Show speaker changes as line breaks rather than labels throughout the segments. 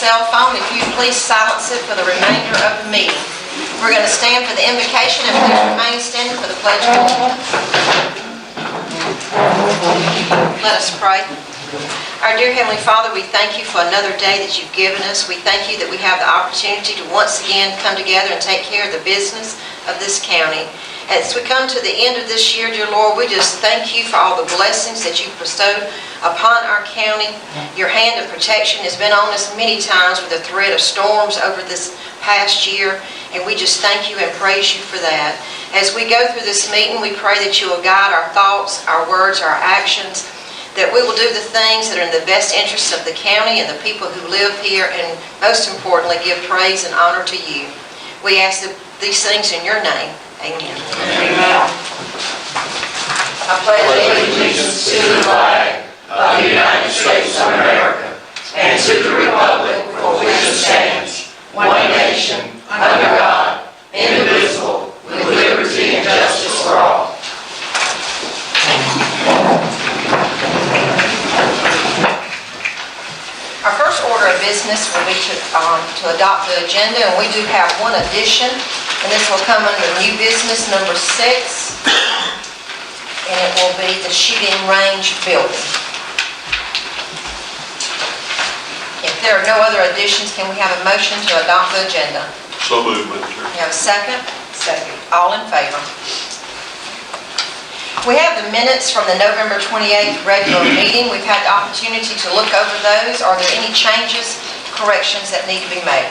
cell phone, if you please silence it for the remainder of the meeting. We're going to stand for the invocation and please remain standing for the Pledge of Allegiance. Let us pray. Our dear Heavenly Father, we thank you for another day that you've given us. We thank you that we have the opportunity to once again come together and take care of the business of this county. As we come to the end of this year, dear Lord, we just thank you for all the blessings that you've bestowed upon our county. Your hand of protection has been on us many times with the threat of storms over this past year, and we just thank you and praise you for that. As we go through this meeting, we pray that you will guide our thoughts, our words, our actions, that we will do the things that are in the best interest of the county and the people who live here, and most importantly, give praise and honor to you. We ask these things in your name. Amen.
Amen.
I pledge allegiance to the flag of the United States of America and to the republic for which it stands, one nation, under God, indivisible, with liberty and justice for all. Our first order of business will be to adopt the agenda, and we do have one addition, and this will come under new business number 6, and it will be the shooting range building. If there are no other additions, can we have a motion to adopt the agenda?
So moved, Madam Chair.
You have a second? Second. All in favor? We have the minutes from the November 28th regular meeting. We've had the opportunity to look over those. Are there any changes, corrections that need to be made?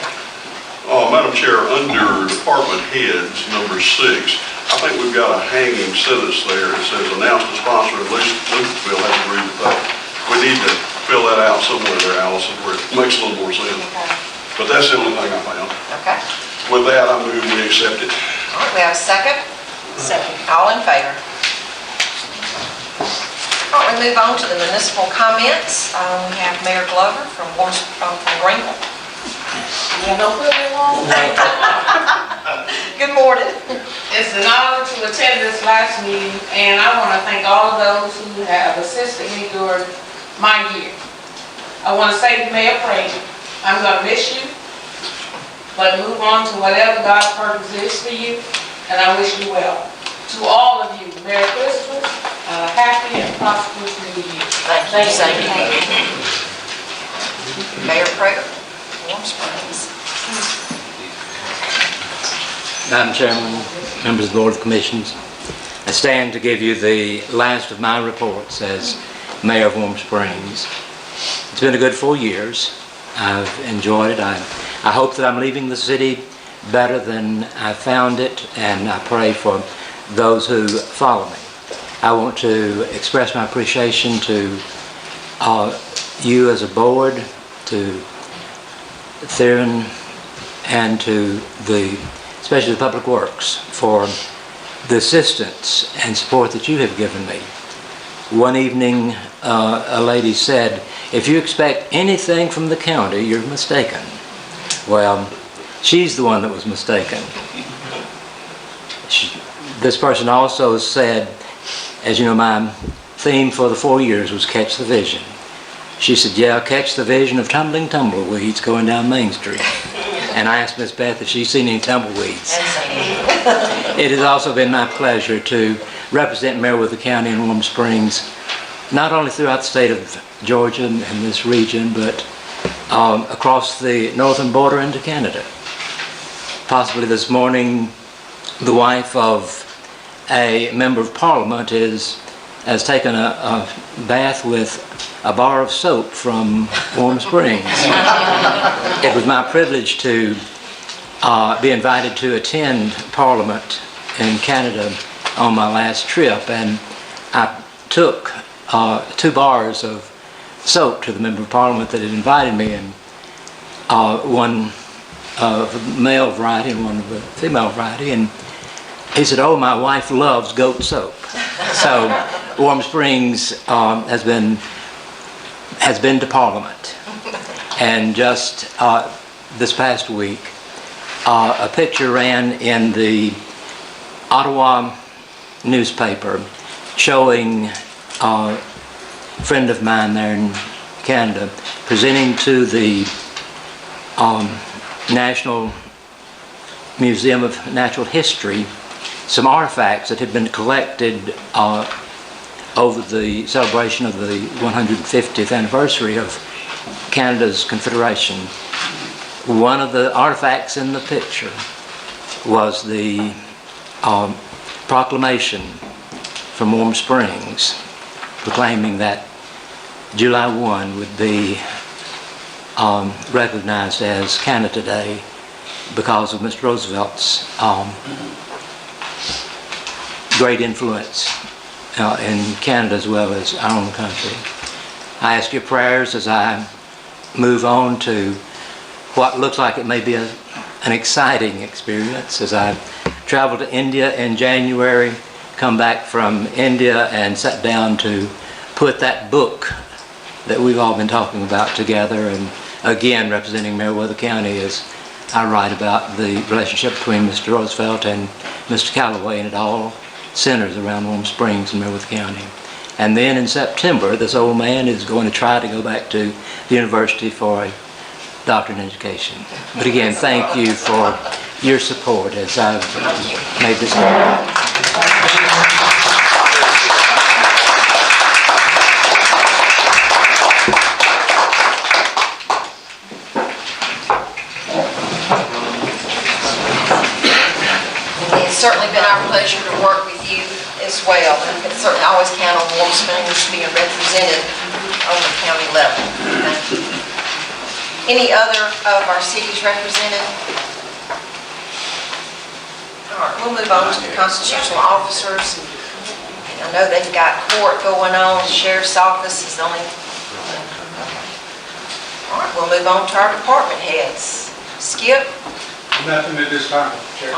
Madam Chair, under department heads, number 6, I think we've got a hanging sentence there. It says, announce the sponsor of Lucasville has agreed to pay. We need to fill that out somewhere there, Allison, where it makes a little more sense.
Okay.
But that's the only thing I found.
Okay.
With that, I move we accept it.
All right, we have a second? Second. All in favor? All right, we move on to the municipal comments. We have Mayor Glover from Greenville.
You don't put me on.
Good morning.
It's an honor to attend this last meeting, and I want to thank all of those who have assisted me during my year. I want to say to Mayor Prater, I'm going to miss you, but move on to whatever God's purpose is for you, and I wish you well. To all of you, Merry Christmas, and a happy and prosperous New Year.
Thank you. Mayor Prater, Warm Springs.
Madam Chairman, members of the Board of Commissions, I stand to give you the last of my reports as Mayor of Warm Springs. It's been a good 4 years. I've enjoyed it. I hope that I'm leaving the city better than I found it, and I pray for those who follow me. I want to express my appreciation to you as a board, to Theron, and to especially the Public Works for the assistance and support that you have given me. One evening, a lady said, if you expect anything from the county, you're mistaken. Well, she's the one that was mistaken. This person also said, as you know, my theme for the 4 years was Catch the Vision. She said, yeah, catch the vision of tumbling tumbleweeds going down Main Street. And I asked Miss Beth if she's seen any tumbleweeds. It has also been my pleasure to represent Meriwether County and Warm Springs, not only throughout the state of Georgia and this region, but across the northern border into Canada. Possibly this morning, the wife of a member of Parliament has taken a bath with a bar of soap from Warm Springs. It was my privilege to be invited to attend Parliament in Canada on my last trip, and I took 2 bars of soap to the member of Parliament that had invited me, and one of a male variety and one of a female variety, and he said, oh, my wife loves goat soap. So Warm Springs has been to Parliament. And just this past week, a picture ran in the Ottawa newspaper showing a friend of mine there in Canada presenting to the National Museum of Natural History some artifacts that had been collected over the celebration of the 150th anniversary of Canada's Confederation. One of the artifacts in the picture was the proclamation from Warm Springs proclaiming that July 1 would be recognized as Canada Day because of Mr. Roosevelt's great influence in Canada as well as our own country. I ask your prayers as I move on to what looks like it may be an exciting experience as I traveled to India in January, come back from India and sat down to put that book that we've all been talking about together, and again representing Meriwether County as I write about the relationship between Mr. Roosevelt and Mr. Callaway, and it all centers around Warm Springs in Meriwether County. And then in September, this old man is going to try to go back to the university for a doctorate in education. But again, thank you for your support as I've made this happen.
It's certainly been our pleasure to work with you as well. And can certainly always count on Warm Springs being represented on the county level. Thank you. Any other of our cities represented? All right, we'll move on to the constitutional officers. I know they've got court going on. The sheriff's office is only... All right, we'll move on to our department heads. Skip?
Nothing at this time, Chair.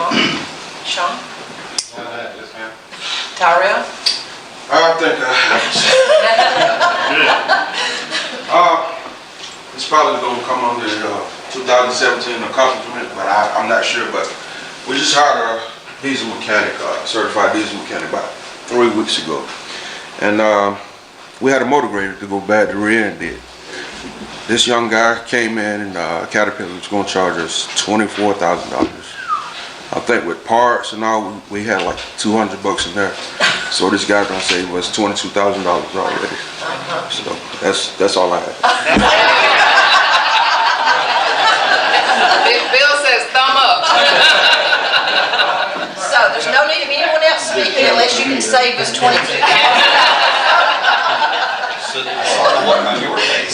Sean?
Not that, yes, ma'am.
Tyrell?
I think it's probably going to come under 2017 accomplishment, but I'm not sure. But we just hired a diesel mechanic, certified diesel mechanic, about 3 weeks ago, and we had a motor grader to go bad. The rear end did. This young guy came in, and Caterpillar was going to charge us $24,000. I think with parts and all, we had like $200 in there. So this guy gonna say was $22,000 already. So that's all I have.
Bill says thumb up.
So there's no need of anyone else speaking unless you can save us $22,000.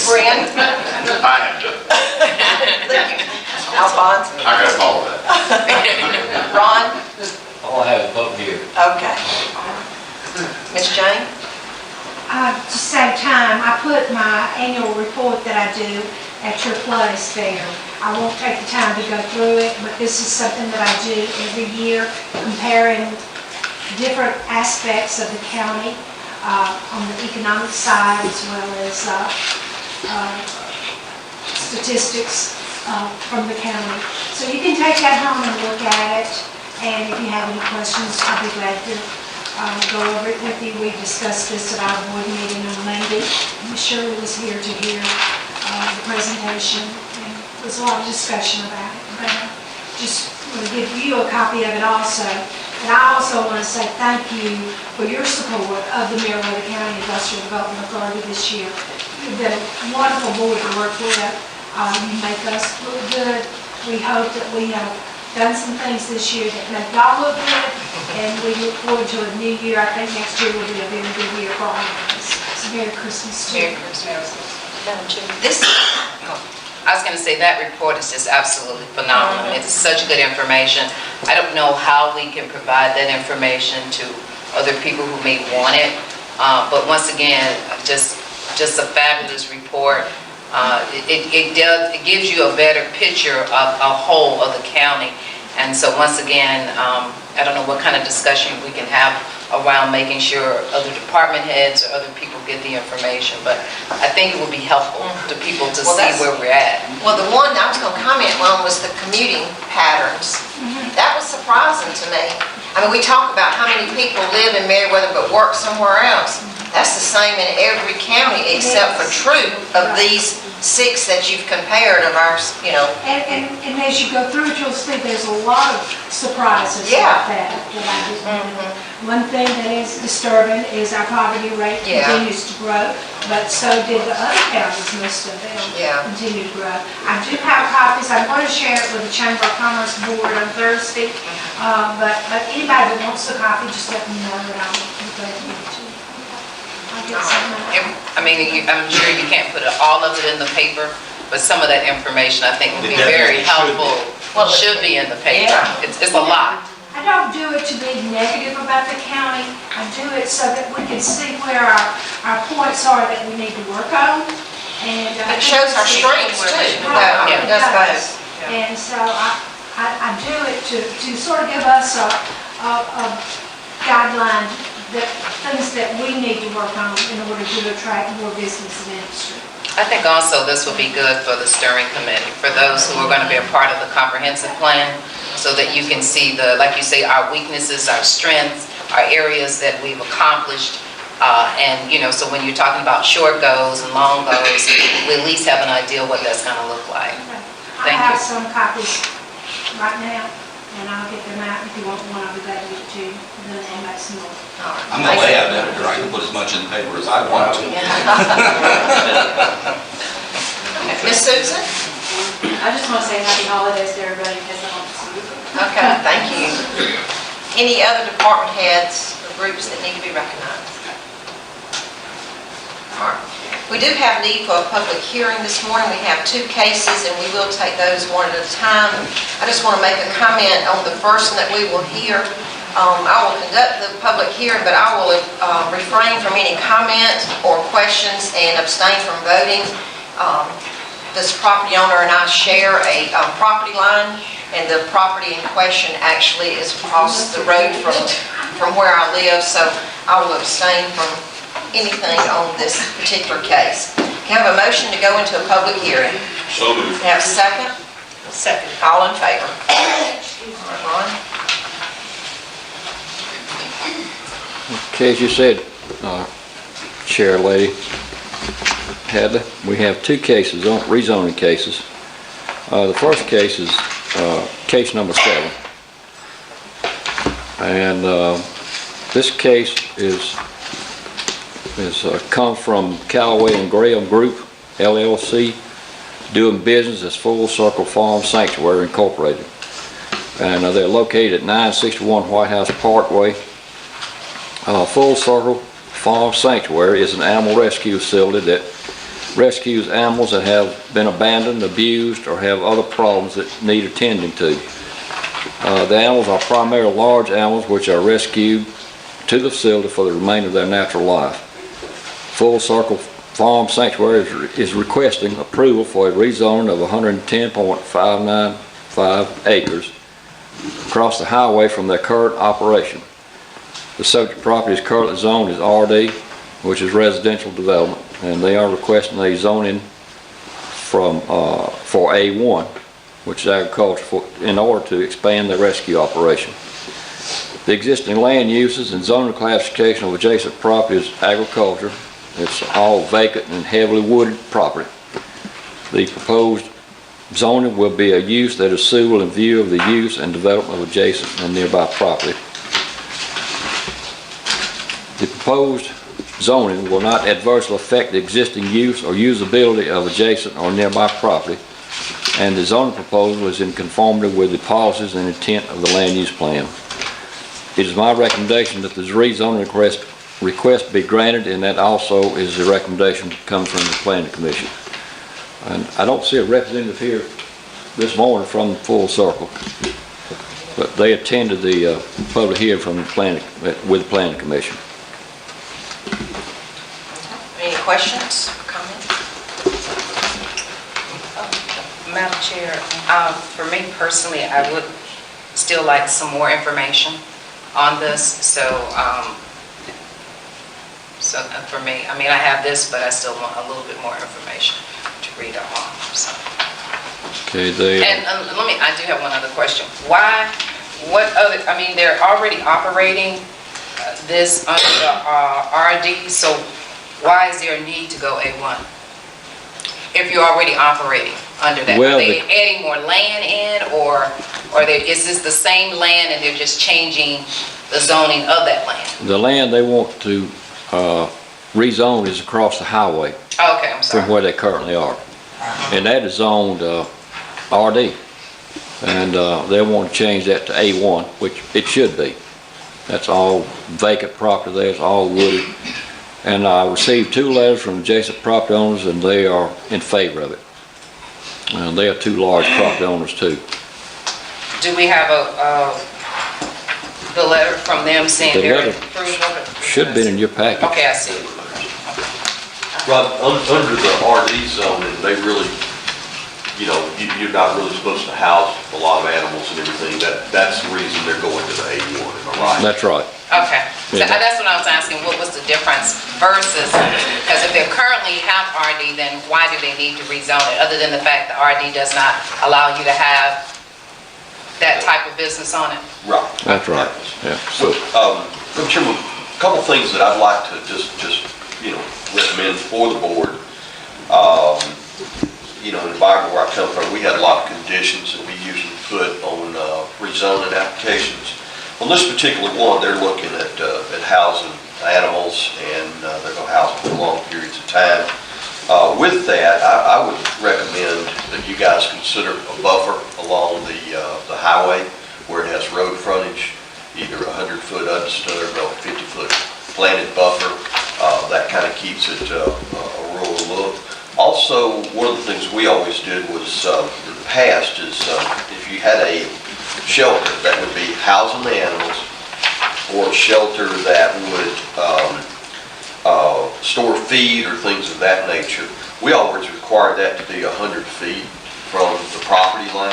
Brent?
I have to.
Alphonse?
I gotta follow that.
Ron?
All I have is vote here.
Okay. Ms. Jane?
At the same time, I put my annual report that I do at your place there. I won't take the time to go through it, but this is something that I do every year, comparing different aspects of the county on the economic side as well as statistics from the county. So you can take that home and look at it, and if you have any questions, I'll be glad to go over it with you. We discussed this at our board meeting on Monday. Ms. Shirley was here to hear the presentation, and there was a lot of discussion about it. But I just want to give you a copy of it also. And I also want to say thank you for your support of the Meriwether County Industrial Development Authority this year. You've been a wonderful board to work with. You make us look good. We hope that we have done some things this year that make y'all look good, and we look forward to a new year. I think next year will be a very good year for all of us. So Merry Christmas to you.
Merry Christmas.
This,
I was going to say that report is just absolutely phenomenal. It's such good information. I don't know how we can provide that information to other people who may want it, but once again, just a fabulous report. It gives you a better picture of a whole of the county, and so once again, I don't know what kind of discussion we can have around making sure other department heads or other people get the information, but I think it would be helpful to people to see where we're at.
well, the one I was going to comment on was the commuting patterns. That was surprising to me. I mean, we talk about how many people live in Meriwether but work somewhere else. That's the same in every county except for Troop of these 6 that you've compared of ours, you know.
And as you go through it, you'll see there's a lot of surprises
Yeah.
like that. I didn't. One thing that is disturbing is our poverty rate
Yeah.
continues to grow, but so did the other counties, most of them
Yeah.
continue to grow. I do have copies, I'm going to share it with the Chamber of Commerce Board on Thursday, but anybody that wants a copy, just let me know and I'll be glad to give it to you. I'll get some.
I mean, I'm sure you can't put all of it in the paper, but some of that information I think would be
It
very
definitely should be.
helpful. Well, it should be in the paper.
Yeah.
It's a lot.
I don't do it to be negative about the county. I do it so that we can see where our points are that we need to work on. And
It shows our strengths too.
Right,
It does both.
And so I do it to sort of give us a guideline, that things that we need to work on in order to attract more business and industry.
I think also this will be good for the steering committee, for those who are going to be a part of the comprehensive plan, so that you can see the, like you say, our weaknesses, our strengths, our areas that we've accomplished. And, you know, so when you're talking about short goals and long goals, we at least have an idea what that's going to look like.
I
Thank
have
you.
some copies right now, and I'll get them out. If you want one, I'll be glad to give it to you. Then I'll make some more.
I'm the layout editor, I can put as much in the paper as I want to.
Miss Susan?
I just want to say happy holidays to everybody in case I don't see you.
Okay, thank you. Any other department heads or groups that need to be recognized? All right. We do have need for a public hearing this morning. We have 2 cases, and we will take those one at a time. I just want to make a comment on the first one that we will hear. I will conduct the public hearing, but I will refrain from any comment or questions and abstain from voting. This property owner and I share a property line, and the property in question actually is across the road from where I live, so I will abstain from anything on this particular case. Can I have a motion to go into a public hearing?
So moved.
Have a second? Second. All in favor? Ron?
Okay, as you said, Chair Lady Hadley, we have 2 cases, rezoning cases. The first case is case number 7. And this case is come from Callaway and Graham Group, LLC, doing business as Full Circle Farm Sanctuary Incorporated. And they're located at 961 White House Parkway. Full Circle Farm Sanctuary is an animal rescue facility that rescues animals that have been abandoned, abused, or have other problems that need attending to. The animals are primarily large animals which are rescued to the facility for the remainder of their natural life. Full Circle Farm Sanctuary is requesting approval for a rezoning of 110.595 acres across the highway from their current operation. The subject property is currently zoned as RD, which is residential development, and they are requesting a zoning for A1, which is agriculture, in order to expand their rescue operation. The existing land uses and zoning classification of adjacent property is agriculture. It's all vacant and heavily wooded property. The proposed zoning will be a use that is suitable in view of the use and development of adjacent and nearby property. The proposed zoning will not adversely affect the existing use or usability of adjacent or nearby property, and the zoning proposal is in conformity with the policies and intent of the land use plan. It is my recommendation that the rezoning request be granted, and that also is the recommendation that comes from the Planning Commission. And I don't see a representative here this morning from Full Circle, but they attended the public hearing from the with the Planning Commission.
Any questions or comments?
Madam Chair, for me personally, I would still like some more information on this. So for me, I mean, I have this, but I still want a little bit more information to read up on. So.
Okay,
And I do have one other question. Why? What other? I mean, they're already operating this under RD, so why is there a need to go A1? If you're already operating under that?
Well,
Are they adding more land in, or is this the same land and they're just changing the zoning of that land?
The land they want to rezone is across the highway
Okay, I'm sorry.
from where they currently are. And that is zoned RD. And they want to change that to A1, which it should be. That's all vacant property there, it's all wooded. And I received 2 letters from adjacent property owners, and they are in favor of it. And they are 2 large property owners too.
Do we have the letter from them saying
The
they're
letter
approval?
should have been in your package.
Okay, I see.
Rob, under the RD zoning, they really, you're not really supposed to house a lot of animals and everything. That's the reason they're going to the A1, am I right?
That's right.
Okay, so
Yeah.
that's what I was asking, what was the difference versus, because if they currently have RD, then why do they need to rezone it, other than the fact that RD does not allow you to have that type of business on it?
Right.
That's right, yeah.
So, Mr. Chairman, a couple things that I'd like to just recommend for the board. In Environment where I come from, we had a lot of conditions that we usually put on rezoning applications. On this particular one, they're looking at housing animals, and they're going to house them for long periods of time. With that, I would recommend that you guys consider a buffer along the highway where it has road frontage, either 100-foot undisturbed or 50-foot planted buffer. That kind of keeps it a rural look. Also, one of the things we always did was, in the past, is if you had a shelter that would be housing the animals, or a shelter that would store feed or things of that nature, we always required that to be 100 feet from the property line.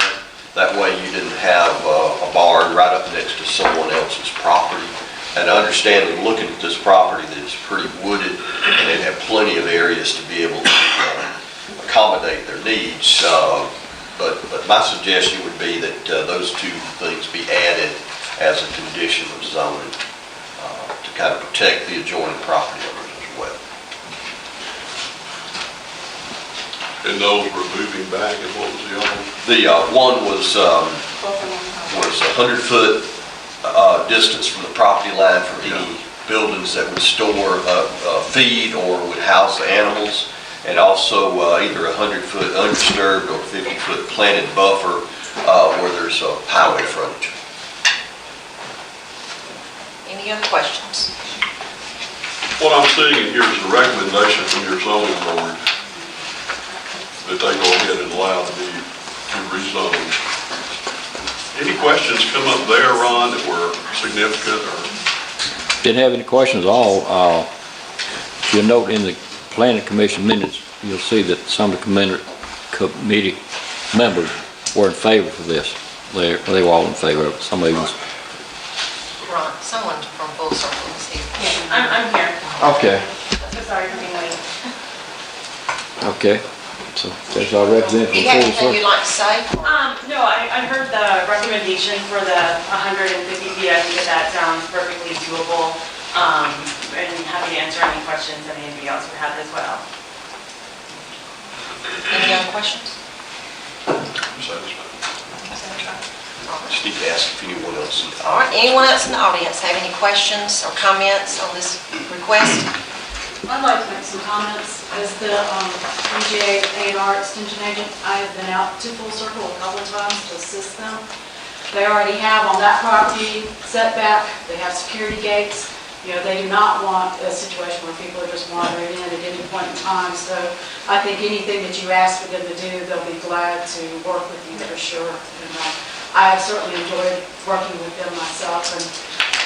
That way you didn't have a barn right up next to someone else's property. And understanding, looking at this property, that it's pretty wooded, and it had plenty of areas to be able to accommodate their needs. But my suggestion would be that those 2 things be added as a condition of zoning to kind of protect the adjoining property owners as well.
And those were moving back, and what was the other?
The one was 100-foot distance from the property line from any buildings that would store feed or would house the animals, and also either 100-foot undisturbed or 50-foot planted buffer where there's a highway frontage.
Any other questions?
What I'm seeing here is a recommendation from your zoning board that they go ahead and allow to rezone. Any questions come up there, Ron, that were significant or?
Didn't have any questions at all. If you'll note in the planning commission minutes, you'll see that some of the committee members were in favor of this. They were all in favor of it. Some of them was.
Ron, someone from Full Circle is here.
Yeah, I'm here.
Okay.
So sorry for being late.
Okay. So that's our representative
Do
from
you have
Full
anything you'd
Circle.
like to say?
No, I heard the recommendation for the 150 feet. I think that sounds perfectly doable. And happy to answer any questions that anybody else would have as well.
Any other questions?
Just need to ask if anyone else.
All right, anyone else in the audience have any questions or comments on this request?
I'd like to make some comments. As the UGA A&R extension agent, I have been out to Full Circle a couple of times to assist them. They already have on that property setback, they have security gates. They do not want a situation where people are just wandering in at any point in time. So I think anything that you ask for them to do, they'll be glad to work with you for sure. And I have certainly enjoyed working with them myself, and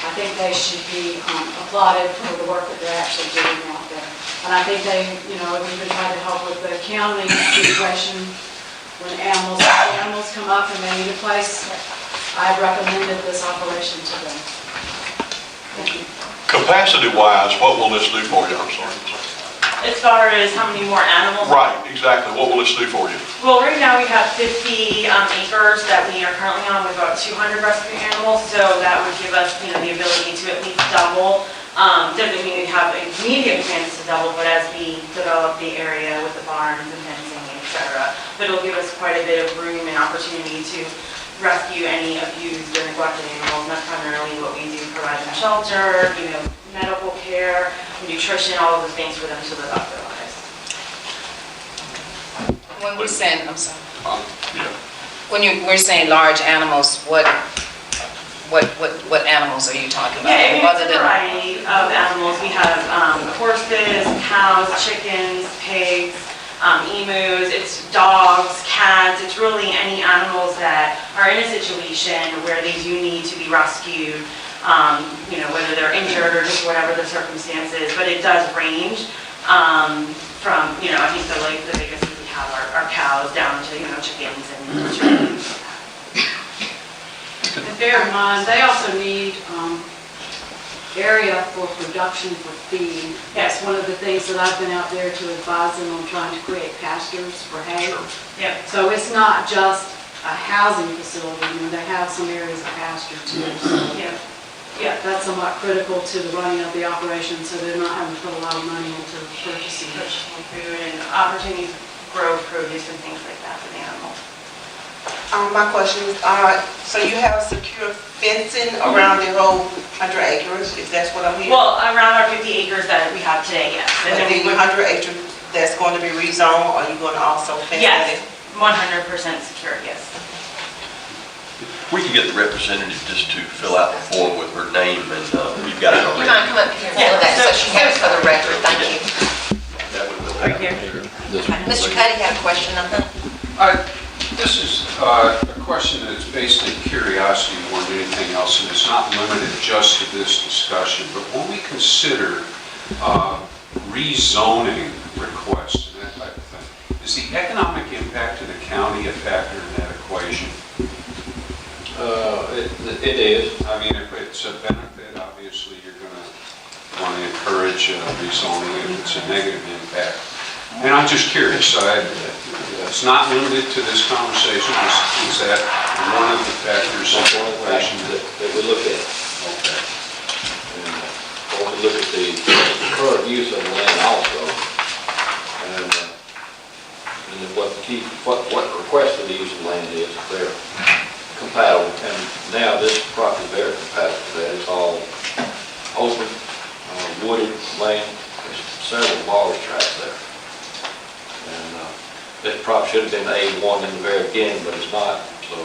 I think they should be applauded for the work that they're actually doing out there. And I think they, have even tried to help with the county situation when animals come up and they need a place. I've recommended this operation to them. Thank you.
Capacity-wise, what will this do for you? I'm sorry.
As far as how many more animals?
Right, exactly. What will this do for you?
Well, right now we have 50 acres that we are currently on with about 200 rescue animals, so that would give us, the ability to at least double Doesn't mean we have immediate plans to double, but as we develop the area with the barns and fencing, et cetera, but it'll give us quite a bit of room and opportunity to rescue any abused or neglected animals. And that's primarily what we do, provide them shelter, medical care, nutrition, all of the things for them to live out their lives.
When we're saying, I'm sorry,
Yeah.
we're saying large animals, what animals are you talking about?
Yeah, it's
Other
a
than-
variety of animals. We have horses, cows, chickens, pigs, emus, it's dogs, cats, it's really any animals that are in a situation where they do need to be rescued, whether they're injured or just whatever the circumstances, but it does range from, I think the biggest we have are cows down to, chickens and children.
And bear in mind, they also need area for production for feed. That's one of the things that I've been out there to advise them on, trying to create pastures for hay.
Yeah.
So it's not just a housing facility, they have some areas of pasture too. So
Yeah.
that's somewhat critical to the running of the operation, so they're not having to put a lot of money into purchasing.
Purchasing food and opportunities to grow produce and things like that for the animals.
My question is, so you have secure fencing around the whole 100 acres, if that's what I'm hearing?
Well, around our 50 acres that we have today, yes.
But
And then
the
we would,
100 acres that's going to be rezoned, are you going to also fence that in?
yes, 100% secure, yes.
We can get the representative just to fill out the form with her name, and we've got it
You
already.
mind come up here and fill that, so she has it for the record, thank you.
Right here.
Mr. Cuddy had a question, I think.
This is a question that's based in curiosity more than anything else, and it's not limited just to this discussion, but when we consider rezoning requests and that type of thing, is the economic impact to the county a factor in that equation?
It is.
I mean, if it's a benefit, obviously you're going to want to encourage rezoning. If it's a negative impact, and I'm just curious, it's not limited to this conversation, is that one of the factors in the equation
that we look at.
Okay.
And when we look at the current use of the land also, and what request for the use of the land is, if they're compatible. And now this property is very compatible to that. It's all open, wooded land. There's several large tracts there. And this probably should have been A1 in the very beginning, but it's not. So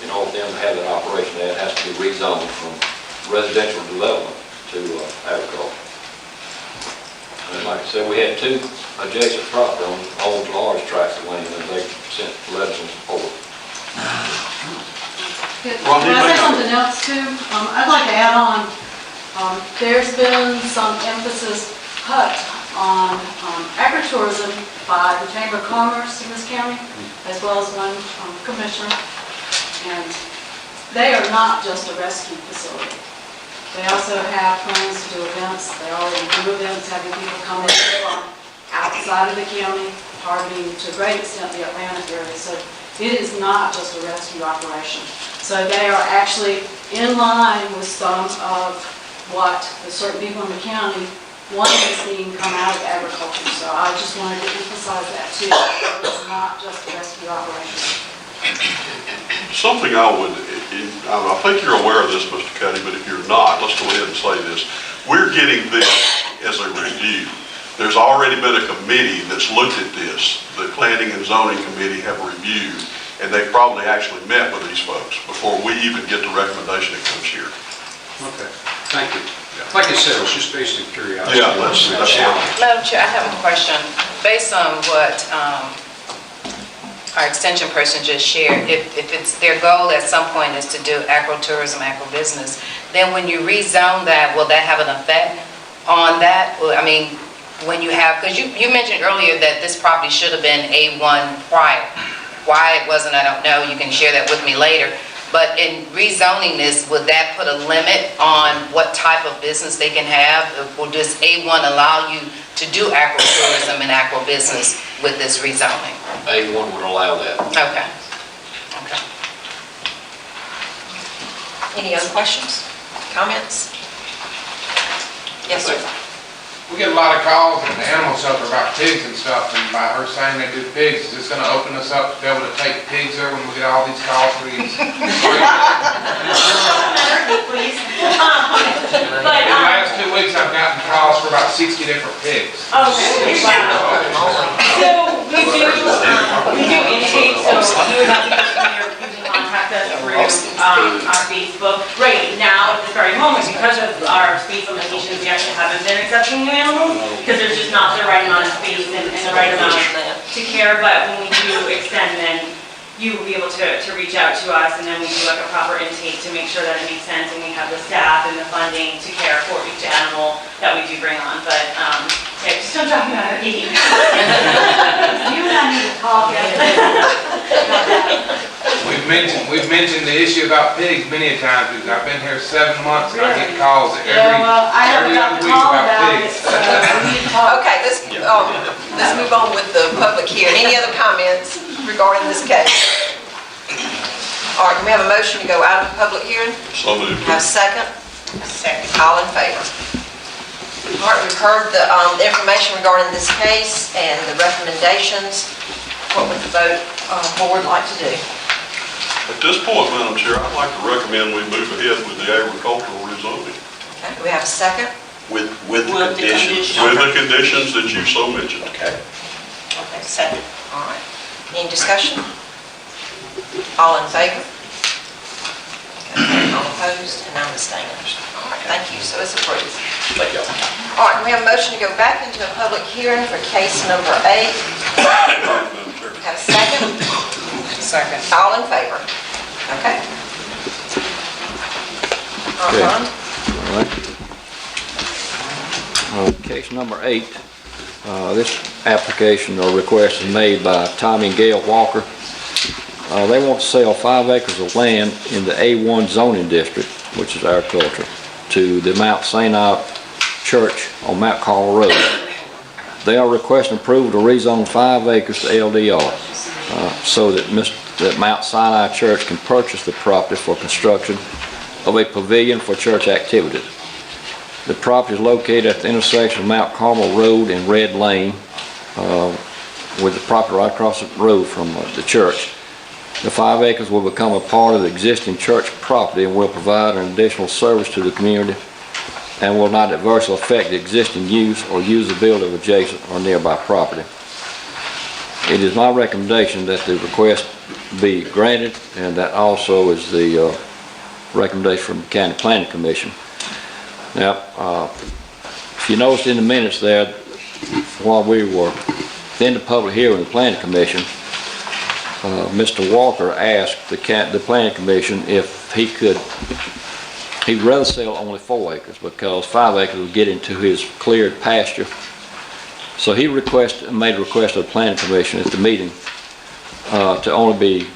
in order for them to have that operation there, it has to be rezoned from residential development to agriculture. And like I said, we had two adjacent property owned large tracts of land, and they sent letters of support.
Can I say something else too? I'd like to add on, there's been some emphasis put on agritourism by the Chamber of Commerce in this county, as well as one commissioner. And they are not just a rescue facility. They also have plans to do events. They already do events, having people come in from outside of the county, targeting to a great extent the Atlanta area. So it is not just a rescue operation. So they are actually in line with some of what the certain people in the county want to see come out of agriculture. So I just wanted to emphasize that too. It's not just a rescue operation.
Something I think you're aware of this, Mr. Cuddy, but if you're not, let's go ahead and say this. We're getting this as a review. There's already been a committee that's looked at this. The Planning and Zoning Committee have reviewed, and they probably actually met with these folks before we even get the recommendation that comes here.
Okay, thank you. Like I said, it was just based in curiosity.
Yeah, that's
Madam Chair, I have a question. Based on what our extension person just shared, if it's their goal at some point is to do agritourism, agribusiness, then when you rezone that, will that have an effect on that? Well, I mean, when you have, because you mentioned earlier that this property should have been A1 prior. Why it wasn't, I don't know. You can share that with me later. But in rezoning this, would that put a limit on what type of business they can have? Or does A1 allow you to do agritourism and agribusiness with this rezoning?
A1 would allow that.
Okay.
Any other questions, comments? Yes, sir.
We get a lot of calls in the animal shelter about pigs and stuff, and by her saying they do pigs, is this gonna open us up to be able to take pigs there when we get all these calls for these?
Please.
In the last 2 weeks, I've gotten calls for about 60 different pigs.
Okay, wow. So we do intake, so you would have to you can contact us through our Facebook. Right now, at this very moment, because of our space limitations, we actually haven't been accepting new animals because there's just not the right amount of space and the right amount to care. But when we do extend, then you will be able to reach out to us, and then we do like a proper intake to make sure that it makes sense, and we have the staff and the funding to care for each animal that we do bring on. But yeah, just don't drop me out of the game.
You and I need to talk.
We've mentioned the issue about pigs many a times, because I've been here 7 months and I get
Really?
calls
Yeah, well, I haven't
every
got
other
the
week
call
about
about it,
pigs.
so we need to talk.
Okay, let's move on with the public hearing. Any other comments regarding this case? All right, can we have a motion to go out of the public hearing?
So moved.
Have a second? Second. All in favor? All right, we've heard the information regarding this case and the recommendations. What would the board like to do?
At this point, Madam Chair, I'd like to recommend we move ahead with the agricultural rezoning
Okay, do we have a second?
With the conditions.
with the conditions that you so mentioned.
Okay.
Okay, second. All right. Any discussion? All in favor? Okay, all opposed, and I'm abstaining. All right, thank you, so it's approved.
Thank you.
All right, we have a motion to go back into a public hearing for case number 8. Have a second?
Second.
All in favor? Okay.
Okay.
Uh-huh.
All right. Case number 8, this application or request is made by Tommy and Gail Walker. They want to sell 5 acres of land in the A1 zoning district, which is agriculture, to the Mount Sinai Church on Mount Carmel Road. They are requesting approval to rezone 5 acres to LDR, so that Mount Sinai Church can purchase the property for construction of a pavilion for church activities. The property is located at the intersection of Mount Carmel Road and Red Lane, with the property right across the road from the church. The 5 acres will become a part of the existing church property and will provide an additional service to the community and will not adversely affect the existing use or usability of adjacent or nearby property. It is my recommendation that the request be granted, and that also is the recommendation from the County Planning Commission. Now, if you noticed in the minutes there, while we were in the public hearing of the Planning Commission, Mr. Walker asked the Planning Commission if he'd rather sell only 4 acres because 5 acres would get into his cleared pasture. So he made a request of the Planning Commission at the meeting to only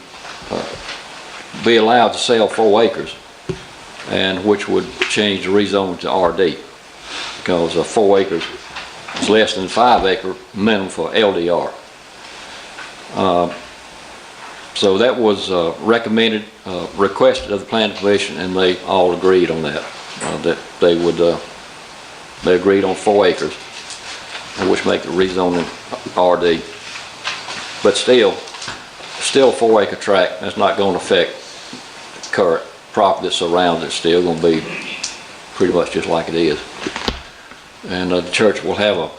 be allowed to sell 4 acres, and which would change the rezone to RD, because 4 acres is less than 5 acre minimum for LDR. So that was requested of the Planning Commission, and they all agreed on that, that they agreed on 4 acres, which make the rezoning RD. But still a 4 acre tract, that's not going to affect the current property that surrounds it. It's still going to be pretty much just like it is. And the church will have a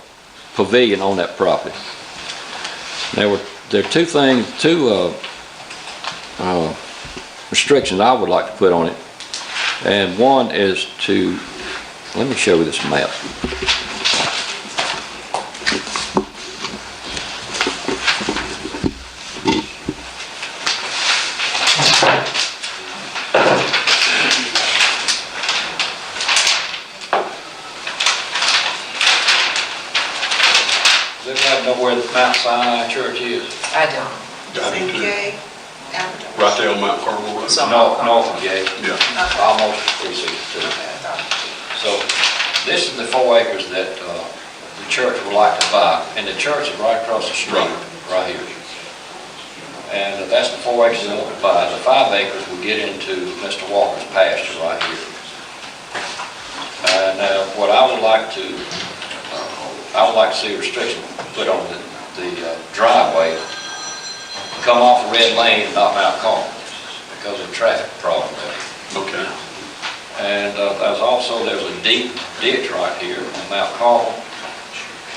pavilion on that property. Now, there are two restrictions I would like to put on it. And one is to, let me show you this map.
Does anybody know where the Mount Sinai Church is?
I don't.
CJ,
Right there on Mount Carmel Road.
North of Gay.
Yeah.
Almost 362. So this is the 4 acres that the church would like to buy, and the church is right across the street, right here. And that's the 4 acres they want to buy. The 5 acres will get into Mr. Walker's pasture right here. And what I would like to see a restriction put on the driveway, come off Red Lane and not Mount Carmel because of the traffic problem there.
Okay.
And there's a deep ditch right here on Mount Carmel,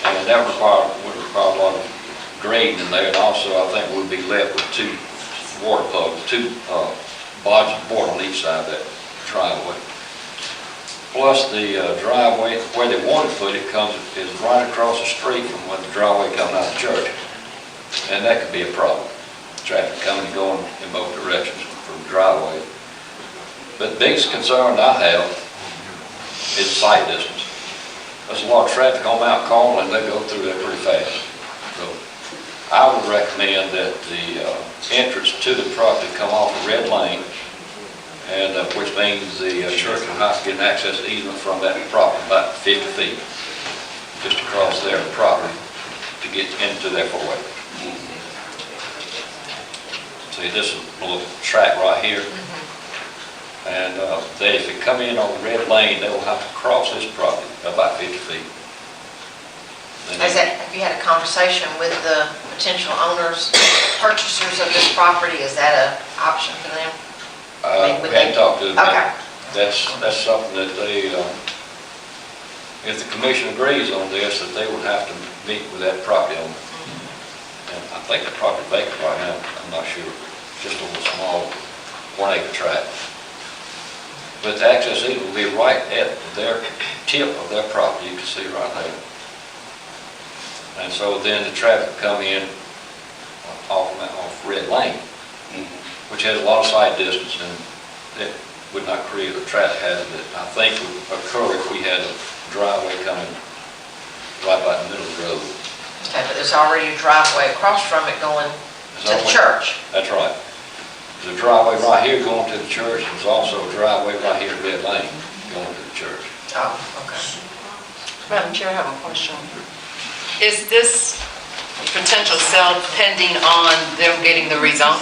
and that would require a lot of grading in there, and also I think we'd be left with two water plugs, two bodies of water on each side of that driveway. Plus the driveway, where they want to put it, is right across the street from where the driveway comes out of the church. And that could be a problem, traffic coming and going in both directions from the driveway. But the biggest concern I have is sight distance. There's a lot of traffic on Mount Carmel and they go through there pretty fast. So I would recommend that the entrance to the property come off of Red Lane, and which means the church will have to get an access easement from that property about 50 feet, just across their property to get into their four-way. See, this is a little track right here. And if they come in on Red Lane, they will have to cross this property about 50 feet.
Have you had a conversation with the potential owners, purchasers of this property? Is that an option for them?
We hadn't talked to them.
Okay.
That's something that they, if the commission agrees on this, that they would have to meet with that property owner. And I think the property vacant right now, I'm not sure, just on a small 1 acre tract. But the access easement will be right at their tip of their property, you can see right there. And so then the traffic come in off Red Lane, which has a lot of sight distance, and it would not create a traffic hazard that I think would occur if we had a driveway coming right by the middle of the road.
Okay, but there's already a driveway across from it going to the church.
That's right. There's a driveway right here going to the church. There's also a driveway right here at Red Lane going to the church.
Oh, okay. Madam Chair, I have a question.
Is this potential sale pending on them getting the rezone?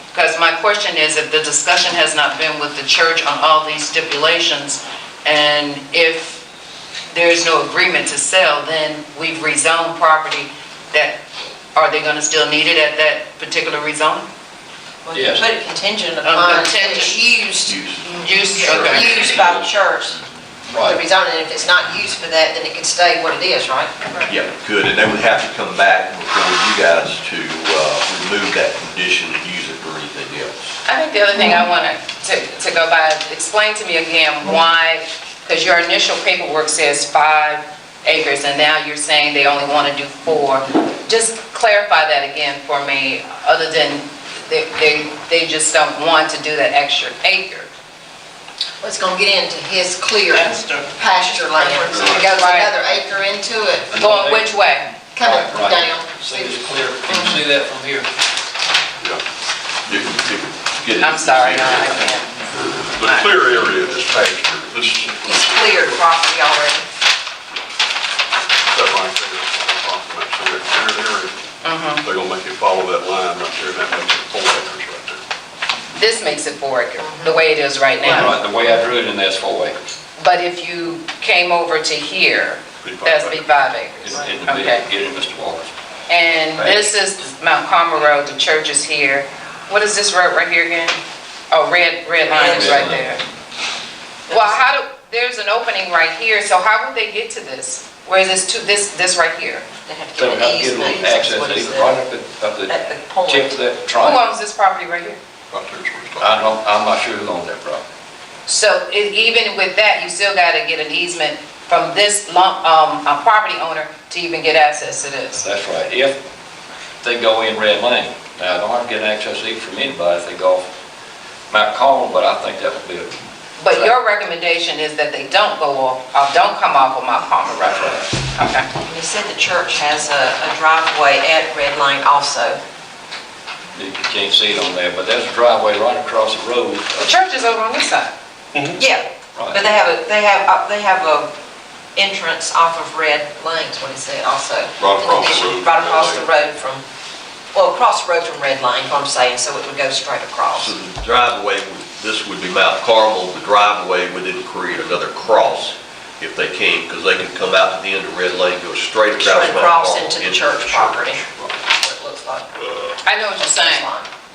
Because my question is, if the discussion has not been with the church on all these stipulations, and if there's no agreement to sell, then we've rezoned property that, are they gonna still need it at that particular rezone?
Well, you
Yes.
put it contingent upon it's used
Okay.
by the church.
Right.
The rezoning, and if it's not used for that, then it could stay what it is, right?
Yeah, good, and they would have to come back before you guys to remove that condition and use it for anything else.
I think the other thing I wanted to go by, explain to me again why, because your initial paperwork says 5 acres, and now you're saying they only want to do 4. Just clarify that again for me, other than they just don't want to do that extra acre.
Well, it's gonna get into his clear pasture land, so it goes
Right.
another acre into it,
Going which way?
coming
Right.
down.
See this clear, can you see that from here?
Yeah.
You can get it.
I'm sorry, no, I can't.
The clear area is pasture. This is
He's cleared property already.
that right there. Approximate. So that cleared area. They're gonna make you follow that line right there, and that makes it 4 acres right there.
This makes it 4 acre, the way it is right now.
Right, the way I drew it in there's 4 acres.
But if you came over to here, that's be 5 acres.
In the
Okay.
get in Mr. Walker's.
And this is Mount Carmel Road, the church is here. What is this road right here again? Oh, red line is right there. Well, there's an opening right here, so how would they get to this? Where is this right here?
They have to
So we
get
have
an
to get a
easement.
little
That's
access
what it
even
said.
right up the
At the point.
tip of that
Who
triangle.
owns this property right here?
Right there's where it's talking.
I'm not sure who owns that property.
So even with that, you still gotta get an easement from this a property owner to even get access to this.
That's right, if they go in Red Lane. Now, I don't have to get access even from anybody if they go off Mount Carmel, but I think that would be a...
But your recommendation is that they don't go off, or don't come off of Mount Carmel Road?
That's right.
Okay.
And he said the church has a driveway at Red Lane also.
You can't see it on there, but there's a driveway right across the road.
The church is over on this side.
Yeah,
Right.
but they have a entrance off of Red Lane, is what he said also.
Right across the
In addition,
road.
Right across the road from, well, across the road from Red Lane, what I'm saying, so it would go straight across.
So the driveway, this would be Mount Carmel, the driveway would then create another cross if they can, because they can come out to the end of Red Lane, go straight across.
Straight across into the church property. What it looks like.
I know what you're saying.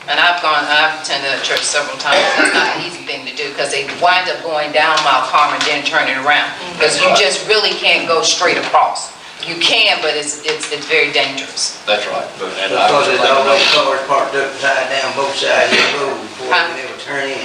And I've attended that church several times. That's not an easy thing to do because they wind up going down Mount Carmel and then turning around. Because you just really can't go straight across. You can, but it's very dangerous.
That's right. And I was
Because there's all those cars parked upside down both sides of the road before
Huh?
they ever turn in.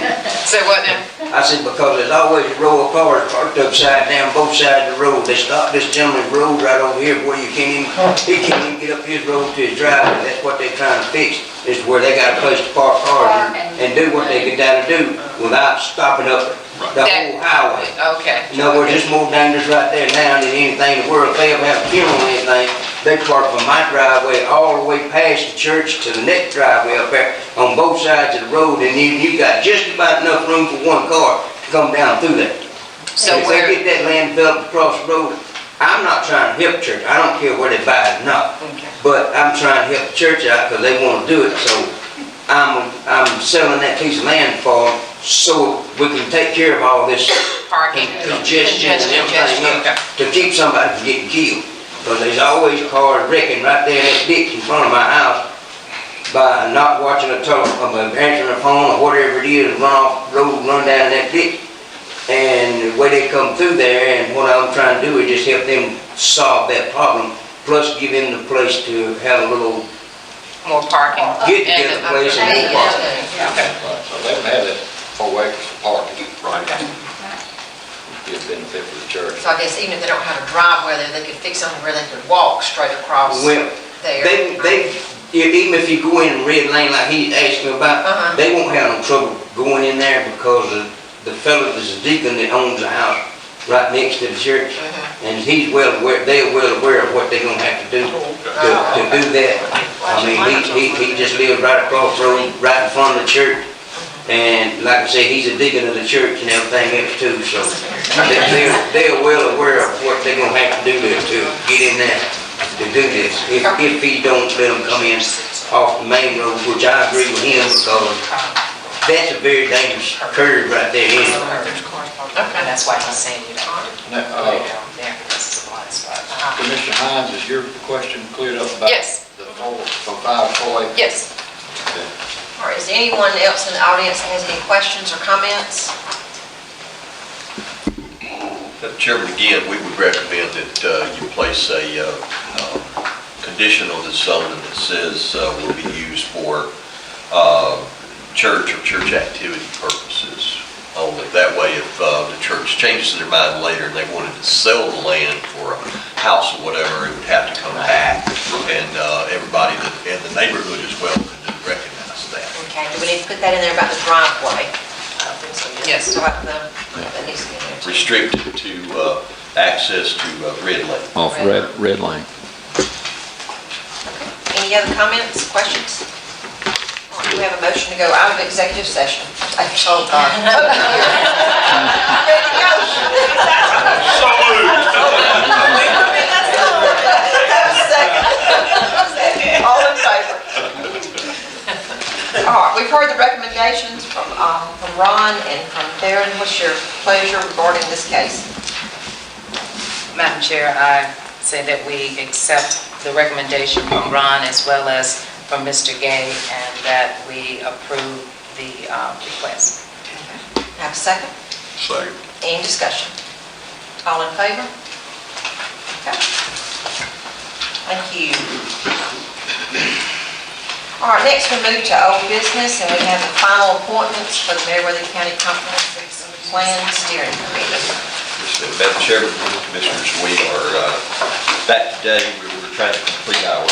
Say what now?
I said, because there's always a row of cars parked upside down both sides of the road. They stopped this gentleman's road right over here where he can't even get up his road to his driveway. That's what they're trying to fix, is where they got a place to park cars and do what they gotta do without stopping up the whole highway.
Okay.
In other words, it's more dangerous right there now than anything in the world. If they ever have a funeral or anything, they park from my driveway all the way past the church to the next driveway up there on both sides of the road, and you got just about enough room for one car to come down through that.
So
And if they get that land developed across the road, I'm not trying to help the church. I don't care where they buy it or not. But I'm trying to help the church out because they want to do it. So I'm selling that piece of land for them so we can take care of all this
Parking.
congestion and everything
Okay.
else to keep somebody from getting killed. Because there's always cars wrecking right there in that ditch in front of my house by not watching a telephone, answering a phone or whatever it is, run off the road, run down that ditch. And the way they come through there, and what I'm trying to do is just help them solve that problem, plus give them the place to have a little
More parking.
get-together place and
Yeah.
park.
Okay.
Right, so they would have that 4 acres of parking. Right. Be a benefit for the church.
So I guess even if they don't have a driveway there, they could fix something where they could walk straight across
Well,
there.
even if you go in Red Lane like he asked me about, they won't have no trouble going in there because of the fellow that's a deacon that owns the house right next to the church. And he's well aware, they're well aware of what they're gonna have to do to do that. I mean, he just lives right across the road, right in front of the church. And like I said, he's a deacon of the church and everything else too, so they're well aware of what they're gonna have to do to get in there to do this. If he don't let them come in off the main road, which I agree with him because that's a very dangerous curve right there anyway.
And that's why he's saying you don't
Now,
put it down there because it's a blind spot.
Commissioner Hines, is your question cleared up about?
Yes.
The 4, from 5 to 4 acres?
Yes.
Okay.
All right, is there anyone else in the audience that has any questions or comments?
Chairman, again, we would recommend that you place a condition on this zoning that says will be used for church or church activity purposes only. That way, if the church changes their mind later and they wanted to sell the land for a house or whatever, it would have to come back. And everybody and the neighborhood as well could recognize that.
Okay, do we need to put that in there about the driveway?
Yes.
So that needs to be in there.
Restricted to access to Red Lake.
Off Red Lane.
Any other comments, questions? Do we have a motion to go out of executive session? Oh, God. I'm ready to go.
So moved.
Second. All in favor? All right, we've heard the recommendations from Ron and from Darren. What's your pleasure regarding this case?
Madam Chair, I say that we accept the recommendation from Ron as well as from Mr. Gay, and that we approve the request.
Have a second?
Second.
Any discussion? All in favor? Okay. Thank you. All right, next we move to old business, and we have the final appointments for the Meriwether County Comprehensive Plan Steering Committee.
Madam Chairman, Commissioners, we are back today. We're trying to complete our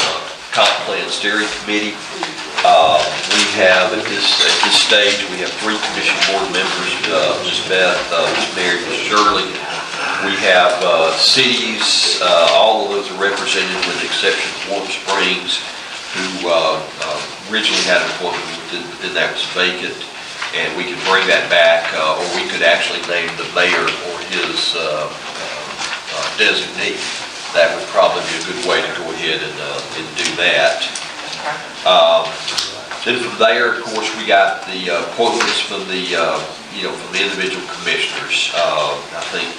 comp plan steering committee. We have at this stage, we have 3 commission board members, Ms. Beth, Ms. Mary, Ms. Shirley. We have cities, all of those are represented with the exception of Warm Springs, who originally had an appointment, but then that was vacant. And we can bring that back, or we could actually name the mayor or his designee. That would probably be a good way to go ahead and do that. Then from there, of course, we got the appointments from the, from the individual commissioners. I think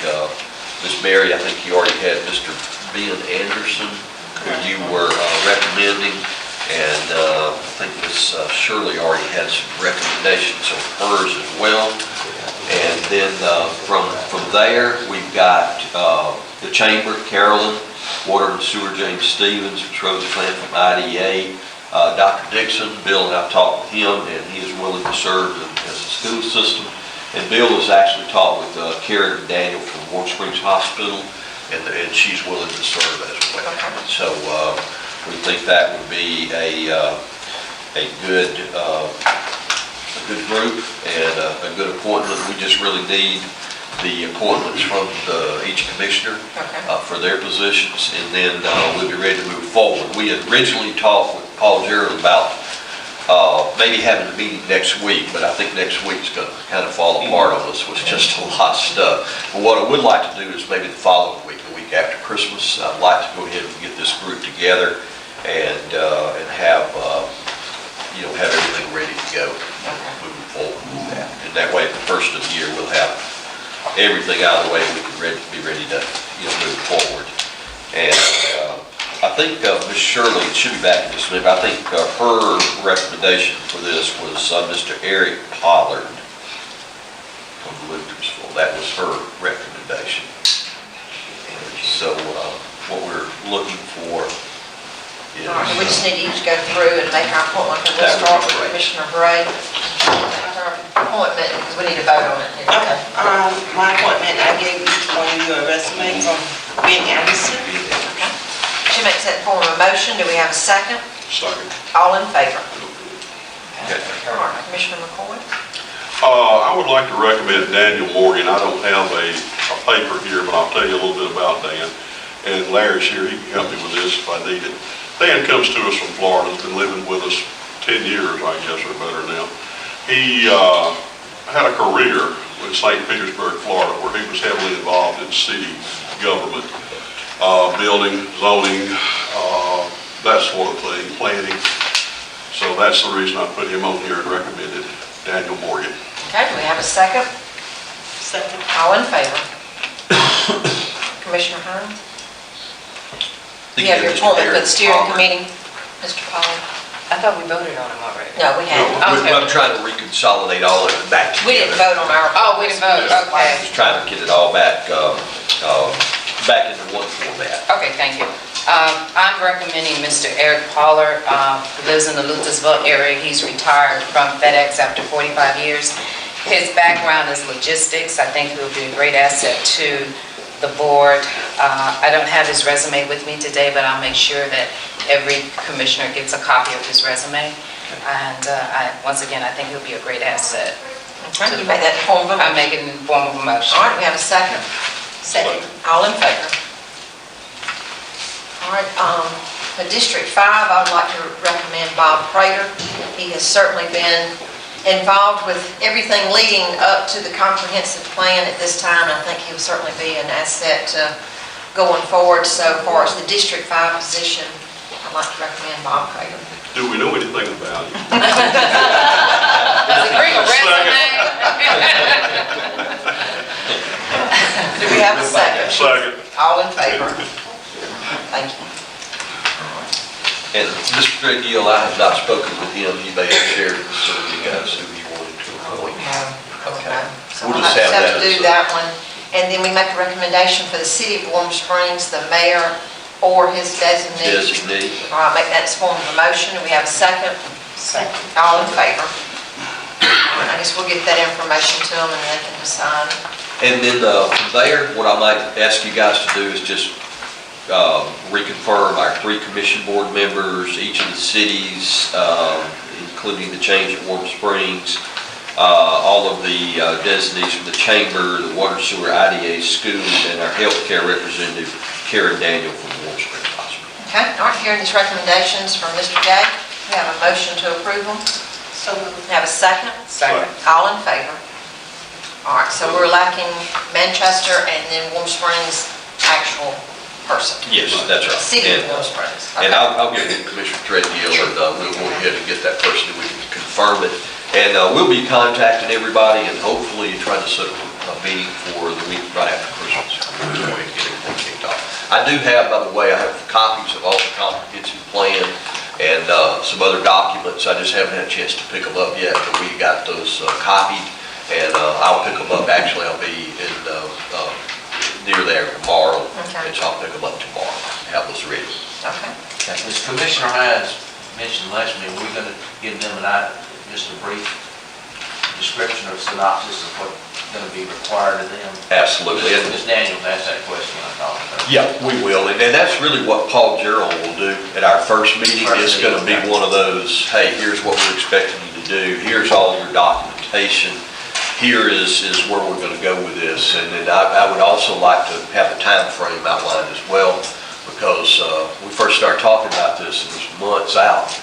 Ms. Mary, I think you already had Mr. Ben Anderson, who you were recommending, and I think Ms. Shirley already had some recommendations of hers as well. And then from there, we've got the Chamber, Carolyn, Water and Sewer, James Stevens, Ms. Rosencrantz from IDA, Dr. Dixon. Bill and I've talked with him, and he is willing to serve as a school system. And Bill has actually talked with Karen and Daniel from Warm Springs Hospital, and she's willing to serve as well. So we think that would be a good group and a good appointment. We just really need the appointments from each commissioner for their positions, and then we'll be ready to move forward. We had originally talked with Paul Gerald about maybe having a meeting next week, but I think next week's going to kind of fall apart on us with just a lot of stuff. But what I would like to do is maybe the following week, the week after Christmas, I'd like to go ahead and get this group together and have have everything ready to go moving forward with that. And that way, at the first of the year, we'll have everything out of the way. We can be ready to move forward. And I think Ms. Shirley should be back in just a minute. I think her recommendation for this was Mr. Eric Pollard from Lucasville. That was her recommendation. So what we're looking for is...
All right, we just need to each go through and make our appointment. We'll start with Commissioner Gray. Make our appointment, because we need to vote on it.
Okay, my appointment, I gave each one of you a resume from Ben Anderson.
Okay. She makes that form of a motion. Do we have a second?
Second.
All in favor?
Okay.
All right, Commissioner McCoy.
I would like to recommend Daniel Morgan. I don't have a paper here, but I'll tell you a little bit about Dan. And Larry's here, he can help me with this if I need it. Dan comes to us from Florida, he's been living with us 10 years, I guess, or better now. He had a career in St. Petersburg, Florida, where he was heavily involved in city government, building, zoning, that sort of thing, planning. So that's the reason I put him on here and recommended Daniel Morgan.
Okay, do we have a second?
Second.
All in favor? Commissioner Hearns? You have your appointment for the steering committee, Mr. Pollard?
I thought we voted on them already.
No, we haven't.
Okay.
I'm trying to reconsolidate all of it back together.
We didn't vote on our.
Oh, we didn't vote, okay.
Just trying to get it all back back into one format.
Okay, thank you. I'm recommending Mr. Eric Pollard, who lives in the Lucasville area. He's retired from FedEx after 45 years. His background is logistics. I think he'll be a great asset to the board. I don't have his resume with me today, but I'll make sure that every commissioner gets a copy of his resume. And once again, I think he'll be a great asset.
Okay, you made that in form of a motion.
I'm making it in form of a motion.
All right, we have a second. Second. All in favor? All right, for District 5, I would like to recommend Bob Prater. He has certainly been involved with everything leading up to the comprehensive plan at this time. I think he'll certainly be an asset going forward. So far as the District 5 position, I'd like to recommend Bob Prater.
Do we know anything about him?
Does he bring a resume?
Do we have a second?
Second.
All in favor? Thank you.
And Mr. Greg Gill, I have not spoken with him. He may have shared with you guys who he wanted to appoint. Okay.
So
We'll
we'll
just
have
have
to
that
do
as
that one. And then we make a recommendation for the city of Warm Springs, the mayor or his designee.
Designee.
All right, make that as form of a motion. Do we have a second?
Second.
All in favor? All right, I guess we'll get that information to them and they can decide.
And then from there, what I might ask you guys to do is just reconfirm our 3 commission board members, each of the cities, including the change at Warm Springs, all of the designees from the chamber, the water sewer IDA school, and our healthcare representative, Karen Daniel from Warm Springs Hospital.
Okay, all right, hearing these recommendations from Mr. Gay, we have a motion to approve them.
So moved.
We have a second?
Second.
All in favor? All right, so we're lacking Manchester and then Warm Springs actual person.
Yes, that's right.
City of
And,
Warm Springs.
And
Okay.
I'll give it to Commissioner Treadgill, and we'll go ahead and get that person, and we can confirm it. And we'll be contacting everybody and hopefully trying to set up meeting for the week right after Christmas. We're going to get everything kicked off. I do have, by the way, I have copies of all the comprehensive plan and some other documents. I just haven't had a chance to pick them up yet, but we got those copied, and I'll pick them up. Actually, I'll be in near there tomorrow, and so I'll pick them up tomorrow, have those ready.
Okay.
As Commissioner Hines mentioned last meeting, we're going to give them just a brief description or synopsis of what's going to be required of them.
Absolutely.
Ms. Daniels asked that question, I thought.
Yeah, we will, and that's really what Paul Gerald will do at our first meeting. It's going to be one of those, hey, here's what we're expecting you to do, here's all your documentation, here is where we're going to go with this. And then I would also like to have a time frame outlined as well, because we first started talking about this, it was months out.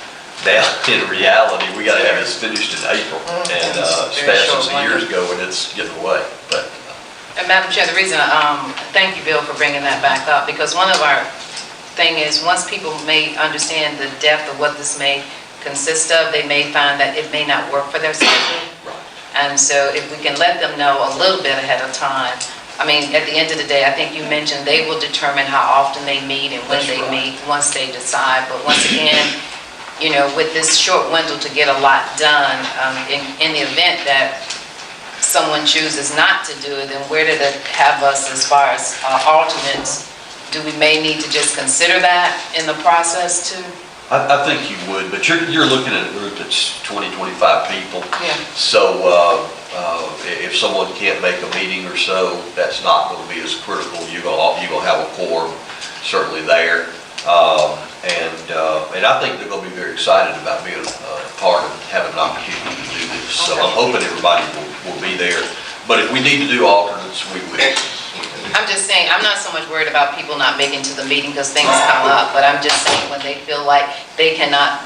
Now, in reality, we got to have this finished in April, and as fast as the years go, and it's getting away. But
And Madam Chair, the reason, thank you, Bill, for bringing that back up, because one of our thing is, once people may understand the depth of what this may consist of, they may find that it may not work for their schedule. And so if we can let them know a little bit ahead of time, I mean, at the end of the day, I think you mentioned they will determine how often they meet and when they meet once they decide. But once again, you know, with this short window to get a lot done, in the event that someone chooses not to do it, then where did it have us as far as alternates? Do we may need to just consider that in the process too?
I think you would, but you're looking at a group that's 20, 25 people.
Yeah.
So if someone can't make a meeting or so, that's not going to be as critical. You're going to have a quorum certainly there. And I think they're going to be very excited about being a part of having an opportunity to do this. So I'm hoping everybody will be there. But if we need to do alternates, we will.
I'm just saying, I'm not so much worried about people not making to the meeting because things come up, but I'm just saying when they feel like they cannot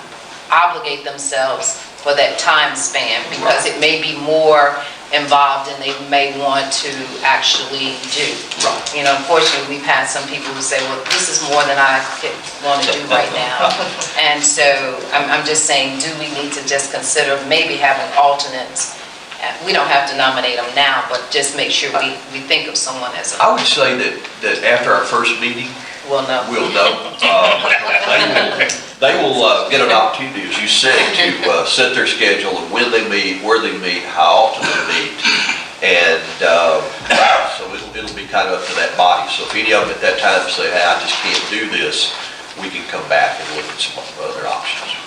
obligate themselves for that time span because it may be more involved than they may want to actually do.
Right.
You know, unfortunately, we've had some people who say, well, this is more than I want to do right now. And so I'm just saying, do we need to just consider maybe having alternates? We don't have to nominate them now, but just make sure we think of someone as a...
I would say that after our first meeting,
we'll know.
They will get an opportunity, as you said, to set their schedule of when they meet, where they meet, how often they meet. And so it'll be kind of up to that body. So if any of them at that time say, hey, I just can't do this, we can come back and look at some other options.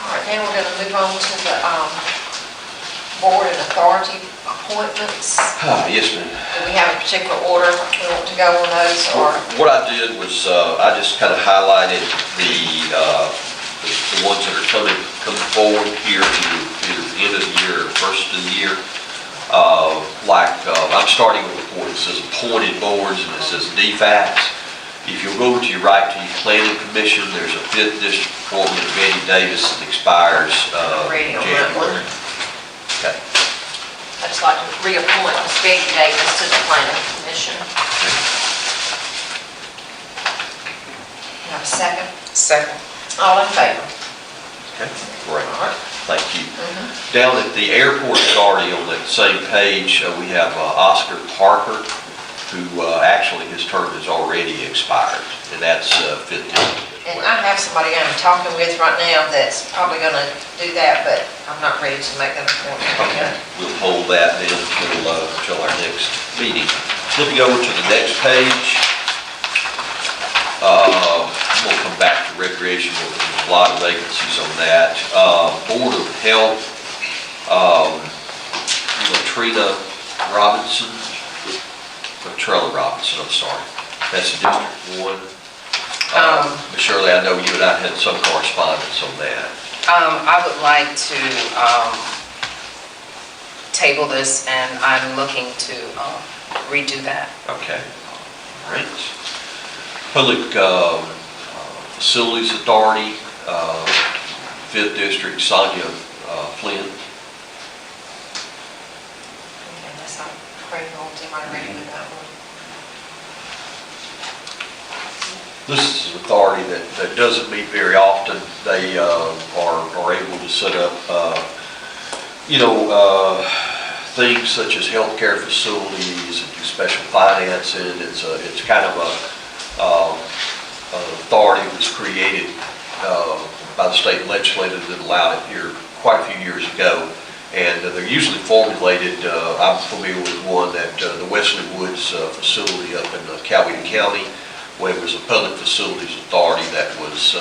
All right, now we're going to move on to the board and authority appointments.
Yes, ma'am.
Do we have a particular order we want to go on those, or?
What I did was I just kind of highlighted the ones that are coming forward here either the end of the year or first of the year. I'm starting with a board that says appointed boards and it says DFACs. If you'll go to your right to your planning commission, there's a 5th district appointment of Betty Davis that expires January. Okay.
I'd just like to reappoint Ms. Becky Davis to the planning commission. You have a second?
Second.
All in favor?
Okay, great. Thank you. Down at the airport authority on that same page, we have Oscar Parker, who actually his term has already expired, and that's 5th district.
And I have somebody I'm talking with right now that's probably going to do that, but I'm not ready to make that appointment.
Okay, we'll hold that then until our next meeting. Flipping over to the next page, we'll come back to recreation. There's a lot of vacancies on that. Board of Health, Latrina Robinson. Trella Robinson, I'm sorry. That's District 1. Ms. Shirley, I know you and I had some correspondence on that.
I would like to table this, and I'm looking to redo that.
Okay. All right. Public Facilities Authority, 5th District, Sonia Flynn.
Unless I'm afraid of am I ready with that one?
This is an authority that doesn't meet very often. They are able to set up, things such as healthcare facilities and do special financing. It's kind of an authority that was created by the state legislature that allowed it here quite a few years ago. And they're usually formulated, I'm familiar with one that the Wesley Woods facility up in Coweta County, where it was a public facilities authority that was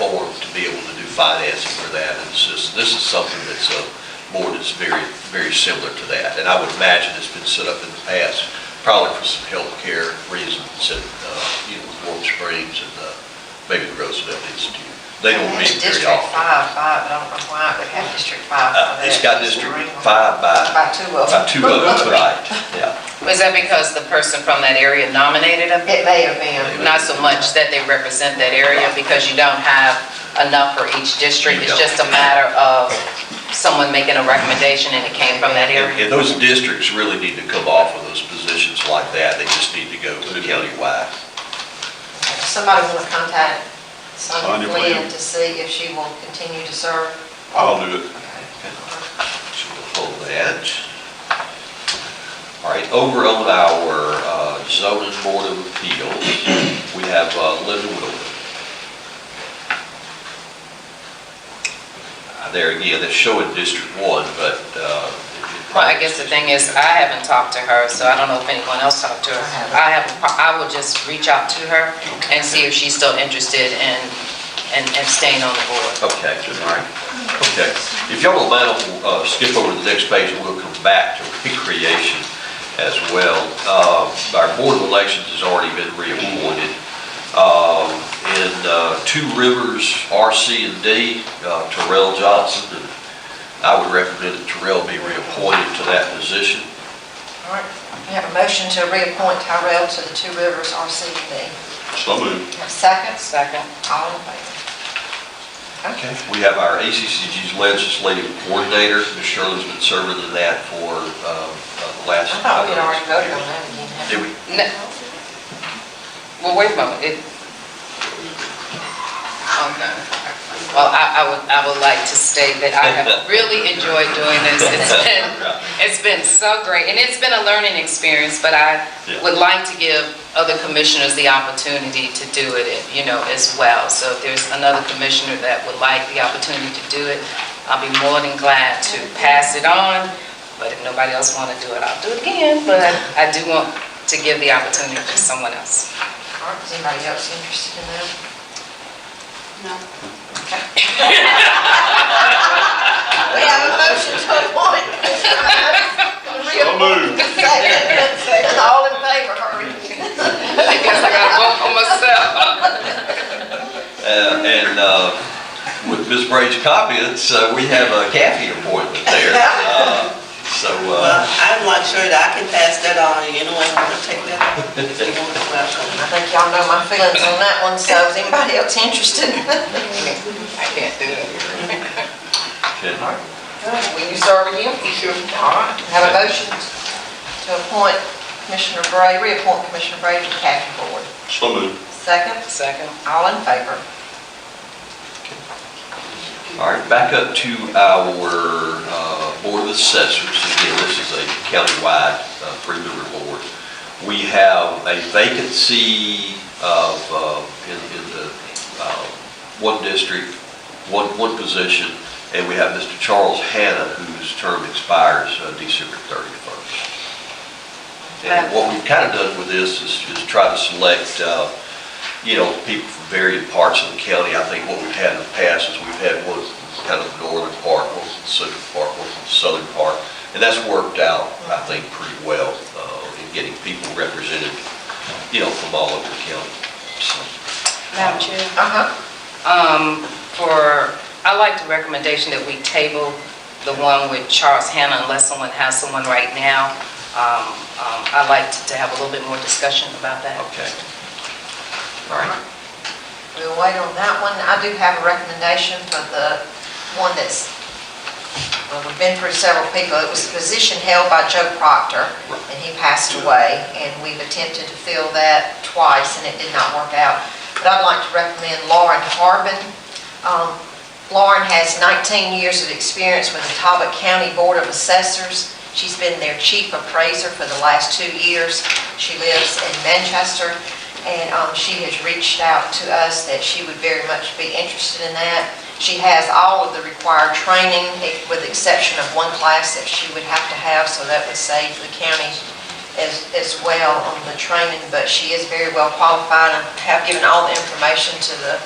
formed to be able to do financing for that. And this is something that's a board that's very, very similar to that. And I would imagine it's been set up in the past, probably for some healthcare reasons, and Warm Springs and maybe the Roosevelt Institute. They don't meet very
District
often.
5, but I don't know why it would have District 5 for that.
It's got District 5 by
two of them.
right, yeah.
Was that because the person from that area nominated them?
It may have been.
Not so much that they represent that area, because you don't have enough for each district. It's just a matter of someone making a recommendation and it came from that area.
And those districts really need to come off of those positions like that. They just need to go countywide.
Somebody want to contact Sonia
Sonia
Flynn
Flynn.
to see if she will continue to serve?
I'll do it.
So we'll pull that. All right, over on our zoning board of appeals, we have Linda Wilson. There again, it's showing District 1, but...
Well, I guess the thing is, I haven't talked to her, so I don't know if anyone else talked to her. I will just reach out to her and see if she's still interested in staying on the board.
Okay, all right. Okay. If y'all don't mind, we'll skip over to the next page and we'll come back to recreation as well. Our Board of Elections has already been reappointed. In Two Rivers, RC and D, Terrell Johnson, and I would recommend that Terrell be reappointed to that position.
All right, we have a motion to reappoint Tyrell to the Two Rivers RCD.
So moved.
Have a second?
Second.
All in favor?
Okay. We have our ACCG's legislative coordinator. Ms. Shirley's been serving in that for the last...
I thought we had already voted on that again.
Did we?
No. Well, wait a moment. Okay. Well, I would like to state that I have really enjoyed doing this. It's been so great, and it's been a learning experience, but I would like to give other commissioners the opportunity to do it, as well. So if there's another commissioner that would like the opportunity to do it, I'll be more than glad to pass it on. But if nobody else wants to do it, I'll do it again. But I do want to give the opportunity to someone else.
All right, is anybody else interested in that?
No.
Okay. We have a motion to appoint.
So moved.
Second. All in favor, hurry.
I guess I gotta vote for myself.
With Ms. Brady's comments, we have a Kathy appointment there.
Well, I'd like sure that I can pass that on, and anyone want to take that on? If you want to, welcome.
I think y'all know my feelings on that one, so is anybody else interested?
I can't do it.
Okay.
Will you serve again? Sure. All right, have a motion to appoint Commissioner Bray, reappoint Commissioner Bray to the Capital Board.
So moved.
Second?
Second.
All in favor?
All right, back up to our Board of Assessors. Again, this is a countywide three-member board. We have a vacancy of, in the one district, one position, and we have Mr. Charles Hanna, whose term expires December 31st. And what we've kind of done with this is try to select people from varied parts of the county. I think what we've had in the past is we've had one kind of the northern part, one from the central part, one from the southern part, and that's worked out, I think, pretty well in getting people represented, from all over the county. So,
Madam Chair? I like the recommendation that we table the one with Charles Hanna unless someone has someone right now. I'd like to have a little bit more discussion about that.
Okay. All right.
We'll wait on that one. I do have a recommendation for the one that's, we've been through several people. It was a position held by Joe Proctor, and he passed away, and we've attempted to fill that twice, and it did not work out. But I'd like to recommend Lauren Harbin. Lauren has 19 years of experience with the Talbot County Board of Assessors. She's been their chief appraiser for the last 2 years. She lives in Manchester, and she has reached out to us that she would very much be interested in that. She has all of the required training, with the exception of one class that she would have to have, so that would save the county as well on the training, but she is very well qualified. I have given all the information to the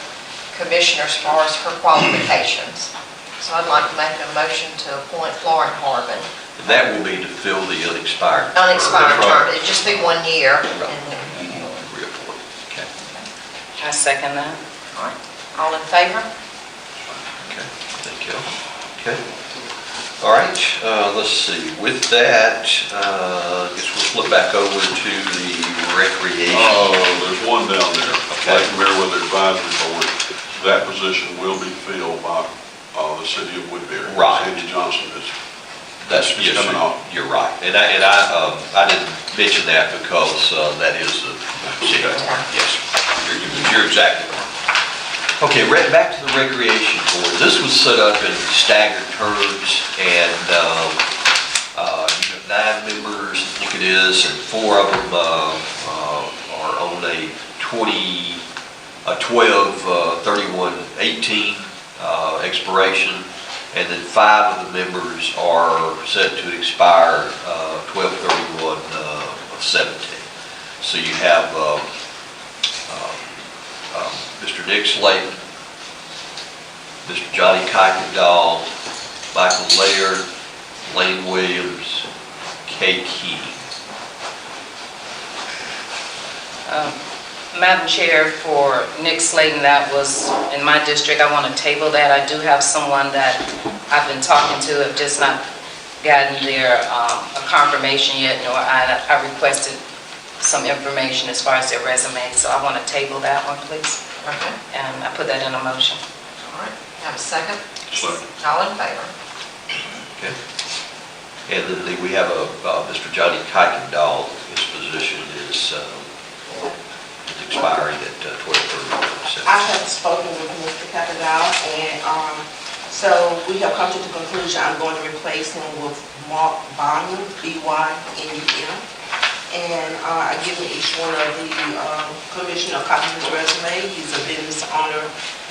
commissioner as far as her qualifications. So I'd like to make a motion to appoint Lauren Harmon.
And that will be to fill the unexpired.
Unexpired term,
Right.
it'd just be 1 year.
Reappoint. Okay.
I second that.
All right. All in favor?
Okay, thank you. Okay. All right, let's see. With that, I guess we'll flip back over to the recreation.
There's one down there,
Okay.
Lake Meriwether Advisory Board. That position will be filled by the city of Woodbury.
Right.
Sandy Johnson is
That's,
It's
yes,
coming off.
you're right. And I didn't mention that because that is the, yes, you're exactly right. Okay, back to the recreation board. This was set up in staggered terms, and you have 9 members, I think it is, and 4 of them are on a 12/31/18 expiration. And then 5 of the members are set to expire 12/31/17. So you have Mr. Nick Slayton, Mr. Johnny Kuykendall, Michael Laird, Lane Williams, Kay Key.
Madam Chair, for Nick Slayton, that was in my district. I want to table that. I do have someone that I've been talking to, have just not gotten their a confirmation yet, nor I requested some information as far as their resume. So I want to table that one, please.
Okay.
And I put that in a motion.
All right. Have a second?
Second.
All in favor?
Okay. And then we have Mr. Johnny Kuykendall. His position is expiring at 12/31/17.
I have spoken with Mr. Capadal, and so we have come to the conclusion I'm going to replace him with Mark Bynum, B-Y-N-U-M. And I've given each one of the commissioner a copy of his resume. He's a business owner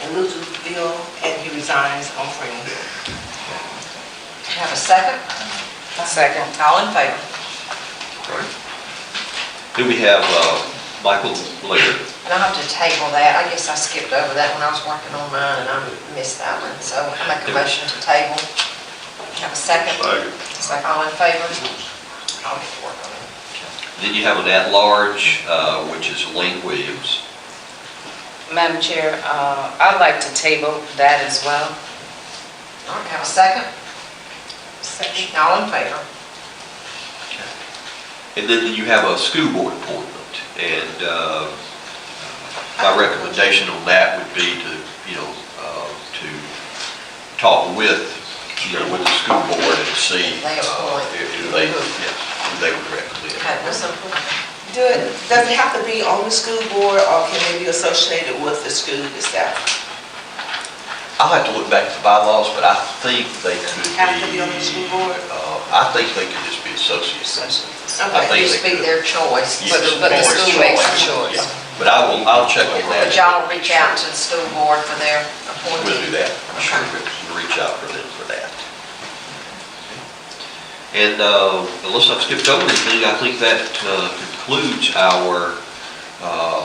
in Louisville, and he resigns on Freemanville.
Have a second?
Second.
All in favor?
All right. Then we have Michael Laird.
And I'll have to table that. I guess I skipped over that when I was working on mine, and I missed that one. So I make a motion to table. Have a second?
Second.
All in favor? I'll get to work on it.
Then you have an at-large, which is Lane Williams.
Madam Chair, I'd like to table that as well.
All right, have a second? Second. All in favor?
And then you have a school board appointment. And my recommendation on that would be to, to talk with the school board and see
They appoint.
who they would recommend.
Okay, that's simple.
Does it have to be on the school board, or can they be associated with the school itself?
I'll have to look back at the bylaws, but I think they could
Have to be on the school board?
I think they could just be associates. I
Okay,
think
just
they
be
could.
their choice.
Yes.
But the school makes the choice.
Yeah. But I'll check on that.
But y'all will reach out to the school board for their
We'll
appointee.
do that. I'm sure we'll reach out for them for that. And unless I've skipped over anything, I think that concludes our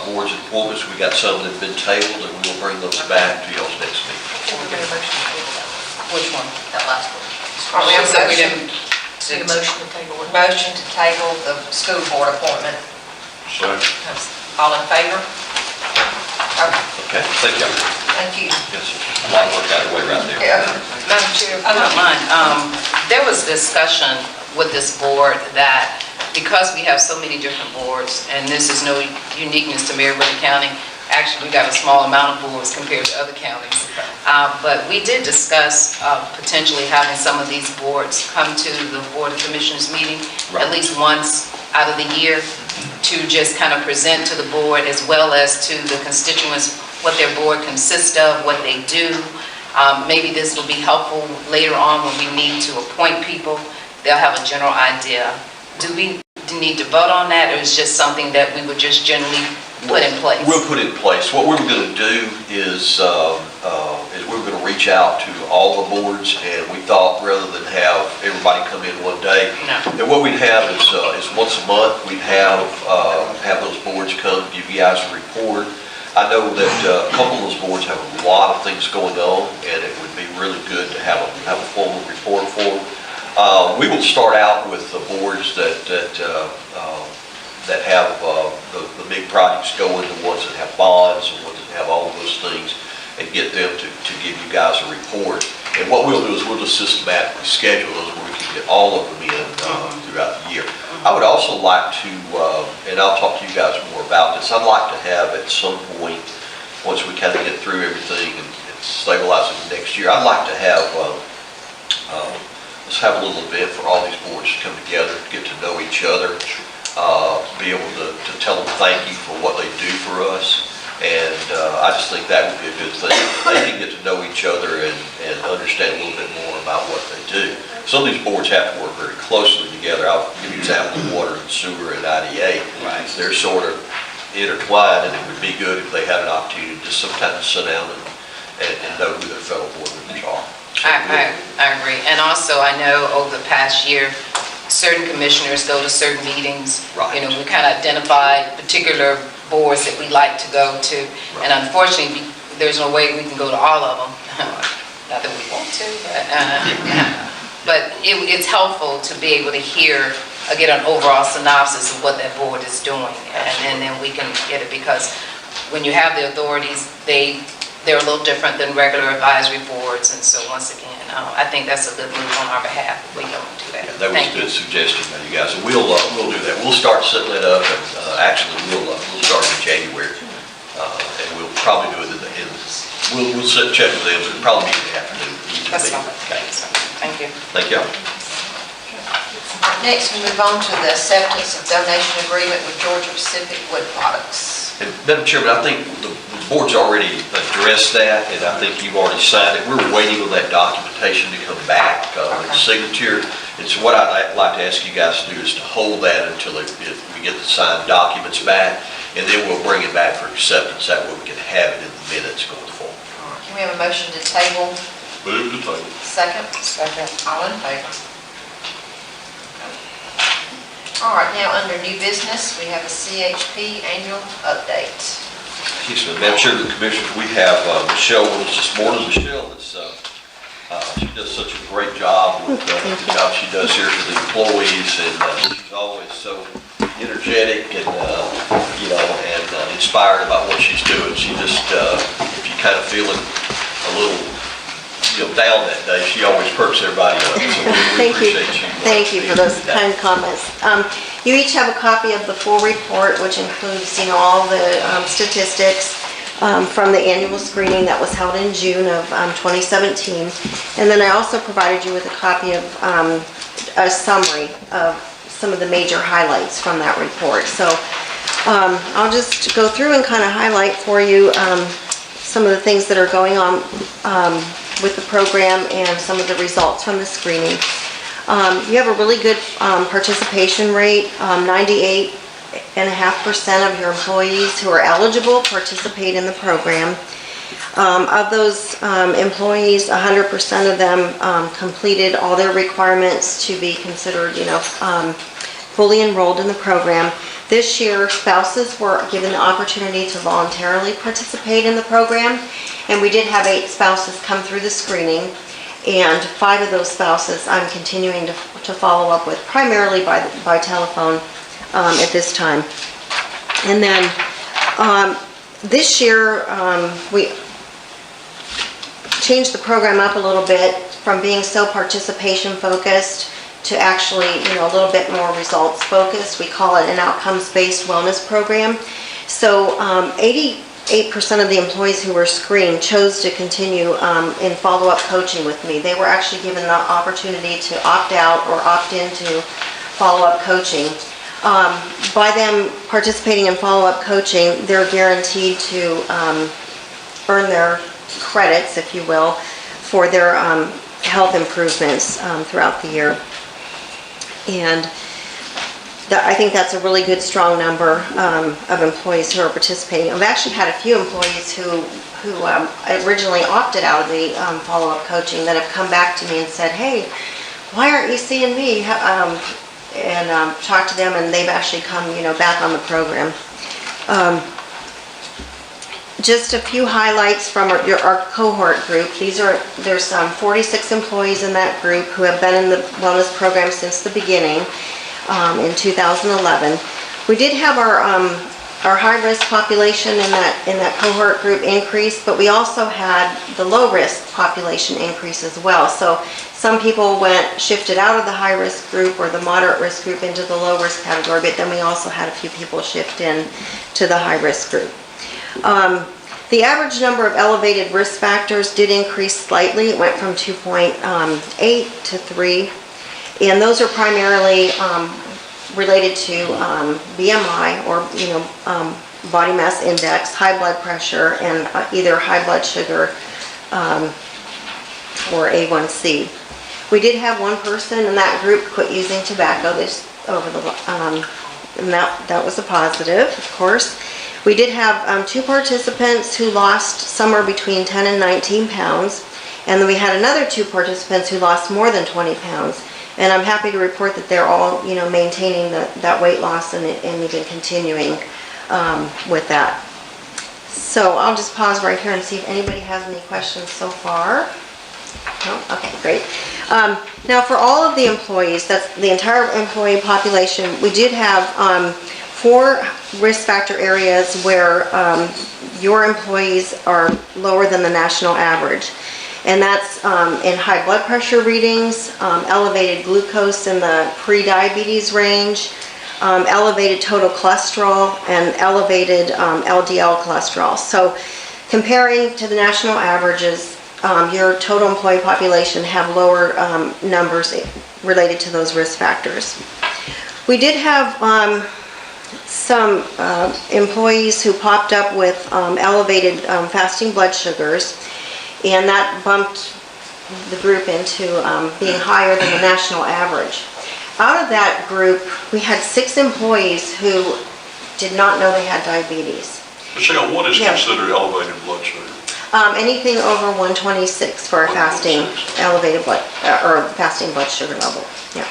boards and appointments. We got some that have been tabled, and we'll bring those back to y'all's next meeting.
Which one?
That last one.
Oh, we said we didn't.
Need a motion to table it. Motion to table the school board appointment.
Second.
All in favor? Okay,
Okay, thank you.
thank you.
Yes, sir. A lot of work out of the way right there.
Yeah.
Madam Chair, if you don't mind, there was discussion with this board that because we have so many different boards, and this is no uniqueness to Meriwether County, actually, we got a small amount of boards compared to other counties. But we did discuss potentially having some of these boards come to the Board of Commissioners meeting at least once out of the year to just kind of present to the board as well as to the constituents what their board consists of, what they do, Maybe this will be helpful later on when we need to appoint people. They'll have a general idea. Do we need to vote on that, or is it just something that we would just generally put in place?
We'll put it in place. What we were going to do is we were going to reach out to all the boards, and we thought rather than have everybody come in one day, that what we'd have is once a month, we'd have those boards come, give you guys a report. I know that a couple of those boards have a lot of things going on, and it would be really good to have a formal report for them. We will start out with the boards that have the big projects going, the ones that have bonds, the ones that have all of those things, and get them to give you guys a report. And what we'll do is we'll just systematically schedule those where we can get all of them in throughout the year. I would also like to, and I'll talk to you guys more about this, I'd like to have at some point, once we kind of get through everything and stabilize it next year, I'd like to have, let's have a little event for all these boards to come together, to get to know each other, be able to tell them thank you for what they do for us. And I just think that would be a good thing. They can get to know each other and understand a little bit more about what they do. Some of these boards have to work very closely together. I'll give you an example of water and sewer and IDA. Right. They're sort of intertwined, and it would be good if they had an opportunity to sometimes sit down and know who their fellow board members are.
I agree. And also, I know over the past year, certain commissioners go to certain meetings.
Right.
You know, we kind of identify particular boards that we like to go to. Right. And unfortunately, there's no way we can go to all of them. Not that we want to, but it's helpful to be able to get an overall synopsis of what that board is doing. And then we can get it, because when you have the authorities, they're a little different than regular advisory boards, and so once again, I think that's a good move on our behalf if we don't do that.
Yeah, that was a good suggestion by you guys, and we'll do that. We'll start setting it up, and actually we'll start in January, and we'll probably do it we'll sit and check with them. It'll probably be in the afternoon.
That's fine.
Okay.
Thank you.
Thank you.
Next, we move on to the acceptance of donation agreement with Georgia Pacific Wood Products.
And Madam Chairman, I think the board's already addressed that, and I think you've already signed it. We're waiting on that documentation to come back, with signature. And so what I'd like to ask you guys to do is to hold that until we get the signed documents back, and then we'll bring it back for acceptance. That way we can have it in the minutes going forward.
Can we have a motion to table?
Move to table.
Second? Second. All in favor? All right, now under new business, we have a CHP annual update.
Yes, Madam Chair, the Commissioners, we have Michelle with us this morning. Michelle she does such a great job with the job she does here for the employees, and she's always so energetic and inspired about what she's doing. She just, if you kind of feeling a little down that day, she always perks everybody up. So we appreciate you.
Thank you for those kind comments. You each have a copy of the full report, which includes, all the statistics from the annual screening that was held in June of 2017. And then I also provided you with a copy of a summary of some of the major highlights from that report. So I'll just go through and kind of highlight for you some of the things that are going on with the program and some of the results from the screening. You have a really good participation rate. 98.5% of your employees who are eligible participate in the program. Of those employees, 100% of them completed all their requirements to be considered, fully enrolled in the program. This year, spouses were given the opportunity to voluntarily participate in the program, and we did have 8 spouses come through the screening, and 5 of those spouses I'm continuing to follow up with, primarily by telephone at this time. And then this year, we changed the program up a little bit from being so participation focused to actually, a little bit more results focused. We call it an outcomes-based wellness program. So 88% of the employees who were screened chose to continue in follow-up coaching with me. They were actually given the opportunity to opt out or opt into follow-up coaching. By them participating in follow-up coaching, they're guaranteed to earn their credits, if you will, for their health improvements throughout the year. And I think that's a really good, strong number of employees who are participating. I've actually had a few employees who originally opted out of the follow-up coaching that have come back to me and said, hey, why aren't you seeing me? And talked to them, and they've actually come, back on the program. Just a few highlights from our cohort group. There's 46 employees in that group who have been in the wellness program since the beginning in 2011. We did have our high-risk population in that cohort group increase, but we also had the low-risk population increase as well. So some people shifted out of the high-risk group or the moderate-risk group into the low-risk category, but then we also had a few people shift in to the high-risk group. The average number of elevated risk factors did increase slightly. It went from 2.8 to 3, and those are primarily related to BMI or body mass index, high blood pressure, and either high blood sugar or A1C. We did have one person in that group quit using tobacco and that was a positive, of course. We did have 2 participants who lost somewhere between 10 and 19 pounds, and then we had another 2 participants who lost more than 20 pounds. And I'm happy to report that they're all, maintaining that weight loss and even continuing with that. So I'll just pause right here and see if anybody has any questions so far. No? Okay, great. Now for all of the employees, that's the entire employee population, we did have 4 risk factor areas where your employees are lower than the national average. And that's in high blood pressure readings, elevated glucose in the pre-diabetes range, elevated total cholesterol, and elevated LDL cholesterol. So comparing to the national averages, your total employee population have lower numbers related to those risk factors. We did have some employees who popped up with elevated fasting blood sugars, and that bumped the group into being higher than the national average. Out of that group, we had 6 employees who did not know they had diabetes.
Michelle, what is considered elevated blood sugar?
Anything over 126 for a fasting elevated blood or fasting blood sugar level. Yeah.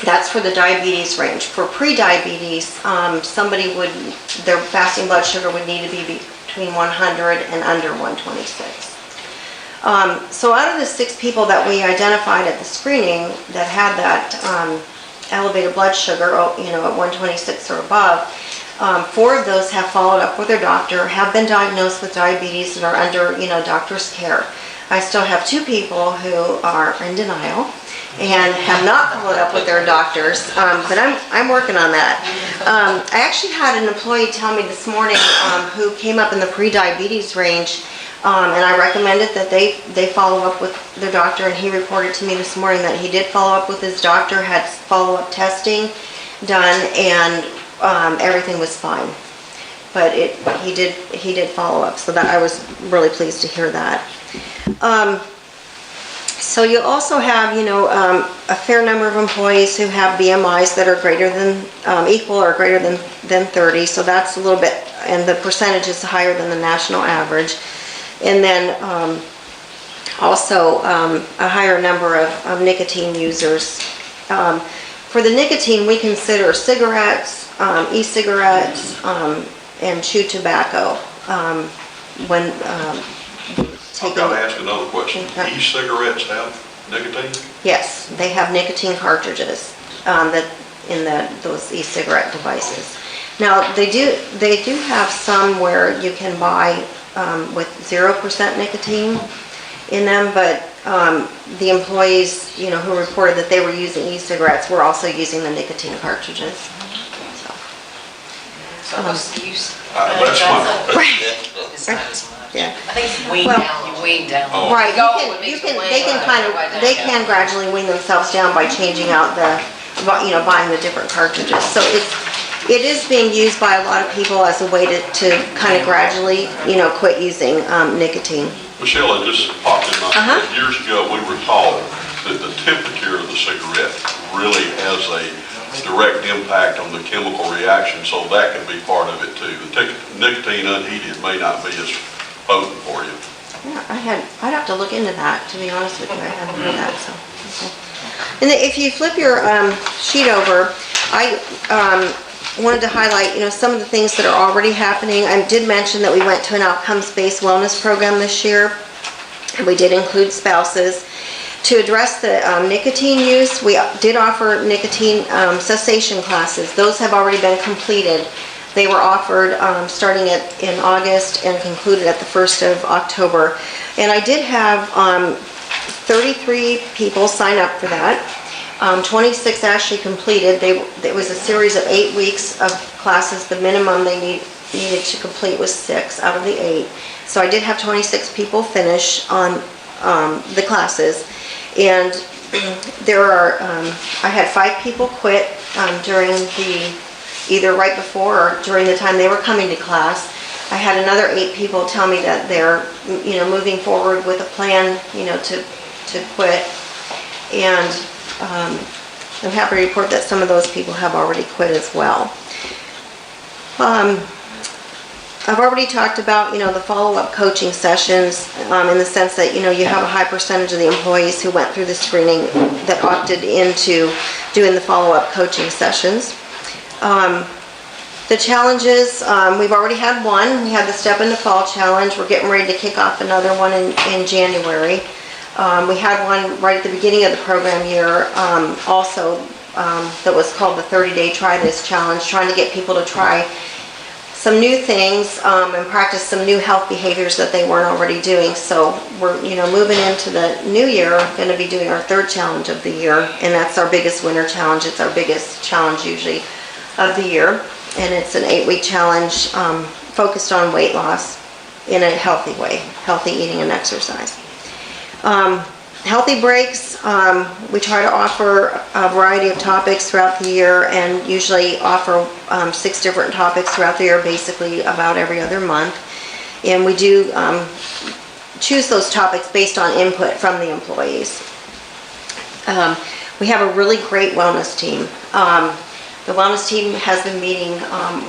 That's for the diabetes range. For pre-diabetes, their fasting blood sugar would need to be between 100 and under 126. So out of the 6 people that we identified at the screening that had that elevated blood sugar, at 126 or above, 4 of those have followed up with their doctor, have been diagnosed with diabetes, and are under, doctor's care. I still have 2 people who are in denial and have not followed up with their doctors, but I'm working on that. I actually had an employee tell me this morning who came up in the pre-diabetes range, and I recommended that they follow up with their doctor, and he reported to me this morning that he did follow up with his doctor, had follow-up testing done, and everything was fine. But he did follow up, so that I was really pleased to hear that. So you also have, a fair number of employees who have BMIs that are greater than, equal or greater than 30, so that's a little bit, and the percentage is higher than the national average. And then also a higher number of nicotine users. For the nicotine, we consider cigarettes, e-cigarettes, and chew tobacco when
I've got to ask another question. E-cigarettes have nicotine?
Yes, they have nicotine cartridges those e-cigarette devices. Now, they do have some where you can buy with 0% nicotine in them, but the employees, who reported that they were using e-cigarettes were also using the nicotine cartridges.
So what's the use?
That's my...
It's not as much.
Yeah.
I think you wean down.
Oh.
Right, they can gradually wean themselves down by changing out buying the different cartridges. So it is being used by a lot of people as a way to kind of gradually, quit using nicotine.
Michelle, it just popped in my
Uh-huh.
head. Years ago, we were taught that the temperature of the cigarette really has a direct impact on the chemical reaction, so that can be part of it too. The nicotine unheated may not be as potent for you.
Yeah, I'd have to look into that, to be honest with you. I haven't heard that, so. Okay. And then if you flip your sheet over, I wanted to highlight, some of the things that are already happening. I did mention that we went to an outcomes-based wellness program this year. And we did include spouses. To address the nicotine use, we did offer nicotine cessation classes. Those have already been completed. They were offered starting in August and concluded at the 1st of October. And I did have 33 people sign up for that. 26 actually completed. It was a series of 8 weeks of classes. The minimum they needed to complete was 6 out of the 8. So I did have 26 people finish on the classes. And I had 5 people quit during either right before or during the time they were coming to class. I had another 8 people tell me that they're, moving forward with a plan, to quit. And I'm happy to report that some of those people have already quit as well. I've already talked about, the follow-up coaching sessions in the sense that, you have a high percentage of the employees who went through the screening that opted into doing the follow-up coaching sessions. The challenges, we've already had one. We had the Step into Fall Challenge. We're getting ready to kick off another one in January. We had one right at the beginning of the program year also that was called the 30-Day Try This Challenge, trying to get people to try some new things and practice some new health behaviors that they weren't already doing. So we're moving into the new year, going to be doing our 3rd challenge of the year, and that's our biggest winter challenge. It's our biggest challenge usually of the year, and it's an 8-week challenge focused on weight loss in a healthy way, healthy eating and exercise. Healthy breaks, we try to offer a variety of topics throughout the year and usually offer 6 different topics throughout the year, basically about every other month. And we do choose those topics based on input from the employees. We have a really great wellness team. The wellness team has been meeting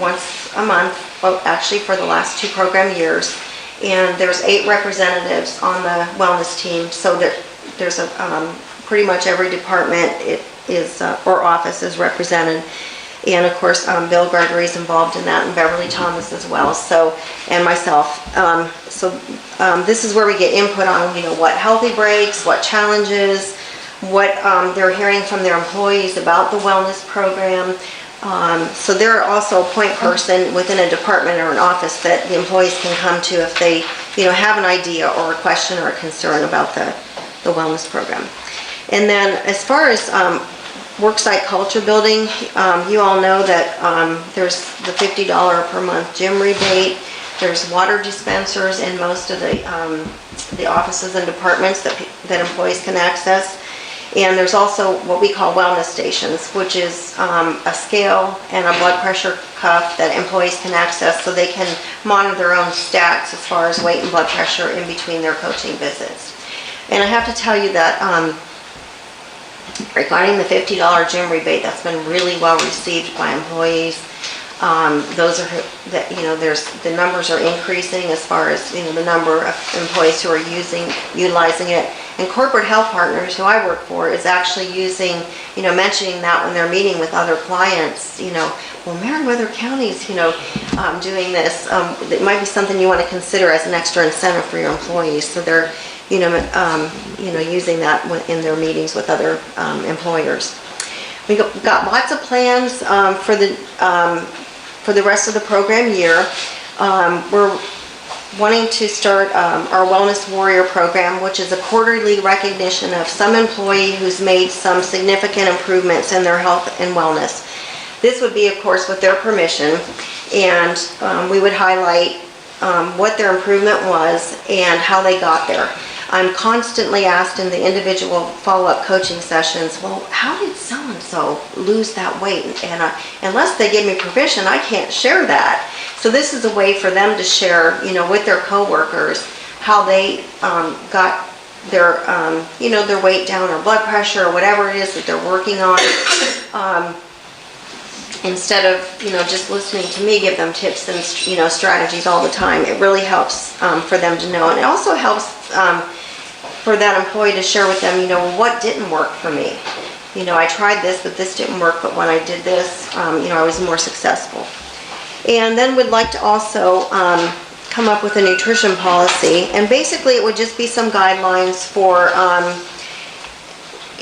once a month, well, actually for the last 2 program years. And there's 8 representatives on the wellness team, so that there's pretty much every department or office is represented. And of course, Bill Gregory's involved in that, and Beverly Thomas as well, and myself. This is where we get input on, what healthy breaks, what challenges, what they're hearing from their employees about the wellness program. So they're also a point person within a department or an office that the employees can come to if they, have an idea or a question or a concern about the wellness program. And then as far as worksite culture building, you all know that there's the $50 per month gym rebate. There's water dispensers in most of the offices and departments that employees can access. And there's also what we call wellness stations, which is a scale and a blood pressure cuff that employees can access so they can monitor their own stats as far as weight and blood pressure in between their coaching visits. And I have to tell you that regarding the $50 gym rebate, that's been really well received by employees. The numbers are increasing as far as, the number of employees who are utilizing it. And Corporate Health Partners, who I work for, is actually mentioning that when they're meeting with other clients, well, Meriwether County's, doing this. It might be something you want to consider as an extra incentive for your employees. So they're, using that in their meetings with other employers. We got lots of plans for the rest of the program year. We're wanting to start our Wellness Warrior program, which is a quarterly recognition of some employee who's made some significant improvements in their health and wellness. This would be, of course, with their permission, and we would highlight what their improvement was and how they got there. I'm constantly asked in the individual follow-up coaching sessions, well, how did so-and-so lose that weight? And unless they give me permission, I can't share that. So this is a way for them to share, with their coworkers how they got their, their weight down or blood pressure or whatever it is that they're working on. Instead of, just listening to me give them tips and, strategies all the time. It really helps for them to know. And it also helps for that employee to share with them, what didn't work for me. I tried this, but this didn't work, but when I did this, I was more successful. And then we'd like to also come up with a nutrition policy. And basically, it would just be some guidelines for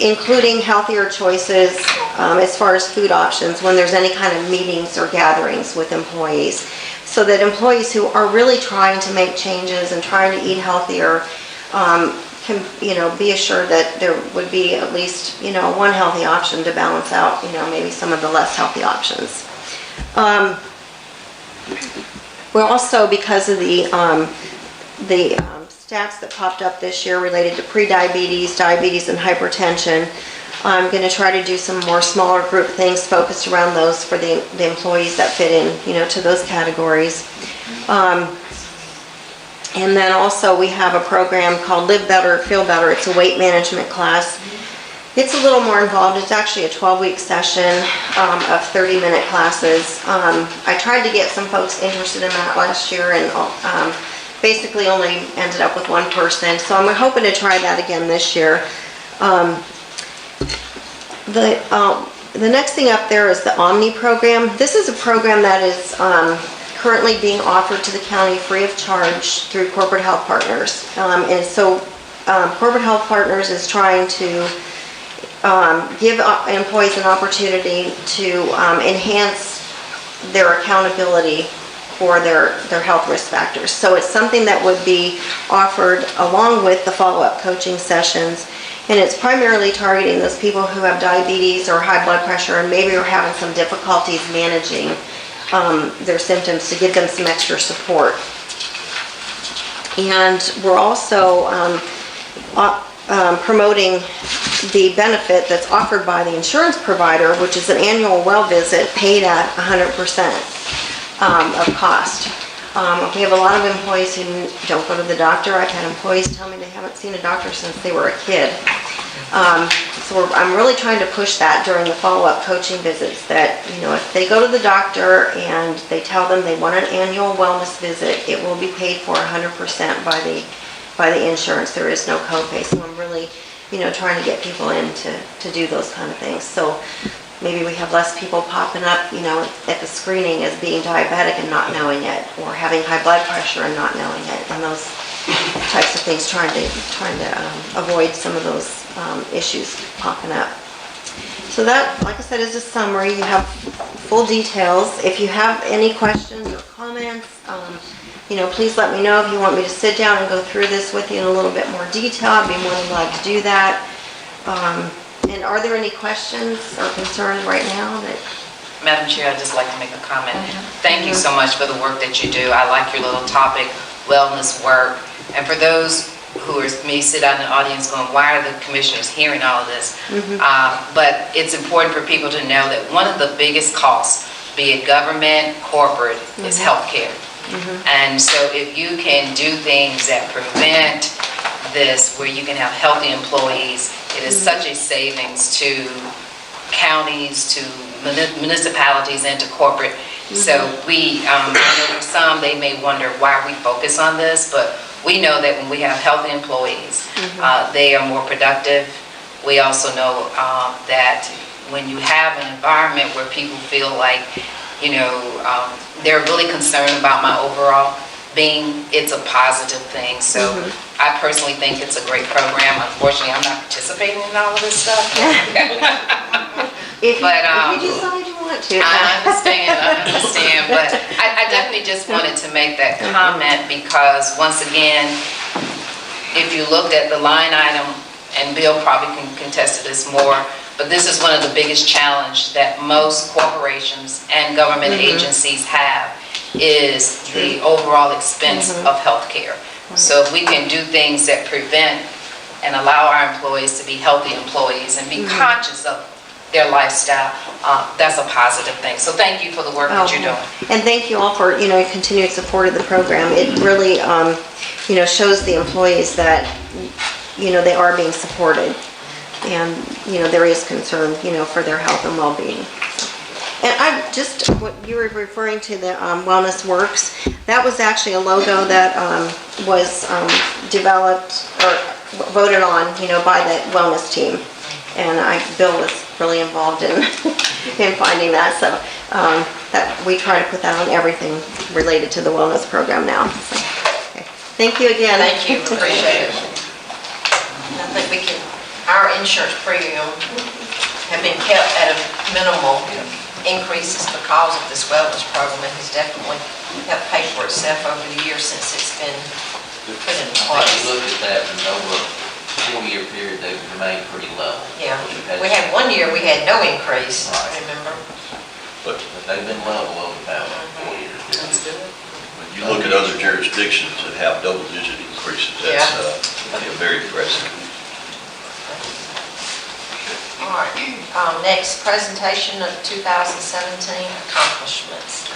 including healthier choices as far as food options when there's any kind of meetings or gatherings with employees. So that employees who are really trying to make changes and trying to eat healthier can, be assured that there would be at least, one healthy option to balance out, maybe some of the less healthy options. We're also, because of the stats that popped up this year related to prediabetes, diabetes, and hypertension, I'm going to try to do some more smaller group things focused around those for the employees that fit in, to those categories. And then also we have a program called Live Better, Feel Better. It's a weight management class. It's a little more involved. It's actually a 12-week session of 30-minute classes. I tried to get some folks interested in that last year and basically only ended up with one person. So I'm hoping to try that again this year. The next thing up there is the Omni program. This is a program that is currently being offered to the county free of charge through Corporate Health Partners. And so Corporate Health Partners is trying to give employees an opportunity to enhance their accountability for their health risk factors. So it's something that would be offered along with the follow-up coaching sessions, and it's primarily targeting those people who have diabetes or high blood pressure and maybe are having some difficulties managing their symptoms, to give them some extra support. And we're also promoting the benefit that's offered by the insurance provider, which is an annual well visit paid at 100% of cost. We have a lot of employees who don't go to the doctor. I've had employees tell me they haven't seen a doctor since they were a kid. So I'm really trying to push that during the follow-up coaching visits, that, if they go to the doctor and they tell them they want an annual wellness visit, it will be paid for 100% by the insurance. There is no copay. So I'm really, trying to get people in to do those kind of things. So maybe we have less people popping up, at the screening as being diabetic and not knowing it, or having high blood pressure and not knowing it, and those types of things, trying to avoid some of those issues popping up. So that, like I said, is a summary. You have full details. If you have any questions or comments, please let me know. If you want me to sit down and go through this with you in a little bit more detail, I'd be more than glad to do that. And are there any questions or concerns right now that...
Madam Chair, I'd just like to make a comment. Thank you so much for the work that you do. I like your little topic, wellness work. And for those who may sit out in the audience going, why are the commissioners hearing all of this? But it's important for people to know that one of the biggest costs, be it government, corporate, is healthcare. And so if you can do things that prevent this, where you can have healthy employees, it is such a savings to counties, to municipalities, and to corporate. So we, I know for some, they may wonder why we focus on this, but we know that when we have healthy employees, they are more productive. We also know that when you have an environment where people feel like, they're really concerned about my overall being, it's a positive thing. So I personally think it's a great program. Unfortunately, I'm not participating in all of this stuff.
If you decide you want to.
I understand, but I definitely just wanted to make that comment, because once again, if you looked at the line item, and Bill probably can contest to this more, but this is one of the biggest challenges that most corporations and government agencies have, is the overall expense of healthcare. So if we can do things that prevent and allow our employees to be healthy employees and be conscious of their lifestyle, that's a positive thing. So thank you for the work that you're doing.
And thank you all for, continued support of the program. It really, shows the employees that, they are being supported. And, there is concern, for their health and well-being. And what you were referring to, the Wellness Works, that was actually a logo that was developed or voted on, by the wellness team. And Bill was really involved in in finding that, so that we try to put that on everything related to the wellness program now. So, okay. Thank you again.
Thank you, appreciate it. I think our insurance premium have been kept at a minimal increases because of this wellness program. It has definitely helped pay for itself over the years since it's been put in
I think
place.
you look at that and over a 4-year period, they've remained pretty low.
Yeah, we had 1 year we had no increase,
Right.
remember?
But they've been level over the past 4 years.
That's good.
When you look at other jurisdictions that have double-digit increases, that's very impressive.
All right, next, presentation of 2017 accomplishments.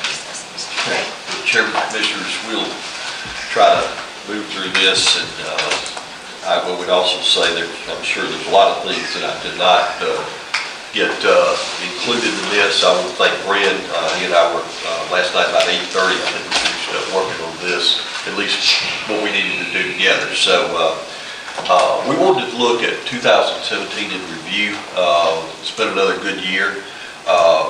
Chairman, Commissioners, we'll try to move through this, and I would also say that I'm sure there's a lot of things that I did not get included in this. I want to thank Brent. He and I were last night about 8:30. I think we finished working on this, at least what we needed to do together. So we wanted to look at 2017 in review. It's been another good year.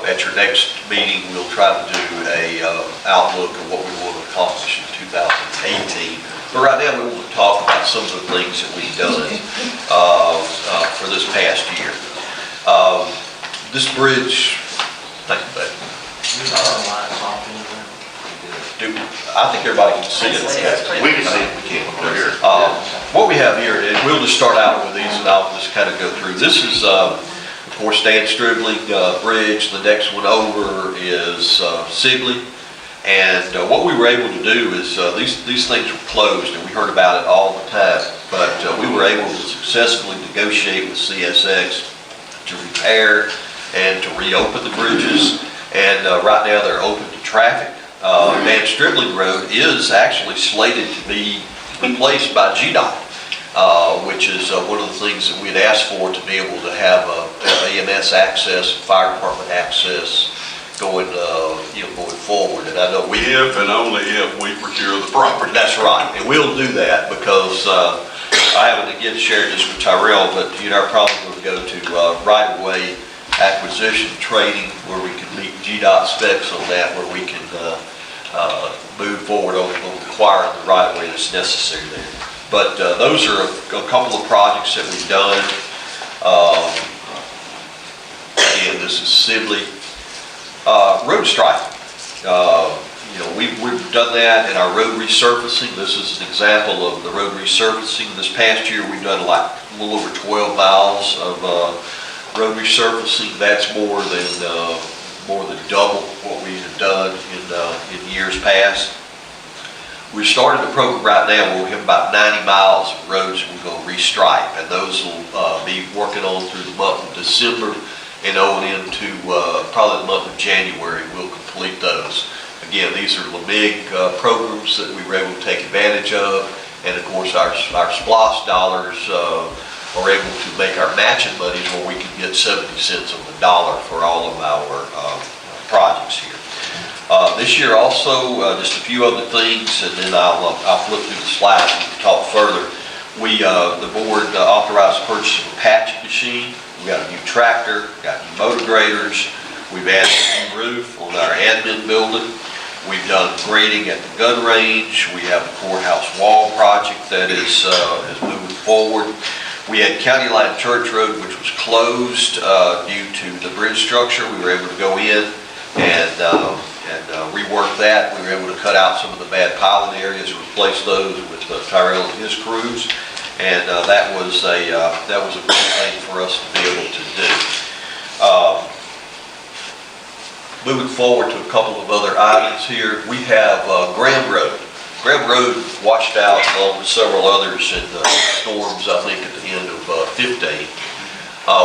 At your next meeting, we'll try to do a outlook of what we want to accomplish in 2018. But right now, we want to talk about some of the things that we've done for this past year. This bridge, thank you, babe. I think everybody can see it.
We can see it, we can't, we're here.
What we have here, and we'll just start out with these and I'll just kind of go through. This is, of course, Stan Stribling Bridge. The next one over is Sibley. And what we were able to do is, these things were closed and we heard about it all the time, but we were able to successfully negotiate with CSX to repair and to reopen the bridges. And right now they're open to traffic. Dan Stribling Road is actually slated to be replaced by GDOT, which is one of the things that we had asked for, to be able to have EMS access, fire department access going forward. And I know
If and only if we procure the property.
That's right, and we'll do that because I haven't again shared this with Tyrell, but our problem will go to right-of-way acquisition training, where we can meet GDOT specs on that, where we can move forward on acquiring the right-of-way that's necessary there. But those are a couple of projects that we've done. Again, this is Sibley. Road striping. We've done that in our road resurfacing. This is an example of the road resurfacing. This past year, we've done like a little over 12 miles of road resurfacing. That's more than double what we have done in years past. We started the program right now where we have about 90 miles of roads we're going to restripe, and those will be working on through the month of December and on into probably the month of January. We'll complete those. Again, these are the big programs that we were able to take advantage of, and of course our SPLOST dollars are able to make our matching monies where we can get 70 cents on the dollar for all of our projects here. This year also, just a few other things, and then I'll flip through the slides and talk further. The board authorized the purchase of a patching machine. We got a new tractor, got new motor graders. We've added a new roof on our admin building. We've done grading at the gun range. We have the courthouse wall project that is moving forward. We had County Line Church Road, which was closed due to the bridge structure. We were able to go in and rework that. We were able to cut out some of the bad piling areas and replace those with Tyrell and his crews. And that was a good thing for us to be able to do. Moving forward to a couple of other items here, we have Graham Road. Graham Road washed out along with several others in the storms, I think, at the end of 15.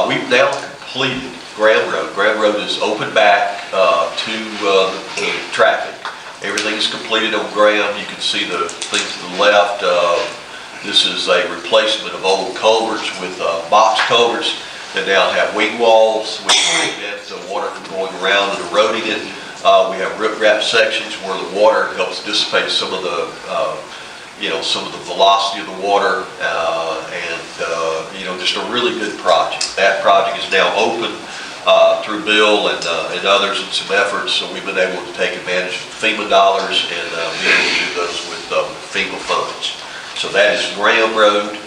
We've now completed Graham Road. Graham Road is open back to the traffic. Everything's completed on ground. You can see the things to the left. This is a replacement of old culverts with box culverts that now have wing walls, which prevent the water from going around and eroding it. We have riprap sections where the water helps dissipate some of the, some of the velocity of the water, just a really good project. That project is now open through Bill and others and some efforts, so we've been able to take advantage of FEMA dollars and be able to do those with FEMA funds. So that is Graham Road.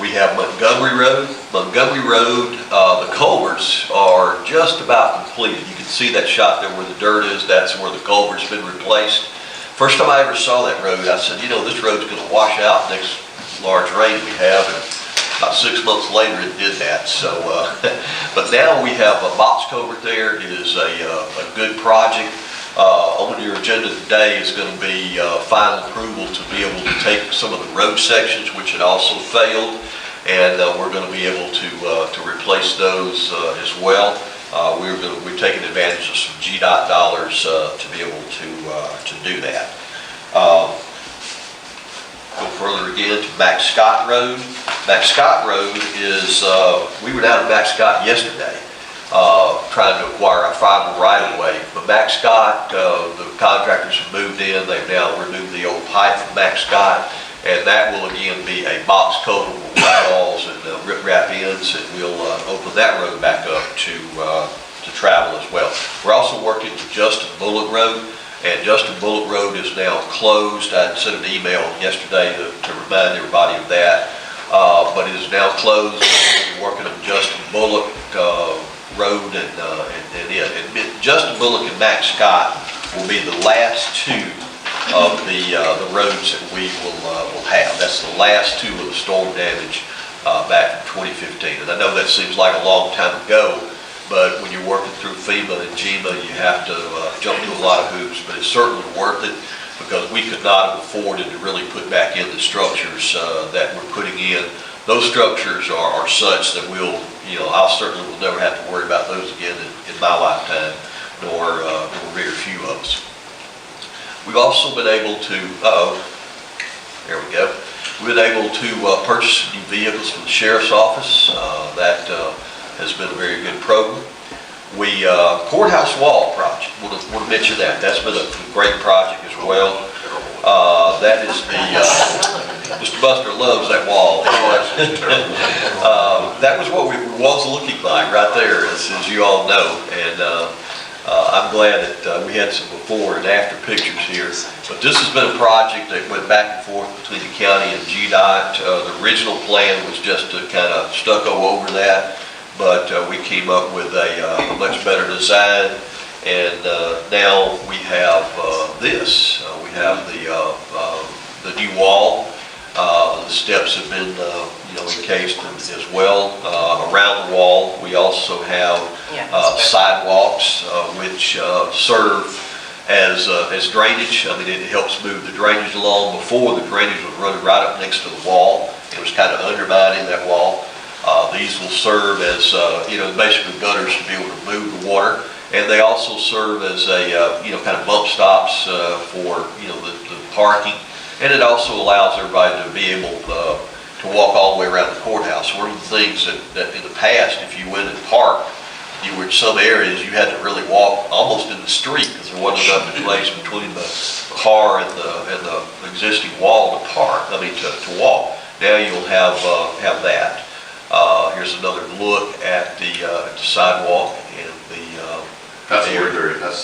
We have Montgomery Road. Montgomery Road, the culverts are just about completed. You can see that shot there where the dirt is. That's where the culvert's been replaced. First time I ever saw that road, I said, this road's going to wash out next large rain we have. And about 6 months later, it did that. So, but now we have a box culvert there. It is a good project. On your agenda today is going to be final approval to be able to take some of the road sections, which had also failed, and we're going to be able to replace those as well. We're taking advantage of some GDOT dollars to be able to do that. Go further again to Max Scott Road. Max Scott Road is, we were down at Max Scott yesterday trying to acquire a fiber right-of-way. But Max Scott, the contractors have moved in. They've now removed the old pipe from Max Scott, and that will again be a box culvert with white walls and riprap ends, and we'll open that road back up to travel as well. We're also working with Justin Bullock Road, and Justin Bullock Road is now closed. I sent an email yesterday to remind everybody of that, but it is now closed. We're working on Justin Bullock Road and Justin Bullock and Max Scott will be the last two of the roads that we will have. That's the last two of the storm damage back in 2015. And I know that seems like a long time ago, but when you're working through FEMA and GEMA, you have to jump through a lot of hoops. But it's certainly worth it because we could not have afforded to really put back in the structures that we're putting in. Those structures are such that I certainly will never have to worry about those again in my lifetime, nor very few of us. We've also been able to, there we go. We've been able to purchase new vehicles from the Sheriff's Office. That has been a very good program. Courthouse wall project, want to mention that. That's been a great project as well. That is Mr. Buster loves that wall. That was what it was looking like right there, as you all know. And I'm glad that we had some before and after pictures here. But this has been a project that went back and forth between the county and GDOT. The original plan was just to kind of stucco over that, but we came up with a much better design. And now we have this. We have the new wall. The steps have been, encased as well. Around the wall, we also have sidewalks, which serve as drainage. I mean, it helps move the drainage along. Before, the drainage was running right up next to the wall. It was kind of undermining that wall. These will serve as, basically gutters to be able to move the water. And they also serve as a, kind of bump stops for, the parking. And it also allows everybody to be able to walk all the way around the courthouse. One of the things that in the past, if you went and parked, you were in some areas you had to really walk almost in the street because there wasn't enough place between the car and the existing wall to park. To walk. Now you'll have that. Here's another look at the sidewalk and the.
That's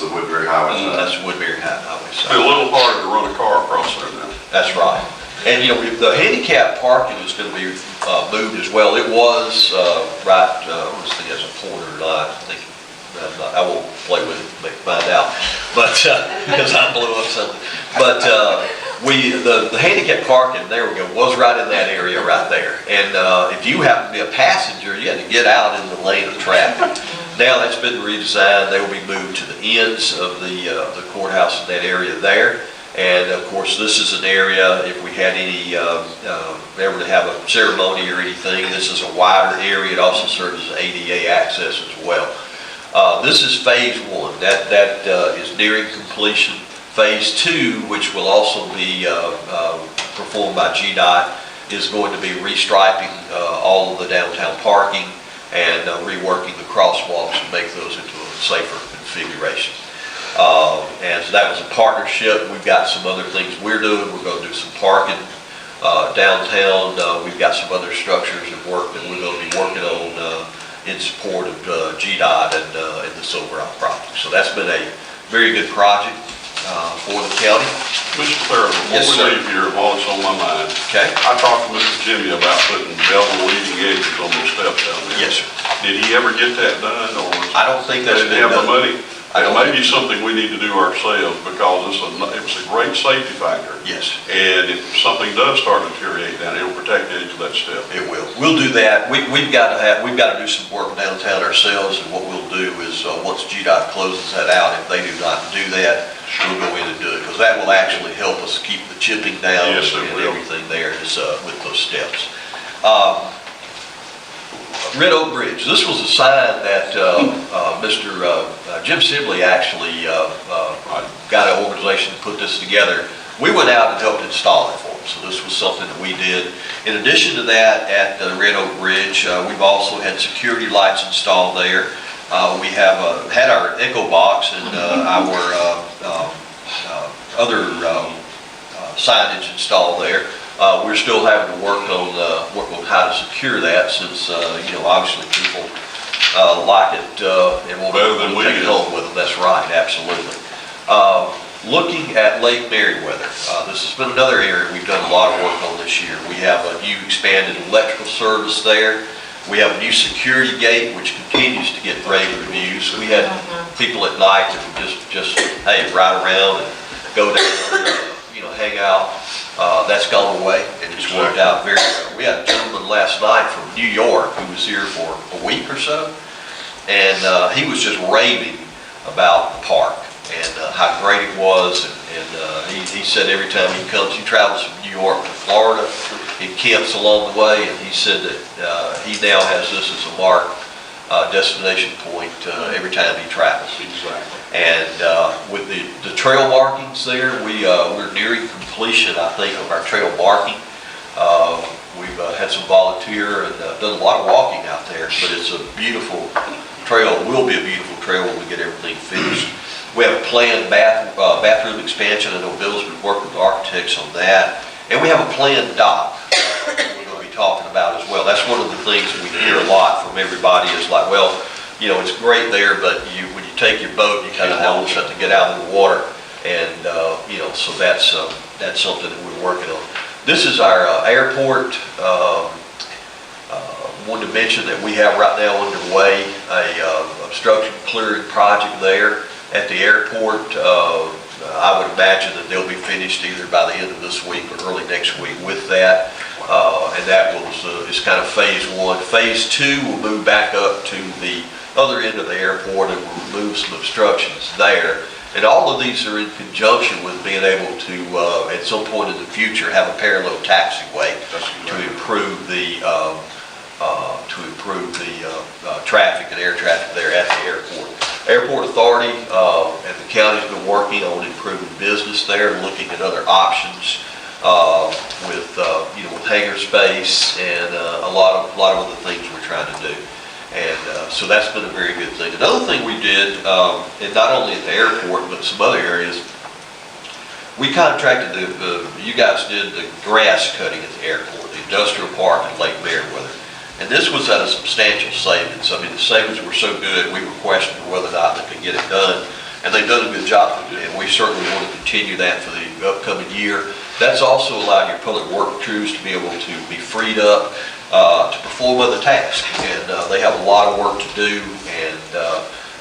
the Woodbury Highway side.
That's the Woodbury Highway side.
It's a little harder to run a car across there now.
That's right. And the handicap parking is going to be moved as well. It was right, I want to think that's a corner lot. I won't play with it, find out. But because I blew up something. But the handicap parking, there we go, was right in that area right there. And if you happen to be a passenger, you had to get out in the lane of traffic. Now that's been redesigned. They will be moved to the ends of the courthouse in that area there. And of course, this is an area, if we had any, ever to have a ceremony or anything, this is a wider area. It also serves as ADA access as well. This is phase one. That is nearing completion. Phase two, which will also be performed by GDOT, is going to be restriping all of the downtown parking and reworking the crosswalks to make those into a safer configuration. And so that was a partnership. We've got some other things we're doing. We're going to do some parking downtown. We've got some other structures and work that we're going to be working on in support of GDOT and this overall project. So that's been a very good project for the county.
Mr. Clara, before
Yes,
we
sir.
leave here, while it's on my mind,
Okay?
I talked to Mr. Jimmy about putting bevel leading edges on those steps down there.
Yes, sir.
Did he ever get that done, or
I don't think that's
they
been
didn't have the
done.
money?
I don't
It may
think-
be something we need to do ourselves, because it was a great safety factor.
Yes.
And if something does start to deteriorate down, it'll protect the edge of that step.
It will. We'll do that. We've got to do some work downtown ourselves, and what we'll do is, once GDOT closes that out, if they do not do that, we'll go in and do it, because that will actually help us keep the chipping down
Yes, it
and
will.
everything there is, with those steps. Red Oak Bridge, this was a sign that Mr. Jim Sibley actually got an organization to put this together. We went out and helped install it for him, so this was something that we did. In addition to that, at the Red Oak Bridge, we've also had security lights installed there. We have had our echo box and our other signage installed there. We're still having to work on how to secure that, since obviously people like it and want
Better than
to
we
take it
do.
home with them. That's right, absolutely. Looking at Lake Meriwether, this has been another area we've done a lot of work on this year. We have a new expanded electrical service there. We have a new security gate, which continues to get rave reviews. We had people at night that would just hey, ride around and go down, hang out. That's gone away, and it's worked out very well. We had a gentleman last night from New York who was here for a week or so, and he was just raving about the park and how great it was. And he said every time he comes, he travels from New York to Florida, he camps along the way, and he said that he now has this as a marked destination point every time he travels.
Exactly.
And with the trail markings there, we're nearing completion, I think, of our trail marking. We've had some volunteer and done a lot of walking out there, but it's a beautiful trail. It will be a beautiful trail when we get everything finished. We have a planned bathroom expansion. I know Bill's been working with architects on that. And we have a planned dock that we're going to be talking about as well. That's one of the things we hear a lot from everybody is like, well, it's great there, but when you take your boat, you kind of almost have to get out of the water. And, so that's something that we're working on. This is our airport. Wanted to mention that we have right now underway a obstruction clearing project there at the airport. I would imagine that they'll be finished either by the end of this week or early next week with that. And that is kind of phase one. Phase two will move back up to the other end of the airport and we'll remove some obstructions there. And all of these are in conjunction with being able to, at some point in the future, have a parallel taxiway to improve the traffic and air traffic there at the airport. Airport Authority and the county's been working on improving business there, looking at other options with hangar space and a lot of other things we're trying to do. And so that's been a very good thing. Another thing we did, and not only at the airport, but some other areas, we contracted, you guys did the grass cutting at the airport, the industrial park at Lake Meriwether. And this was at a substantial savings. I mean, the savings were so good, we were questioning whether or not they could get it done. And they've done a good job, and we certainly want to continue that for the upcoming year. That's also allowed your public work crews to be able to be freed up to perform other tasks. And they have a lot of work to do, and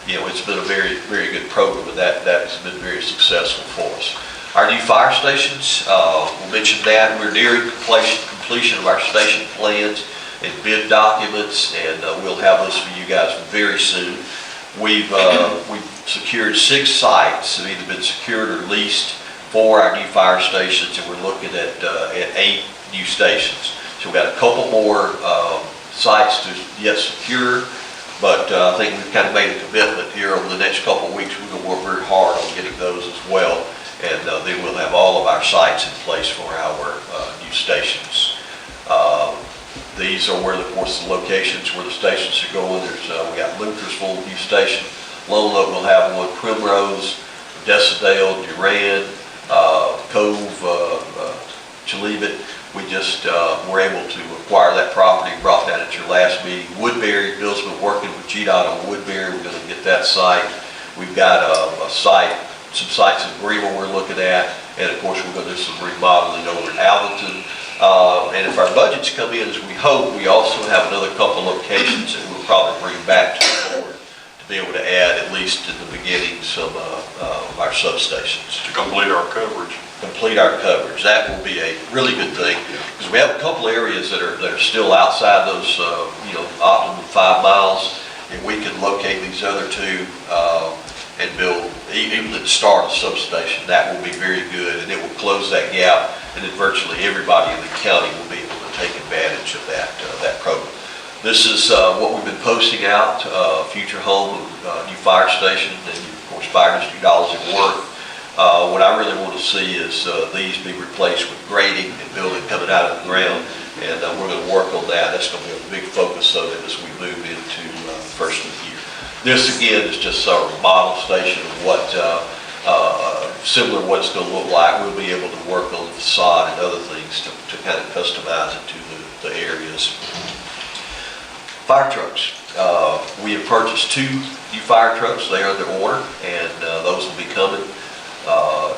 it's been a very, very good program, and that has been very successful for us. Our new fire stations, we'll mention that. We're nearing completion of our station plans and bid documents, and we'll have this for you guys very soon. We've secured 6 sites that have either been secured or leased for our new fire stations, and we're looking at 8 new stations. So we've got a couple more sites to yet secure. But I think we've kind of made a commitment here over the next couple of weeks. We're going to work very hard on getting those as well. And then we'll have all of our sites in place for our new stations. These are where, of course, the locations where the stations are going. We got Lucasville new station. Lone Oak will have one. Primrose, Decidale, Durand, Cove, Chalebit. We just were able to acquire that property, brought that at your last meeting. Woodbury, Bill's been working with GDOT on Woodbury. We're going to get that site. We've got a site, some sites in Greenville we're looking at, and of course we're going to do some remodeling over in Allenton. And if our budgets come in as we hope, we also have another couple locations that we'll probably bring back to the board to be able to add, at least in the beginning, some of our substations.
To complete our coverage.
Complete our coverage. That will be a really good thing, because we have a couple areas that are still outside those, optimum 5 miles, and we can locate these other two and build, even at the start of the substation. That will be very good, and it will close that gap, and then virtually everybody in the county will be able to take advantage of that program. This is what we've been posting out, future home, new fire station, and of course fire district dollars at work. What I really want to see is these be replaced with grading and building coming out of the ground, and we're going to work on that. That's going to be a big focus of it as we move into the first of the year. This again is just sort of a model station of what, similar to what it's going to look like. We'll be able to work on the facade and other things to kind of customize it to the areas. Fire trucks. We have purchased 2 new fire trucks. They are in the order, and those will be coming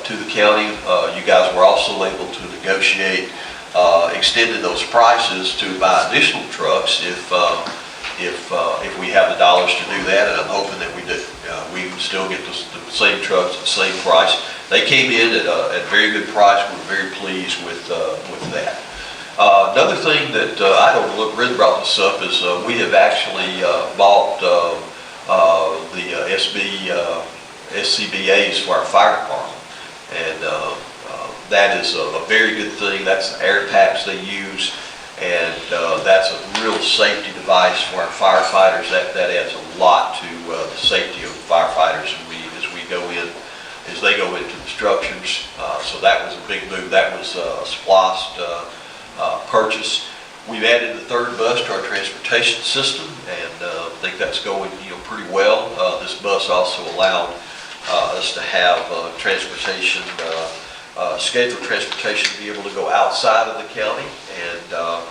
to the county. You guys were also able to negotiate extending those prices to buy additional trucks if we have the dollars to do that, and I'm hoping that we do. We can still get the same trucks at the same price. They came in at a very good price. We're very pleased with that. Another thing that I don't know, Red brought this up, is we have actually bought the SCBA's for our fire department, and that is a very good thing. That's the air packs they use, and that's a real safety device for our firefighters. That adds a lot to the safety of firefighters as they go into the structures. So that was a big move. That was a splost purchase. We've added the 3rd bus to our transportation system, and I think that's going pretty well. This bus also allowed us to have transportation, scheduled transportation, to be able to go outside of the county, and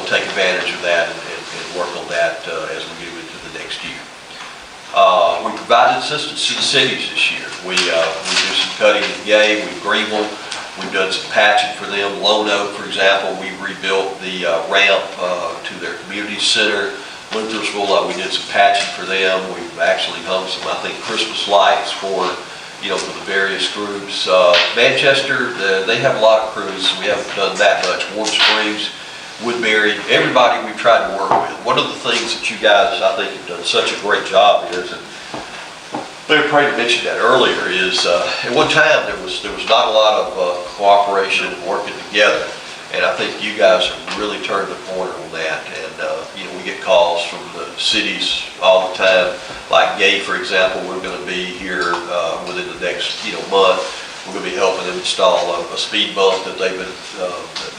to take advantage of that and work on that as we move into the next year. We provided assistance to the cities this year. We do some cutting in Gay, Greenville, we've done some patching for them. Lone Oak, for example, we rebuilt the ramp to their community center. Luthersville, we did some patching for them. We've actually hung some, I think, Christmas lights for the various groups. Manchester, they have a lot of crews, so we haven't done that much. Warm Springs, Woodbury, everybody we've tried to work with. One of the things that you guys, I think, have done such a great job is, and Mayor Prater mentioned that earlier, is at one time there was not a lot of cooperation and working together. And I think you guys have really turned the corner on that. And, we get calls from the cities all the time. Like Gay, for example, we're going to be here within the next, month. We're going to be helping them install a speed bump that they've been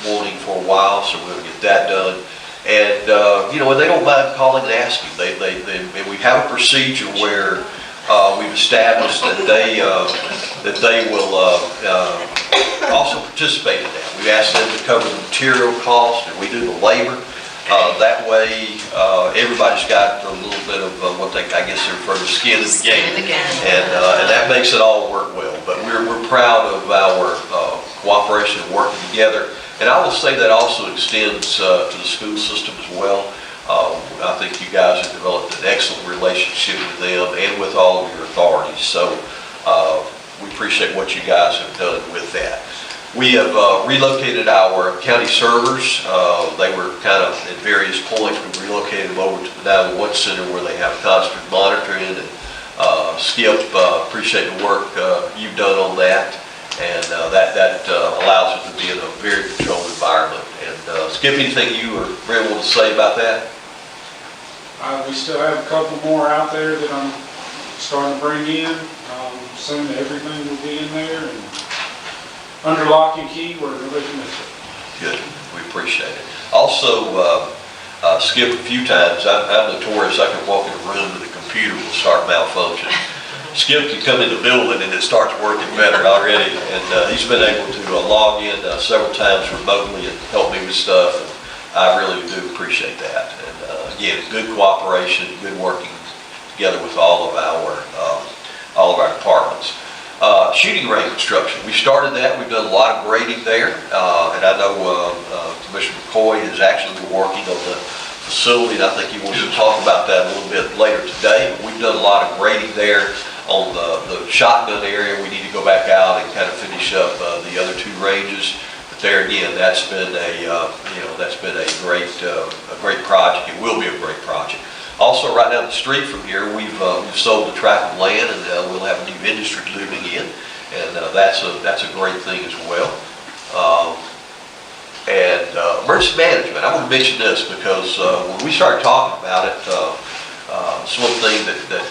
wanting for a while, so we're going to get that done. And, and they don't mind calling and asking. And we have a procedure where we've established that they will also participate in that. We ask them to cover the material cost, and we do the labor. That way, everybody's got a little bit of what I guess they refer to skin in the game, and that makes it all work well. But we're proud of our cooperation and working together. And I will say that also extends to the school system as well. I think you guys have developed an excellent relationship with them and with all of your authorities. So we appreciate what you guys have done with that. We have relocated our county servers. They were kind of at various points. We relocated them over to the 911 center where they have constant monitoring. And Skip, appreciate the work you've done on that. And that allows us to be in a very controlled environment. And Skip, anything you or Brent want to say about that?
We still have a couple more out there that I'm starting to bring in. Soon everything will be in there and under lock and key where nobody can miss it.
Good, we appreciate it. Also, Skip, a few times, I'm notorious, I can walk in a room and the computer will start malfunctioning. Skip can come in the building and it starts working better already, and he's been able to log in several times remotely and help me with stuff. And I really do appreciate that. And again, good cooperation, good working together with all of our departments. Shooting range construction, we started that. We've done a lot of grading there, and I know Commissioner McCoy is actually working on the facility, and I think he wants to talk about that a little bit later today. But we've done a lot of grading there on the shotgun area. We need to go back out and kind of finish up the other two ranges. But there again, that's been a great project. It will be a great project. Also, right down the street from here, we've sold a tract of land, and we'll have a new industry moving in, and that's a great thing as well. And emergency management, I want to mention this because when we started talking about it, it's one thing that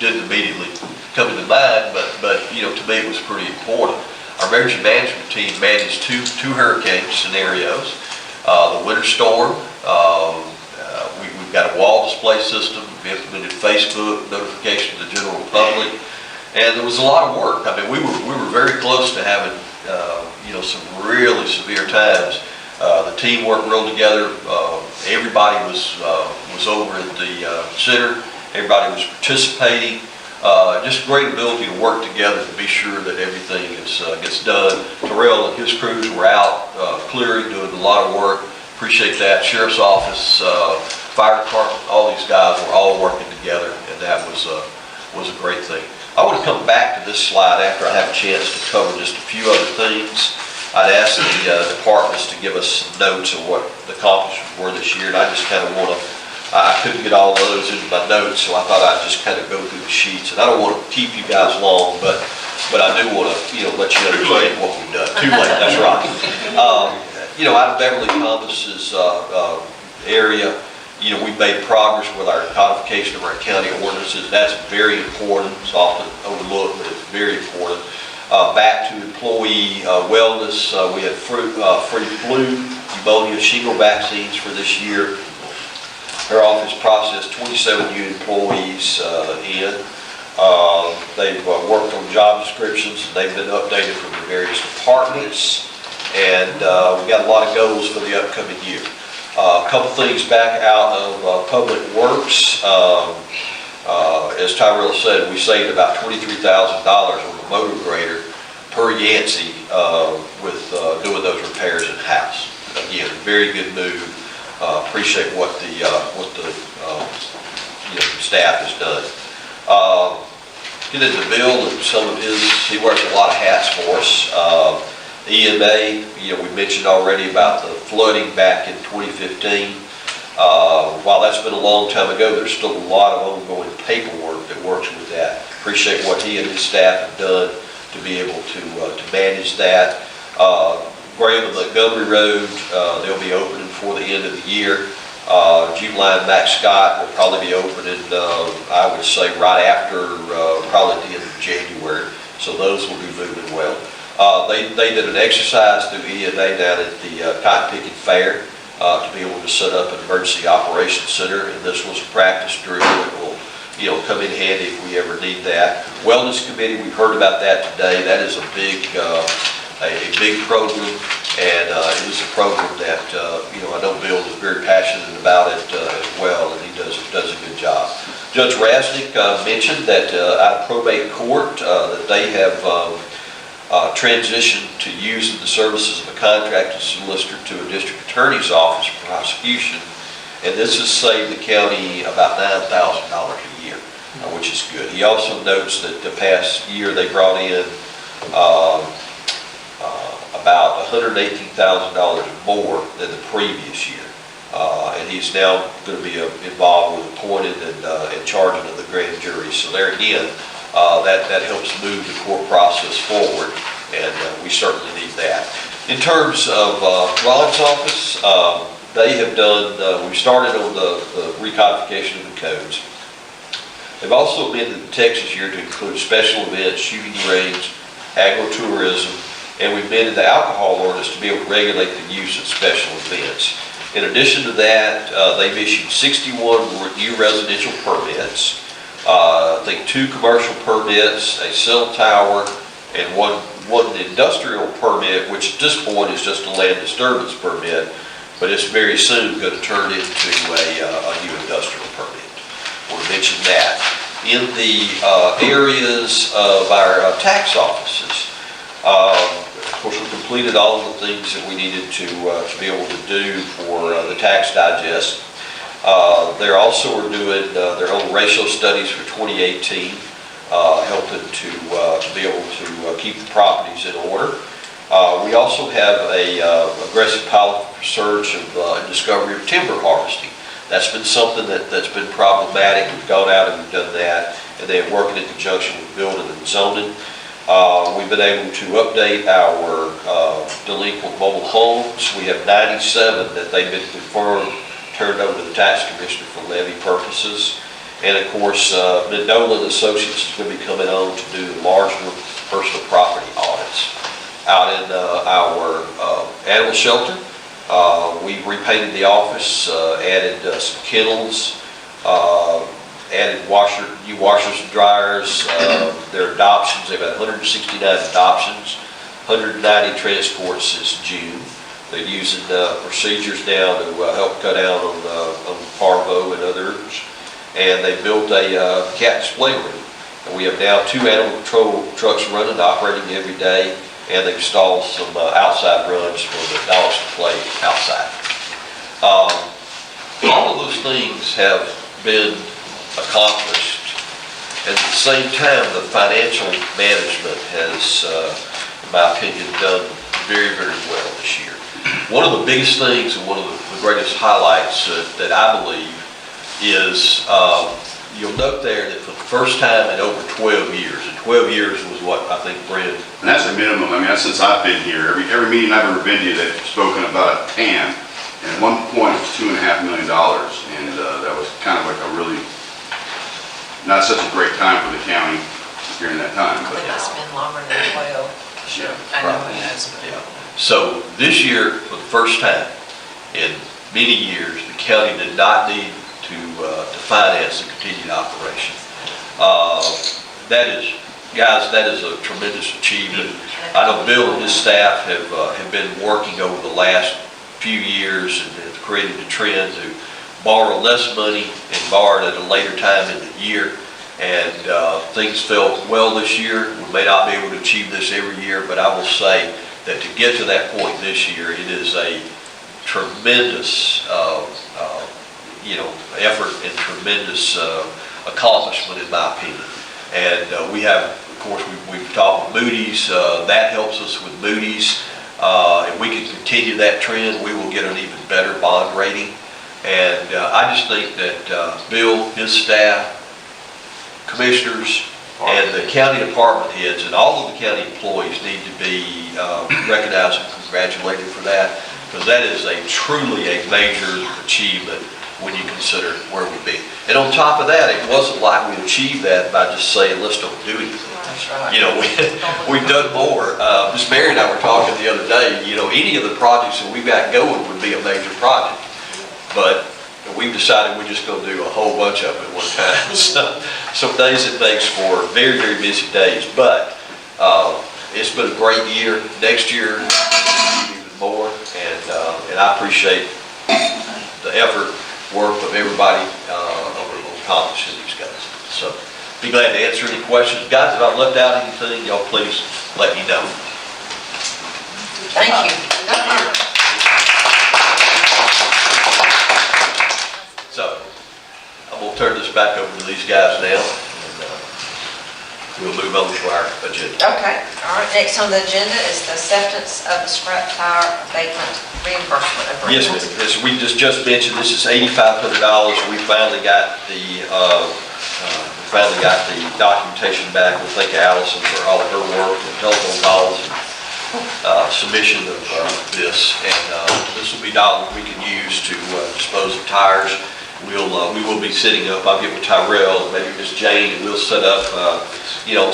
didn't immediately come into mind, but to me it was pretty important. Our emergency management team managed two hurricane scenarios, the winter storm. We've got a wall display system. We implemented Facebook notification to the general public, and there was a lot of work. I mean, we were very close to having some really severe times. The team worked real together. Everybody was over at the center. Everybody was participating. Just great ability to work together to be sure that everything gets done. Terrell and his crews were out clearing, doing a lot of work. Appreciate that. Sheriff's Office, Fire Department, all these guys were all working together, and that was a great thing. I want to come back to this slide after I have a chance to cover just a few other things. I'd ask the departments to give us some notes of what the accomplishments were this year, and I just kind of want to, I couldn't get all those into my notes, so I thought I'd just kind of go through the sheets. And I don't want to keep you guys long, but I do want to, let you understand what we've done. Too late, that's right. Out of Beverly Thomas's area, we've made progress with our codification of our county ordinances. That's very important. It's often overlooked, but it's very important. Back to employee wellness, we had free flu, pneumonia, shingle vaccines for this year. Our office processed 27 new employees in. They've worked on job descriptions. They've been updated from the various departments. And we've got a lot of goals for the upcoming year. A couple things back out of Public Works. As Tyrell said, we saved about $23,000 on the motor grader per Yancey with doing those repairs in-house. Again, very good move. Appreciate what the staff has done. Get into Bill and some of his, he wears a lot of hats for us. EMA, we mentioned already about the flooding back in 2015. While that's been a long time ago, there's still a lot of ongoing paperwork that works with that. Appreciate what he and his staff have done to be able to manage that. Graham and Montgomery Road, they'll be opening before the end of the year. July and Max Scott will probably be opening, I would say, right after, probably the end of January. So those will be moving well. They did an exercise through EMA down at the Cotton Picking Fair to be able to set up an emergency operations center, and this was a practice drill that will, come in handy if we ever need that. Wellness Committee, we've heard about that today. That is a big program, and it is a program that I know Bill is very passionate about it as well, and he does a good job. Judge Rasnick mentioned that out of probate court that they have transitioned to using the services of a contracted solicitor to a district attorney's office for prosecution, and this has saved the county about $9,000 a year, which is good. He also notes that the past year they brought in about $118,000 more than the previous year, and he's now going to be involved with appointed and charging of the grand jury. So there again, that helps move the court process forward, and we certainly need that. In terms of Ron's office, they have done, we started on the recodification of the codes. They've also amended the Texas year to include special events, shooting range, agritourism, and we've amended the alcohol ordinance to be able to regulate the use of special events. In addition to that, they've issued 61 new residential permits. I think 2 commercial permits, a cell tower, and one industrial permit, which at this point is just a land disturbance permit, but it's very soon going to turn into a new industrial permit. We'll mention that. In the areas of our tax offices, of course, we completed all of the things that we needed to be able to do for the tax digest. They're also doing their own ratio studies for 2018, helping to be able to keep the properties in order. We also have a aggressive pilot research of and discovery of timber harvesting. That's been something that's been problematic. We've gone out and we've done that, and they're working in conjunction with building and zoning. We've been able to update our delinquent mobile homes. We have 97 that they've been confirmed, turned over to the tax commissioner for levy purposes. And of course, Mendola Associates is going to be coming on to do the larger personal property audits. Out in our animal shelter, we repainted the office, added some kennels, added new washers and dryers. Their adoptions, they've had 169 adoptions, 190 transports since June. They're using procedures now to help cut down on parvo and others. And they built a cat display room. And we have now 2 animal control trucks running, operating every day, and they've installed some outside runs for the dogs to play outside. All of those things have been accomplished. At the same time, the financial management has, in my opinion, done very, very well this year. One of the biggest things and one of the greatest highlights that I believe is, you'll note there that for the first time in over 12 years, and 12 years was what I think Brent.
And that's a minimum. I mean, since I've been here, every meeting I've ever been to, they've spoken about a TAM, and at one point it was $2.5 million, and that was kind of like a really, not such a great time for the county during that time. But
it's been longer than 12. Sure, I know it has been.
Yeah. So this year, for the first time in many years, the county did not need to finance the continued operation. That is, guys, that is a tremendous achievement. I know Bill and his staff have been working over the last few years and have created a trend to borrow less money and borrow it at a later time in the year. And things fell well this year. We may not be able to achieve this every year, but I will say that to get to that point this year, it is a tremendous, effort and tremendous accomplishment in my opinion. And we have, of course, we've talked with Moody's. That helps us with Moody's. If we can continue that trend, we will get an even better bond rating. And I just think that Bill, his staff, commissioners, and the county department heads, and all of the county employees need to be recognized and congratulated for that, because that is truly a major achievement when you consider where we've been. And on top of that, it wasn't like we achieved that by just saying, let's don't do anything.
That's right.
We've done more. Miss Mary and I were talking the other day, any of the projects that we've got going would be a major project. But we've decided we're just going to do a whole bunch of them at one time. So some days it makes for very, very busy days. But it's been a great year. Next year, even more. And I appreciate the effort, work of everybody over accomplishing these guys. So be glad to answer any questions. Guys, if I've left out anything, y'all please let me know.
Thank you.
So I'm going to turn this back over to these guys now, and we'll move on to our agenda.
Okay, all right, next on the agenda is the acceptance of the scrap tire abatement reimbursement agreement.
Yes, ma'am. As we just mentioned, this is $8,500. We finally got the documentation back. We thank Allison for all of her work and telephone calls and submission of this. And this will be dollars we can use to dispose of tires. We will be setting up, I'll get with Tyrell and maybe Miss Jane, and we'll set up,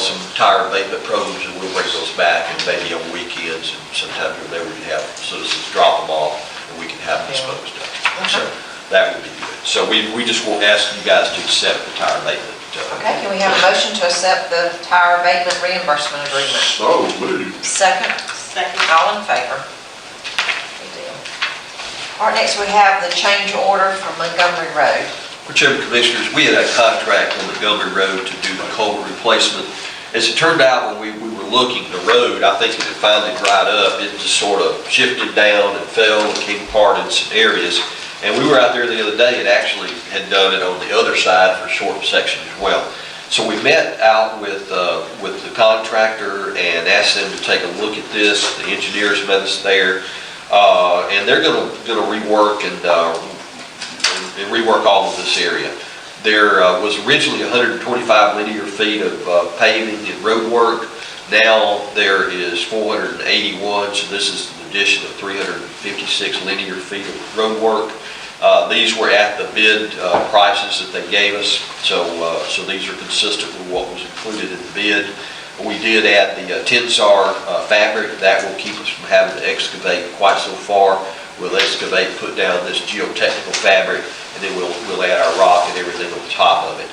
some tire abatement programs, and we'll bring those back, and maybe on weekends, and sometimes whenever we have citizens drop them off, and we can have them disposed of. So that would be good. So we just want to ask you guys to accept the tire abatement.
Okay, can we have a motion to accept the tire abatement reimbursement agreement?
So moved.
Second?
Second.
All in favor? Good deal. All right, next we have the change order for Montgomery Road.
Chairman Commissioners, we had a contract on Montgomery Road to do the culvert replacement. As it turned out, when we were looking, the road, I think it had finally dried up. It just sort of shifted down and fell and came apart in some areas. And we were out there the other day and actually had done it on the other side for a short section as well. So we met out with the contractor and asked them to take a look at this. The engineers met us there, and they're going to rework and rework all of this area. There was originally 125 linear feet of paving and road work. Now there is 481, so this is an addition of 356 linear feet of road work. These were at the bid prices that they gave us, so these are consistent with what was included in the bid. We did add the Tensar fabric. That will keep us from having to excavate quite so far. We'll excavate, put down this geotechnical fabric, and then we'll add our rock and everything on top of it.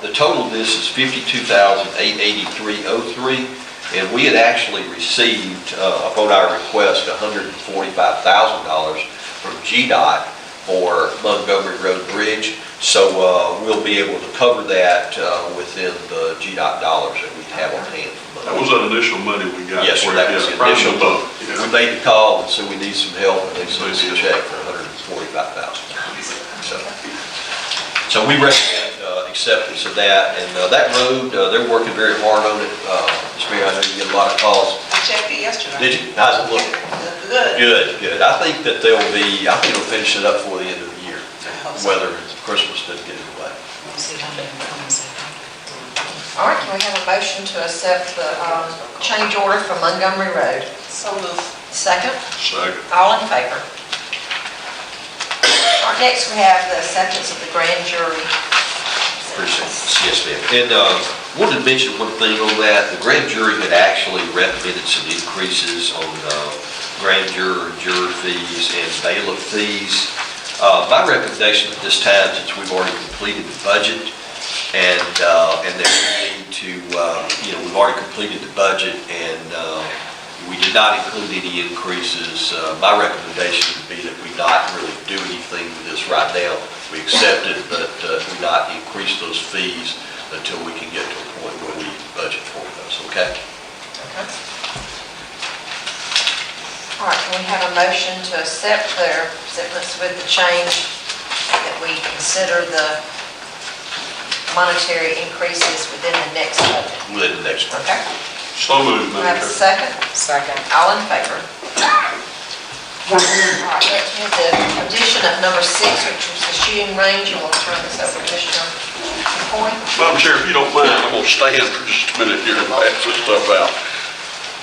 The total of this is $52,883.03, and we had actually received, upon our request, $145,000 from GDOT for Montgomery Road Bridge. So we'll be able to cover that within the GDOT dollars that we have on hand.
That was that initial money we got.
Yes, sir, that was the initial money. We made the call and said we need some help, and they sent us a check for $145,000. So we recommend acceptance of that. And that road, they're working very hard on it. Ms. Mayor, I know you get a lot of calls.
I checked it yesterday.
Did you? How's it looking? Good. I think that they'll finish it up before the end of the year. Whether Christmas doesn't get in the way.
All right, can we have a motion to accept the change order for Montgomery Road?
So moved.
Second?
Second.
All in favor? All right, next we have the acceptance of the grand jury.
Appreciate it. Yes, ma'am. And wanted to mention one thing on that. The grand jury had actually recommended some increases on grand juror fees and bailiff fees. My recommendation at this time, since we've already completed the budget, and that we need to, we've already completed the budget, and We did not include any increases. My recommendation would be that we not really do anything with this right now. We accept it, but we not increase those fees until we can get to a point where we budget for those, okay?
All right, can we have a motion to accept their acceptance with the change that we consider the monetary increases within the next budget?
Within the next budget.
Okay.
So moved,
Do I have
Madam
a
Chair.
second? Second. All in favor? All right, let's have the addition of number 6, which was the shooting range, and we'll turn this over to Commissioner McCoy.
Madam Chair, if you don't mind, I'm gonna stand for just a minute here and pass this stuff out.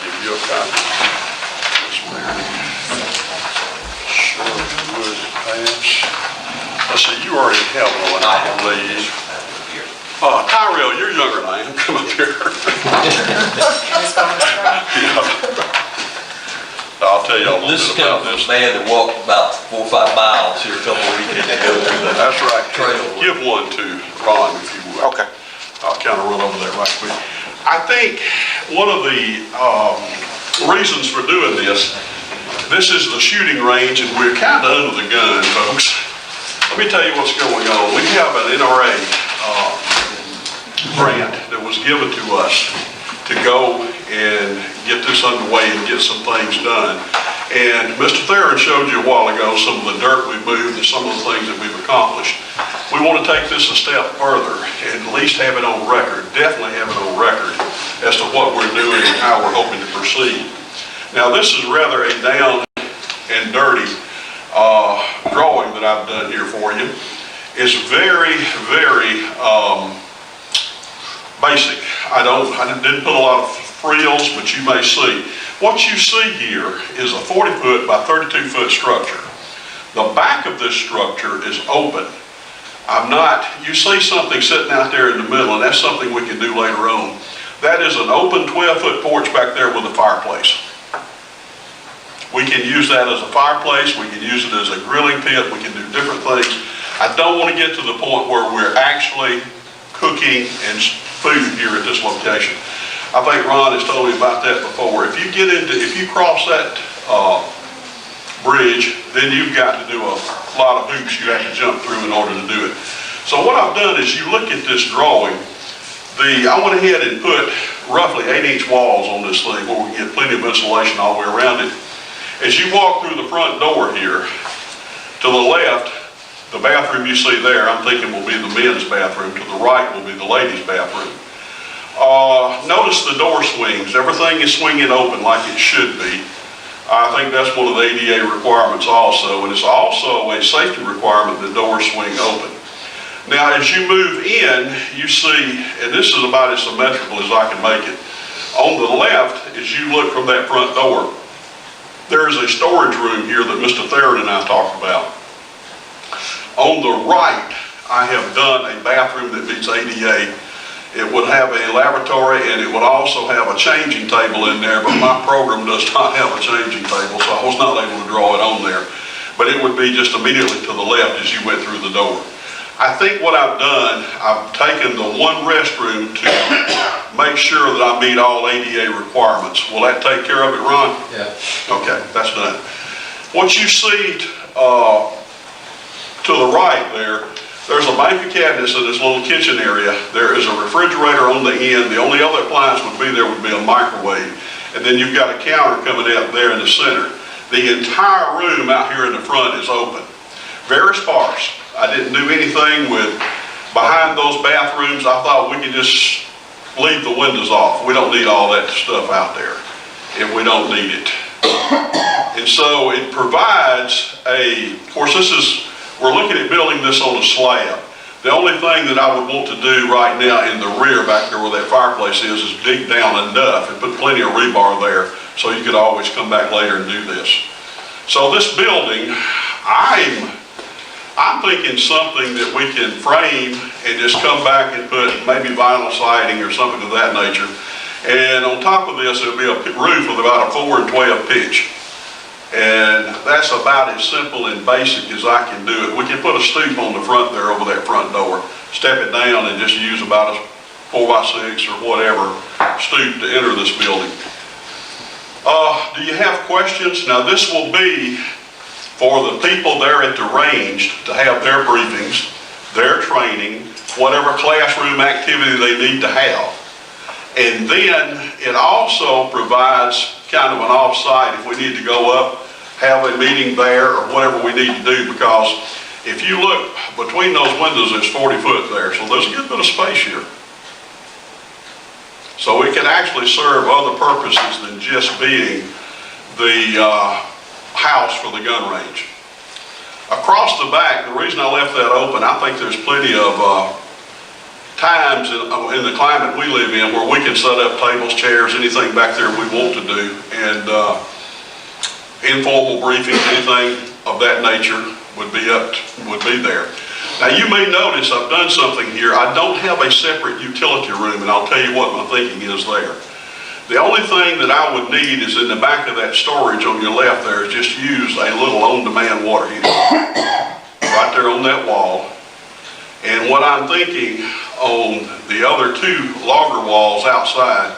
Give you a copy. Sure would pass. Let's see, you already have one, I believe. Tyrell, you're younger than I am. Come up here. Yeah. I'll tell you a little
This is
bit
kind
about
of a
this.
man that walked about 4 or 5 miles here a couple of weekends ago through the
That's right.
trail.
Give one to Ron, if you would.
Okay.
I'll kind of run over that right quick. I think one of the reasons for doing this is the shooting range, and we're kind of under the gun, folks. Let me tell you what's going on. We have an NRA grant that was given to us to go and get this underway and get some things done. And Mr. Theron showed you a while ago some of the dirt we've moved and some of the things that we've accomplished. We want to take this a step further and at least have it on record, definitely have it on record as to what we're doing and how we're hoping to proceed. Now, this is rather a down and dirty drawing that I've done here for you. It's very, very basic. I didn't put a lot of frills, but you may see. What you see here is a 40-foot by 32-foot structure. The back of this structure is open. You see something sitting out there in the middle, and that's something we can do later on. That is an open 12-foot porch back there with a fireplace. We can use that as a fireplace, we can use it as a grilling pit, we can do different things. I don't want to get to the point where we're actually cooking and food here at this location. I think Ron has told me about that before. If you cross that bridge, then you've got to do a lot of hoops you have to jump through in order to do it. So what I've done is you look at this drawing, I went ahead and put roughly 8-inch walls on this thing where we can get plenty of insulation all the way around it. As you walk through the front door here, to the left, the bathroom you see there, I'm thinking will be the men's bathroom. To the right will be the ladies' bathroom. Notice the door swings. Everything is swinging open like it should be. I think that's one of the ADA requirements also, and it's also a safety requirement that doors swing open. Now, as you move in, you see, and this is about as symmetrical as I can make it. On the left, as you look from that front door, there is a storage room here that Mr. Theron and I talked about. On the right, I have done a bathroom that meets ADA. It would have a lavatory and it would also have a changing table in there, but my program does not have a changing table, so I was not able to draw it on there. But it would be just immediately to the left as you went through the door. I think what I've done, I've taken the one restroom to make sure that I meet all ADA requirements. Will that take care of it, Ron?
Yeah.
Okay, that's done. What you see to the right there's a bank of cabinets in this little kitchen area. There is a refrigerator on the end. The only other appliance would be a microwave. And then you've got a counter coming out there in the center. The entire room out here in the front is open. Very sparse. I didn't do anything with behind those bathrooms. I thought we could just leave the windows off. We don't need all that stuff out there if we don't need it. And so it provides of course we're looking at building this on a slab. The only thing that I would want to do right now in the rear back there where that fireplace is dig down enough and put plenty of rebar there so you could always come back later and do this. So this building, I'm thinking something that we can frame and just come back and put maybe vinyl siding or something of that nature. And on top of this, it'll be a roof with about a 4 and 12 pitch. And that's about as simple and basic as I can do it. We can put a stoop on the front there over that front door, step it down and just use about a 4x6 or whatever stoop to enter this building. Do you have questions? Now, this will be for the people there at the range to have their briefings, their training, whatever classroom activity they need to have. And then it also provides kind of an off-site if we need to go up, have a meeting there, or whatever we need to do, because if you look between those windows, there's 40 foot there, so there's a good bit of space here. So it can actually serve other purposes than just being the house for the gun range. Across the back, the reason I left that open, I think there's plenty of times in the climate we live in where we can set up tables, chairs, anything back there we want to do, and informal briefings, anything of that nature would be there. Now, you may notice I've done something here. I don't have a separate utility room, and I'll tell you what my thinking is there. The only thing that I would need is in the back of that storage on your left there is just use a little on-demand water heater right there on that wall. And what I'm thinking on the other two longer walls outside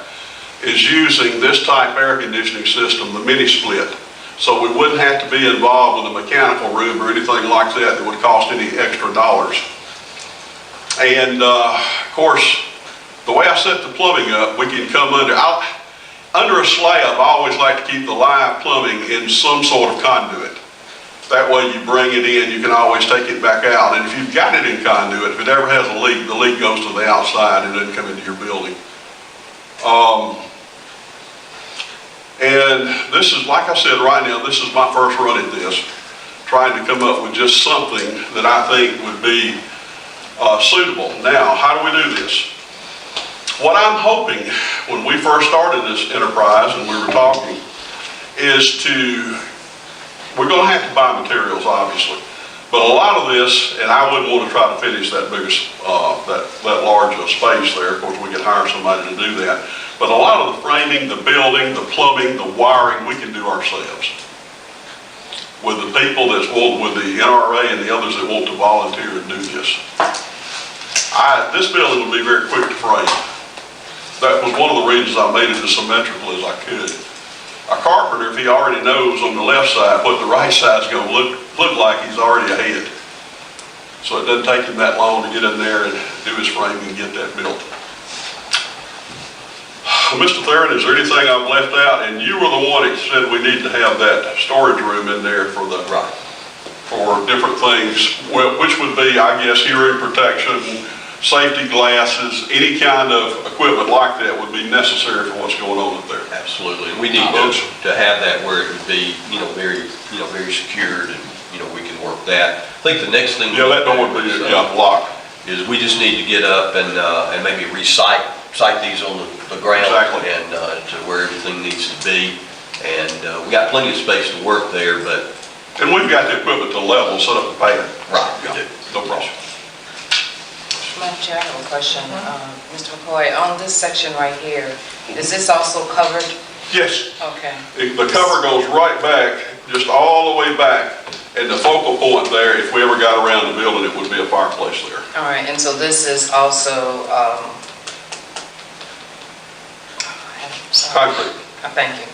is using this type air conditioning system, the mini split. So we wouldn't have to be involved with a mechanical room or anything like that would cost any extra dollars. And of course, the way I set the plumbing up, we can come under a slab. I always like to keep the live plumbing in some sort of conduit. That way you bring it in, you can always take it back out. And if you've got it in conduit, if it ever has a leak, the leak goes to the outside and doesn't come into your building. And this is, like I said, right now, this is my first run at this, trying to come up with just something that I think would be suitable. Now, how do we do this? What I'm hoping when we first started this enterprise and we were talking is we're going to have to buy materials, obviously, but a lot of this, and I wouldn't want to try to finish that biggest, that large of space there. Of course, we could hire somebody to do that. But a lot of the framing, the building, the plumbing, the wiring, we can do ourselves. With the people with the NRA and the others that want to volunteer and do this. This building would be very quick to frame. That was one of the reasons I made it as symmetrical as I could. A carpenter, if he already knows on the left side what the right side's going to look like, he's already ahead. So it doesn't take him that long to get in there and do his framing and get that built. Mr. Theron, is there anything I've left out? And you were the one that said we need to have that storage room in there for different things, which would be, I guess, hearing protection, safety glasses, any kind of equipment like that would be necessary for what's going on up there.
Absolutely. We need to have that where it would be, very secured, and, we can work that. I think the next thing.
Yeah, that door would be locked.
Is we just need to get up and maybe site these on the ground.
Exactly.
And to where everything needs to be. And we got plenty of space to work there, but.
And we've got the equipment to level, set up the pad.
Right, we do.
No problem.
Madam Chair, I have a question. Mr. McCoy, on this section right here, is this also covered?
Yes.
Okay.
The cover goes right back, just all the way back. And the focal point there, if we ever got around the building, it would be a fireplace there.
All right, and so this is also,
Concrete.
Thank you.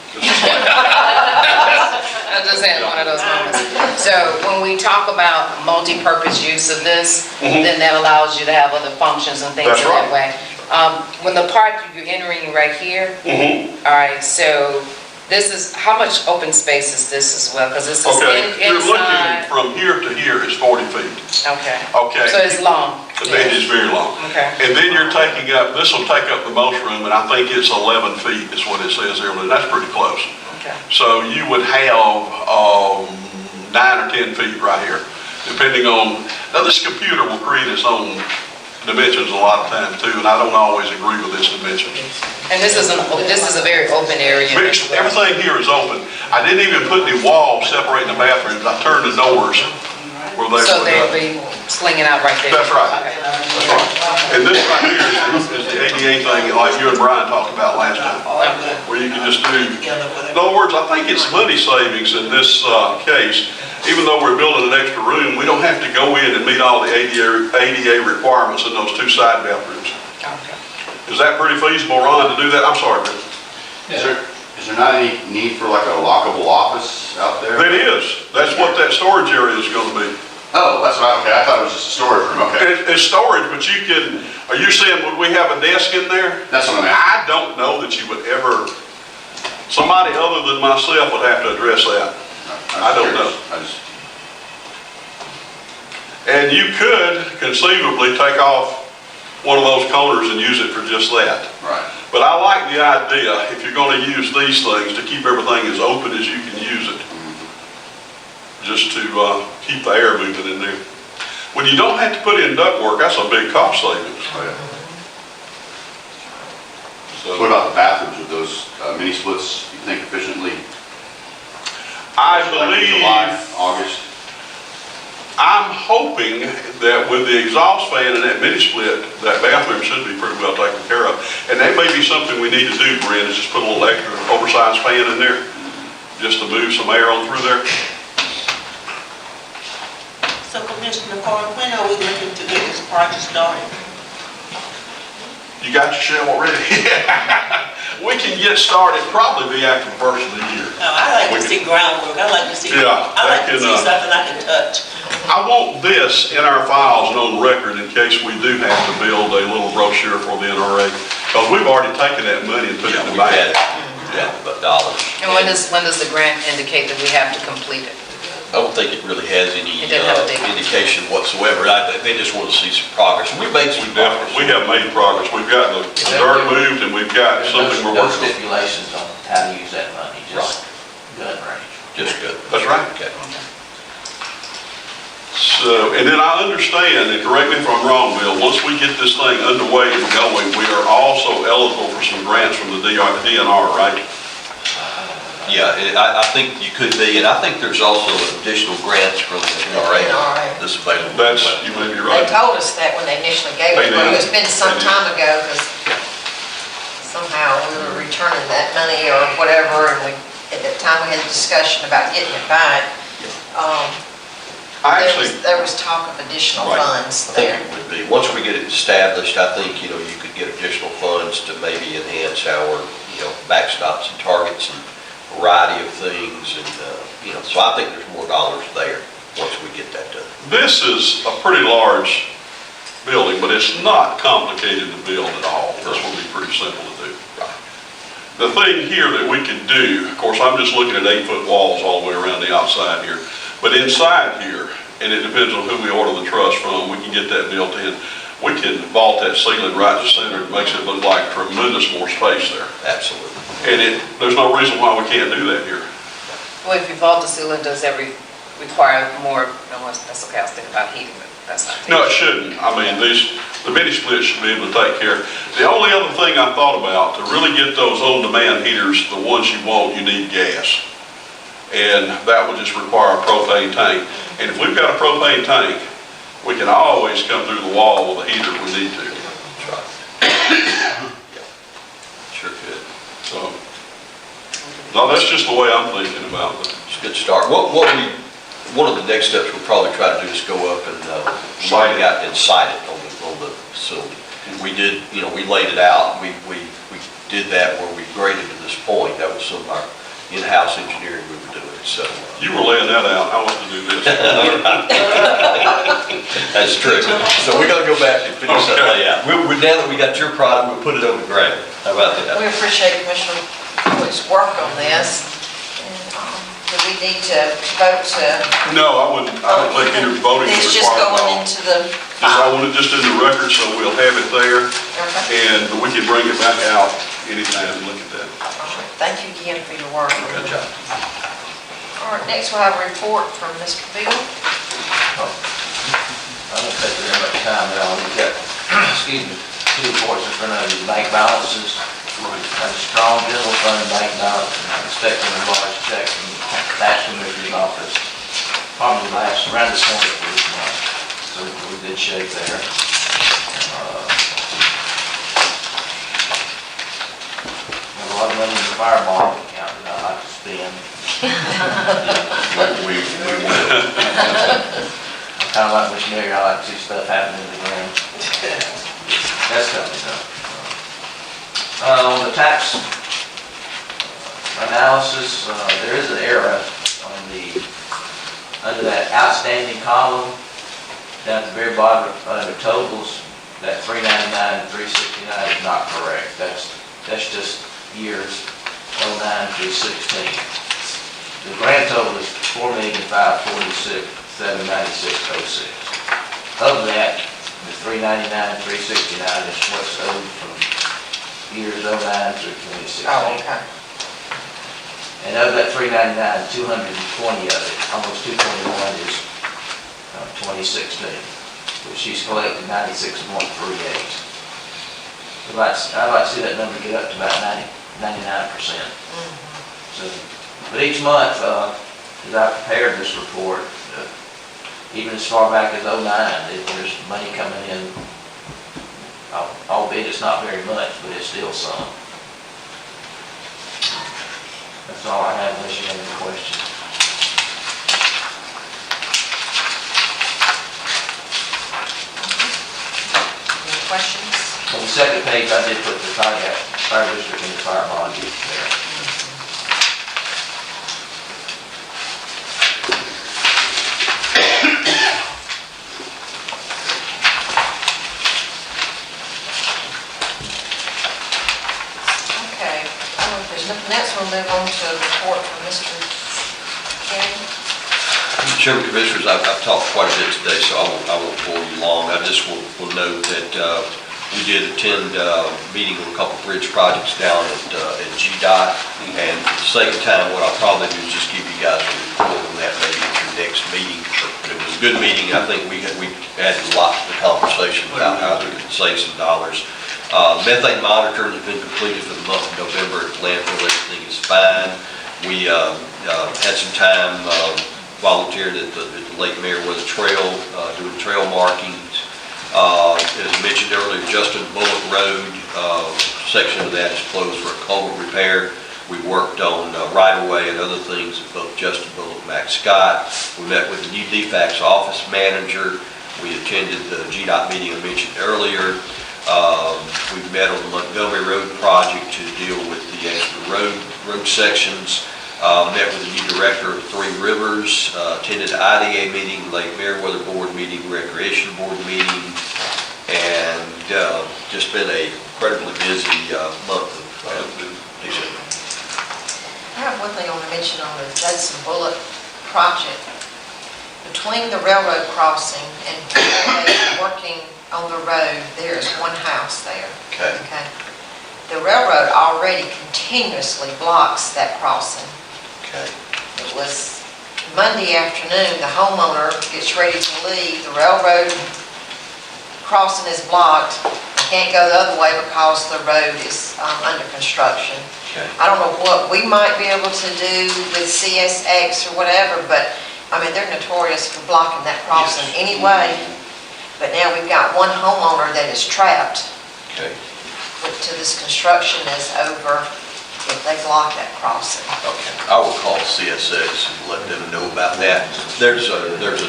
I just had one of those moments. So when we talk about multi-purpose use of this, then that allows you to have other functions and things in that way. When the part you're entering right here, all right, so this is, how much open space is this as well? Because this is inside.
You're looking from here to here is 40 feet.
Okay.
Okay.
So it's long.
It is very long.
Okay.
And then you're taking up, this will take up the most room, and I think it's 11 feet is what it says there, and that's pretty close.
Okay.
So you would have 9 or 10 feet right here, depending on, now this computer will create its own dimensions a lot of times too, and I don't always agree with its dimensions.
And this is a very open area.
Everything here is open. I didn't even put the walls separating the bathrooms. I turned the doors where they
So they'll be slinging out right there.
That's right.
Okay.
That's right. And this right here is the ADA thing like you and Brian talked about last time, where you can just do, in other words, I think it's money savings in this case. Even though we're building an extra room, we don't have to go in and meet all the ADA requirements in those 2 side bathrooms.
Okay.
Is that pretty feasible, Ron, to do that? I'm sorry, man.
Is
Is there not any need for like a lockable office out there?
It is. That's what that storage area is gonna be.
Oh, that's right, okay, I thought it was just a storage room, okay.
It's storage, but you can, are you saying, would we have a desk in there?
That's what I'm asking.
I don't know that you would ever, somebody other than myself would have to address that. I don't know. And you could conceivably take off one of those corners and use it for just that.
Right.
But I like the idea, if you're gonna use these things, to keep everything as open as you can use it. Just to keep the air moving in there. When you don't have to put in ductwork, that's a big cost savings.
Oh, yeah. So what about the bathrooms with those mini splits, you think efficiently?
I
Like
believe,
July, August?
I'm hoping that with the exhaust fan and that mini split, that bathroom should be pretty well taken care of. And that may be something we need to do, Brent, is just put a little extra oversized fan in there, just to move some air on through there.
So Commissioner Carter, when are we looking to get this project started?
You got your shovel ready? We can get started, probably be after the first of the year.
No, I like to see groundwork, I like to see,
Yeah,
I like to
that
see
can,
something I can touch.
I want this in our files and on record in case we do have to build a little brochure for the NRA. Because we've already taken that money and put it in the bank.
But dollars.
And when does the grant indicate that we have to complete it?
I don't think it really has any
It doesn't have a date.
indication whatsoever. They just want to see some progress. We made some progress.
We have made progress. We've got the dirt moved and we've got something we're
No
working on.
stipulations on how to use that money, just gun range.
Just good.
That's right.
Okay.
So, and then I understand, and correct me if I'm wrong, Bill, once we get this thing underway and going, we are also eligible for some grants from the DNR, right?
Yeah, I think you could be, and I think there's also additional grants from the NRA that's available.
That's, you may be
They
right.
told us that when they initially gave it, but it's been some time ago, because somehow we were returning that money or whatever, and at that time, we had a discussion about getting it back. There was talk of additional funds
I think
there.
it would be. Once we get it established, I think, you could get additional funds to maybe enhance our, backstops and targets and variety of things, and, so I think there's more dollars there once we get that done.
This is a pretty large building, but it's not complicated to build at all. This will be pretty simple to do. The thing here that we could do, of course, I'm just looking at 8-foot walls all the way around the outside here, but inside here, and it depends on who we order the truss from, we can get that built in. We can vault that ceiling right in the center. It makes it look like tremendous more space there.
Absolutely.
And there's no reason why we can't do that here.
Well, if you vault the ceiling, does that require more, that's okay, I was thinking about heating, but that's not.
No, it shouldn't. I mean, the mini splits should be able to take care. The only other thing I thought about, to really get those on-demand heaters, the ones you want, you need gas. And that would just require a propane tank. And if we've got a propane tank, we can always come through the wall with a heater if we need to.
That's right. Sure could.
So, no, that's just the way I'm thinking about it.
It's a good start. One of the next steps we'll probably try to do is go up and site it out and site it on the facility. We did, we laid it out. We did that where we graded to this point. That was some of our in-house engineering we were doing. So
you were laying that out. I was to do this.
That's true. So we're going to go back and finish that layout. Now that we got your product, we'll put it on the ground. How about that?
We appreciate Commissioner Boyd's work on this. Do we need to vote to?
No, I don't think any voting is required.
It's just going into the
I want it just in the record, so we'll have it there, and we can bring it back out anytime and look at that.
Thank you again for your work.
Good job.
All right, next we'll have a report from Mr. Bill.
I don't take very much time now. We've got, two reports in front of you, bank balances. Got a strong general fund bank balance, and expecting a large check from the tax commissioner's office, probably last around the corner for this month. So we're in good shape there. Got a lot of money in the fire bond account that I like to spend.
We will.
I'm kind of like Miss Mary, I like to see stuff happening in the ground. That's coming up. On the tax analysis, there is an error on under that outstanding column, down at the very bottom, under totals, that 399 and 369 is not correct. That's just years 09 through 16. The grand total is $4,546,796.06. Of that, the 399 and 369 is what's owed from years 09 through 2016.
Oh, okay.
And of that 399, 220 of it, almost 221 is 2016, which she's collected 96.38. I'd like to see that number get up to about 99%. So, but each month, as I prepared this report, even as far back as 09, there's money coming in, albeit it's not very much, but it's still some. That's all I have, unless you have any questions.
Any questions?
On the second page, I did put the fire district and the fire bond there.
Okay, if there's nothing else, we'll move on to a report from Mr. Kenny.
Chairman, Commissioners, I've talked quite a bit today, so I won't bore you long. I just will note that we did attend a meeting on a couple bridge projects down at GDOT, and for the sake of time, what I'll probably do is just give you guys a report on that maybe at your next meeting. But it was a good meeting. I think we added a lot to the conversation about how we could save some dollars. Methane monitoring has been completed for the month of November at landfill. Everything is fine. We had some time volunteered at the Lake Meriwether Trail, doing trail markings. As mentioned earlier, Justin Bullock Road, section of that is closed for a culvert repair. We worked on right-of-way and other things at both Justin Bullock and Max Scott. We met with the new DFAX office manager. We attended the GDOT meeting I mentioned earlier. We met on the Montgomery Road project to deal with the extra road sections. Met with the new director of Three Rivers, attended the IDA meeting, Lake Meriwether Board meeting, Recreation Board meeting, and just been a incredibly busy month of December.
I have one thing I want to mention on the Judson Bullock project. Between the railroad crossing and working on the road, there is one house there.
Okay.
The railroad already continuously blocks that crossing.
Okay.
It was Monday afternoon, the homeowner gets ready to leave, the railroad crossing is blocked. They can't go the other way because the road is under construction.
Okay.
I don't know what we might be able to do with CSX or whatever, but I mean, they're notorious for blocking that crossing anyway. But now we've got one homeowner that is trapped.
Okay.
Till this construction is over, if they block that crossing.
Okay. I will call CSX and let them know about that. There's a dirt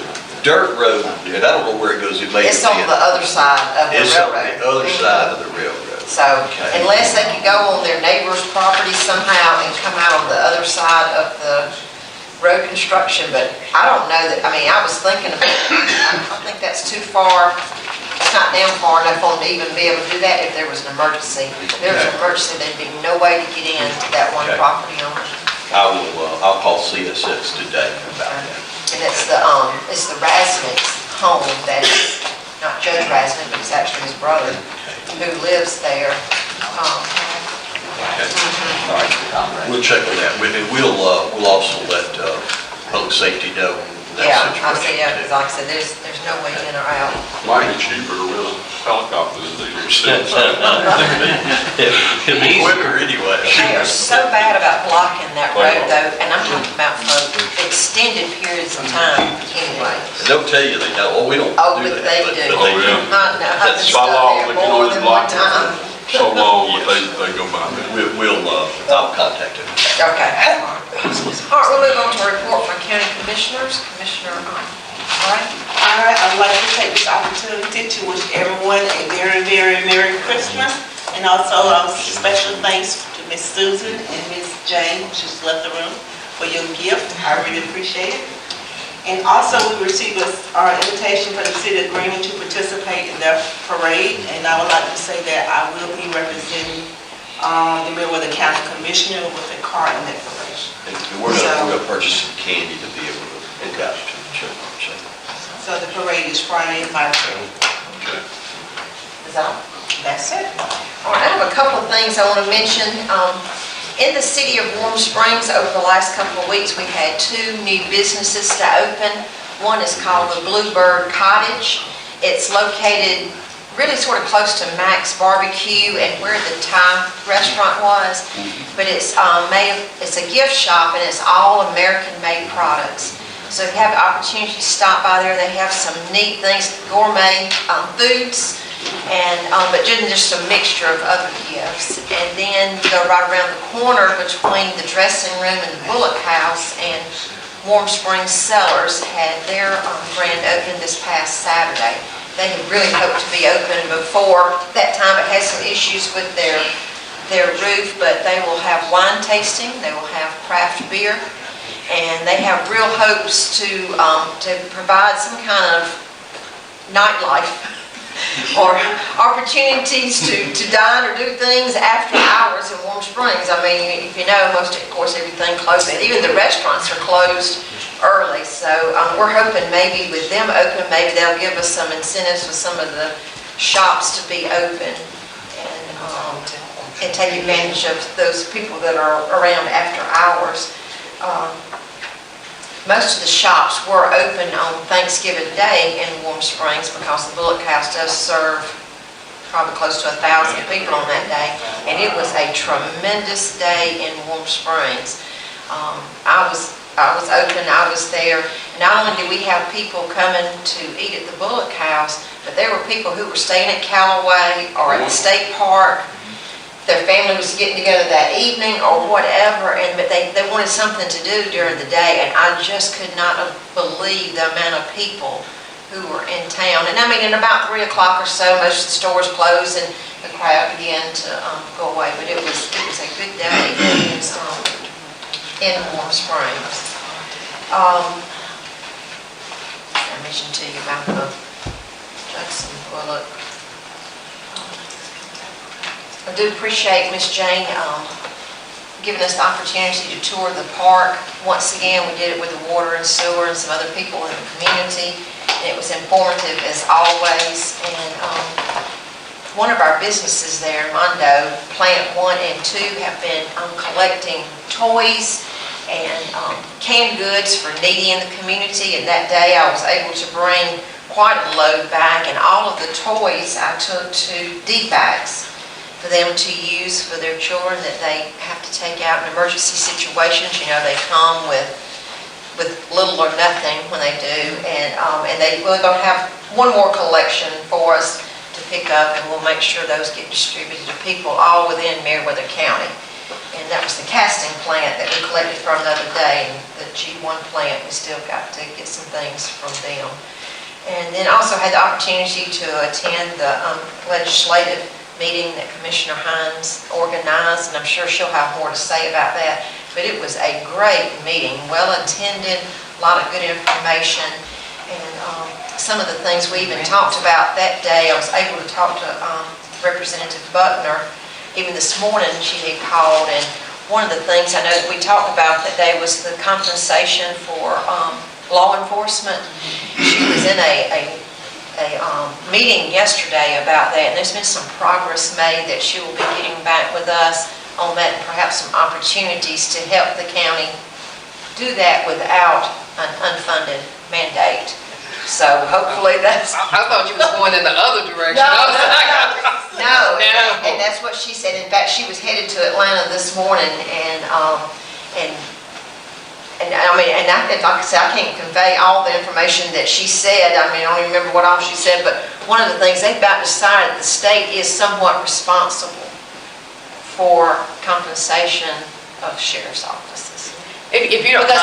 road, and I don't know where it goes.
It's on the other side of the
It's on
railroad.
the other side of the railroad.
So unless they can go on their neighbor's property somehow and come out on the other side of the road construction, but I don't know that, I mean, I was thinking about it. I think that's too far. It's not down far enough for them to even be able to do that if there was an emergency. If there was an emergency, there'd be no way to get into that one property owner.
I'll call CSX today about that.
And it's the Rasnick's home that is, not Judge Rasnick, but it's actually his brother who lives there.
Okay. All right. We'll check on that. We'll also let public safety know that
Yeah,
situation.
I see, yeah, because like I said, there's no way in or out.
Might be cheaper to rent a helicopter than they do.
It'll be quicker anyway.
They are so bad about blocking that road though, and I'm talking about for extended periods of time anyway.
And they'll tell you they don't, we don't
Oh,
do
but
that.
they do.
But they do.
I've been
By
stuck
law,
there
they can
more
only
than one
block it
time.
so long, but they go by that.
I'll contact them.
Okay. All right, we'll move on to a report from county commissioners. Commissioner Wright.
All right, I'd like to take this opportunity to wish everyone a very, very Merry Christmas, and also special thanks to
Miss Susan and Miss Jane, who just left the room, for your gift. I really appreciate it. And also, we received our invitation for the city of Greenwood to participate in their parade, and I would like to say that I will be representing the Meriwether County Commissioner with a car in that parade.
And we're gonna purchase some candy to be able to look out to the children.
So the parade is Friday at 5:30.
Okay.
That's it. All right, I have a couple of things I want to mention. In the city of Warm Springs, over the last couple of weeks, we've had 2 new businesses to open. One is called the Bluebird Cottage. It's located really sort of close to Max Barbecue and where the Thai restaurant was. But it's a gift shop, and it's all American-made products. So if you have the opportunity to stop by there, they have some neat things, gourmet foods, and but just a mixture of other gifts. And then go right around the corner between the dressing room and the Bullock House, and Warm Springs Cellars had their grand opening this past Saturday. They had really hoped to be open before that time. It had some issues with their roof, but they will have wine tasting, they will have craft beer, and they have real hopes to provide some kind of nightlife or opportunities to dine or do things after hours in Warm Springs. I mean, if you know, of course, everything closed. Even the restaurants are closed early. So we're hoping maybe with them open, maybe they'll give us some incentives with some of the shops to be open and take advantage of those people that are around after hours. Most of the shops were open on Thanksgiving Day in Warm Springs because the Bullock House does serve probably close to 1,000 people on that day. And it was a tremendous day in Warm Springs. I was open, I was there. And not only did we have people coming to eat at the Bullock House, but there were people who were staying at Callaway or at the state park. Their family was getting together that evening or whatever, but they wanted something to do during the day, and I just could not believe the amount of people who were in town. And I mean, at about 3 o'clock or so, most of the stores closed and the crowd began to go away. But it was a good day in Warm Springs. I mentioned to you about the Jackson Bullock. I do appreciate Miss Jane giving us the opportunity to tour the park. Once again, we did it with the water and sewer and some other people in the community. And it was informative as always. And one of our businesses there, Mondo, Plant 1 and 2, have been collecting toys and canned goods for needy in the community. And that day I was able to bring quite a load back, and all of the toys I took to D-bags for them to use for their children that they have to take out in emergency situations. You know, they come with little or nothing when they do, and we're going to have one more collection for us to pick up, and we'll make sure those get distributed to people all within Meriwether County. And that was the casting plant that we collected from the other day, and the G1 plant, we still got to get some things from them. And then also had the opportunity to attend the legislative meeting that Commissioner Hines organized, and I'm sure she'll have more to say about that. But it was a great meeting, well attended, a lot of good information, and some of the things we even talked about that day. I was able to talk to Representative Buckner. Even this morning she had called, and one of the things I know that we talked about that day was the compensation for law enforcement. She was in a meeting yesterday about that, and there's been some progress made that she will be getting back with us on that, and perhaps some opportunities to help the county do that without an unfunded mandate. So hopefully that's...
I thought you was going in the other direction.
No, and that's what she said. In fact, she was headed to Atlanta this morning, and I mean, and like I said, I can't convey all the information that she said. I mean, I don't even remember what all she said, but one of the things they've about decided the state is somewhat responsible for compensation of sheriff's offices.
If you don't,
because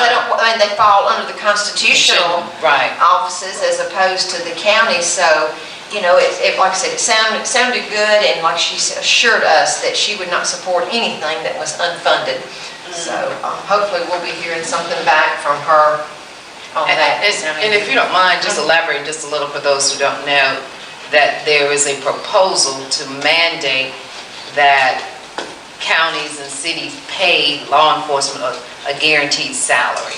they fall under the constitutional offices as opposed to the county. So you know, like I said, it sounded good, and like she assured us that she would not support anything that was unfunded. So hopefully we'll be hearing something back from her on that.
And if you don't mind, just elaborate just a little for those who don't know, that there is a proposal to mandate that counties and cities pay law enforcement a guaranteed salary.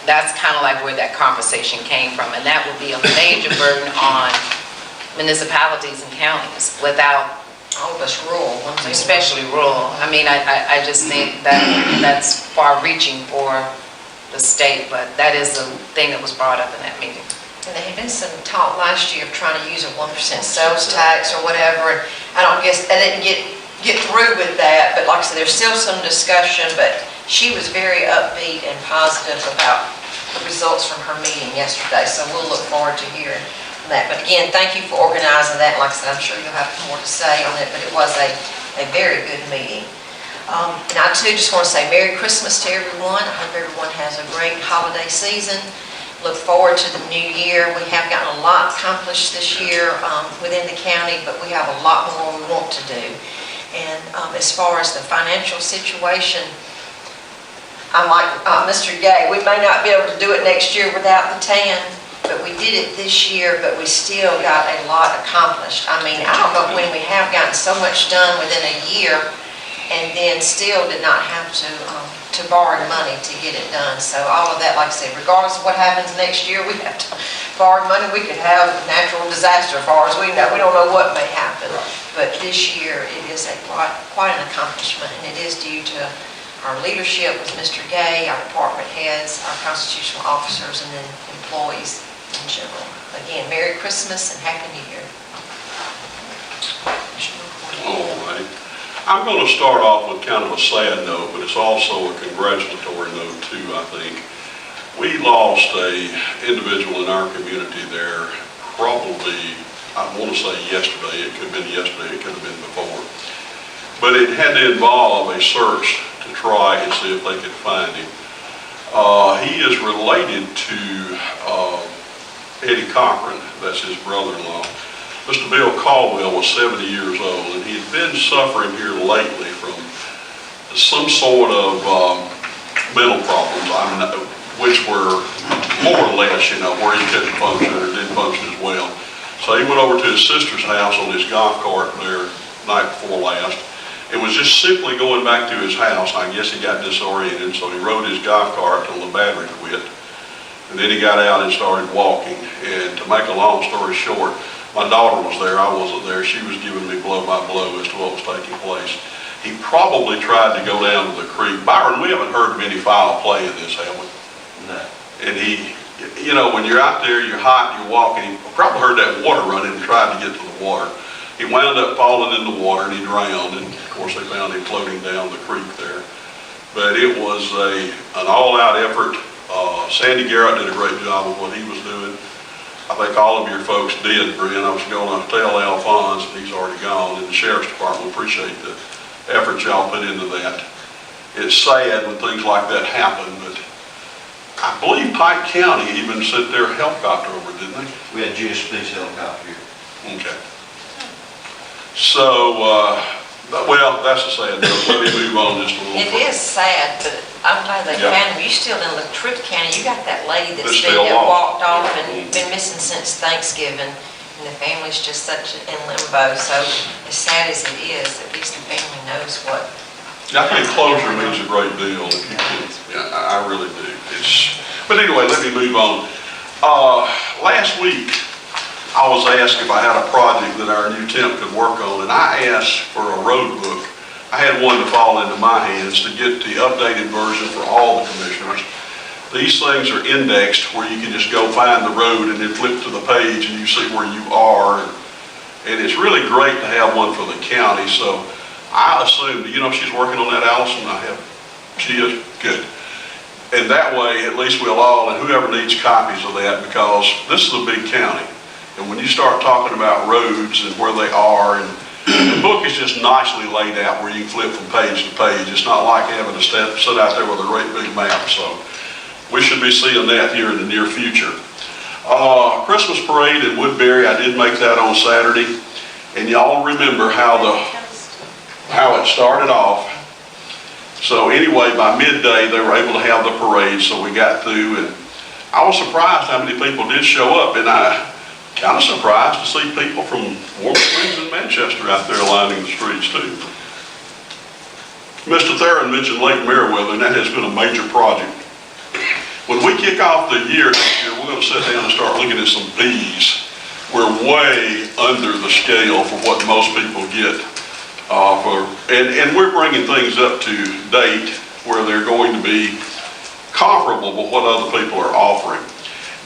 That's kind of like where that conversation came from, and that would be a major burden on municipalities and counties without,
all of us rural ones,
especially rural. I mean, I just think that that's far-reaching for the state, but that is the thing that was brought up in that meeting.
And there had been some talk last year of trying to use a 1% sales tax or whatever, and I didn't get through with that, but like I said, there's still some discussion, but she was very upbeat and positive about the results from her meeting yesterday, so we'll look forward to hearing that. But again, thank you for organizing that. Like I said, I'm sure you'll have more to say on it, but it was a very good meeting. And I too just want to say Merry Christmas to everyone. I hope everyone has a great holiday season. Look forward to the new year. We have gotten a lot accomplished this year within the county, but we have a lot more we want to do. And as far as the financial situation, I'm like Mr. Gay, we may not be able to do it next year without the TAN, but we did it this year, but we still got a lot accomplished. I mean, I don't know when we have gotten so much done within a year and then still did not have to borrow money to get it done. So all of that, like I said, regardless of what happens next year, we have to borrow money. We could have a natural disaster as far as we know. We don't know what may happen. But this year, it is quite an accomplishment, and it is due to our leadership with Mr. Gay, our department heads, our constitutional officers, and then employees in general. Again, Merry Christmas and Happy New Year.
All right. I'm going to start off with kind of a sad note, but it's also a congratulatory note too, I think. We lost a individual in our community there probably, I want to say yesterday. It could have been yesterday, it could have been before. But it had to involve a search to try and see if they could find him. He is related to Eddie Cochran, that's his brother-in-law. Mr. Bill Caldwell was 70 years old, and he had been suffering here lately from some sort of mental problems, which were more or less, where he couldn't function or didn't function as well. So he went over to his sister's house on his golf cart there night before last. It was just simply going back to his house. I guess he got disoriented, so he rode his golf cart till the battery quit. And then he got out and started walking. And to make a long story short, my daughter was there, I wasn't there. She was giving me blow by blow as to what was taking place. He probably tried to go down to the creek. Byron, we haven't heard of any foul play in this, have we?
No.
And he, when you're out there, you're hot, you're walking, he probably heard that water running and tried to get to the water. He wound up falling in the water and he drowned, and of course they found him floating down the creek there. But it was an all-out effort. Sandy Garrett did a great job of what he was doing. I think all of your folks did, Brian. I was going to tell Alphonse, and he's already gone, and the Sheriff's Department appreciate the effort y'all put into that. It's sad when things like that happen, but I believe Pike County even sent their helicopter over, didn't they?
We had GSP's helicopter here.
Okay. So, well, that's a sad note. Let me move on just a little
It
further.
is sad, but I'm glad they
Yeah.
found him. You still in Truth County, you got that lady
They're
that's
still
been
lost.
walked off and been missing since Thanksgiving, and the family's just such in limbo. So as sad as it is, at least the family knows what.
I think closure means a great deal. If you can, yeah, I really do. But anyway, let me move on. Last week, I was asked if I had a project that our new temp could work on, and I asked for a road book. I had one to fall into my hands to get the updated version for all the commissioners. These things are indexed where you can just go find the road and then flip to the page and you see where you are. And it's really great to have one for the county. So I assumed, she's working on that, Allison? She is? Good. And that way, at least we'll all, and whoever needs copies of that, because this is a big county. And when you start talking about roads and where they are, and the book is just nicely laid out where you can flip from page to page. It's not like having to sit out there with a great big map. So we should be seeing that here in the near future. Christmas parade in Woodbury, I did make that on Saturday, and y'all remember how it started off. So anyway, by midday, they were able to have the parade, so we got through, and I was surprised how many people did show up, and I kind of surprised to see people from Warm Springs and Manchester out there lining the streets too. Mr. Theron mentioned Lake Meriwether, and that has been a major project. When we kick off the year next year, we're going to sit down and start looking at some fees. We're way under the scale for what most people get. And we're bringing things up to date where they're going to be comparable with what other people are offering.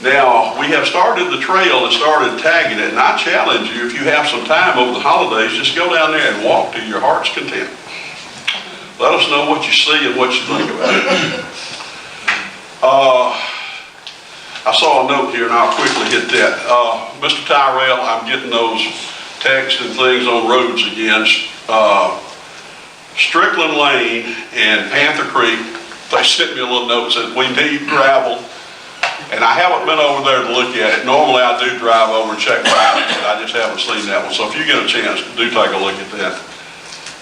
Now, we have started the trail and started tagging it, and I challenge you, if you have some time over the holidays, just go down there and walk to your heart's content. Let us know what you see and what you think about it. I saw a note here, and I'll quickly hit that. Mr. Tyrell, I'm getting those texts and things on roads again. Strickland Lane and Panther Creek, they sent me a little note that said we need gravel, and I haven't been over there to look at it. Normally I do drive over and check my items, but I just haven't seen that one. So if you get a chance, do take a look at that.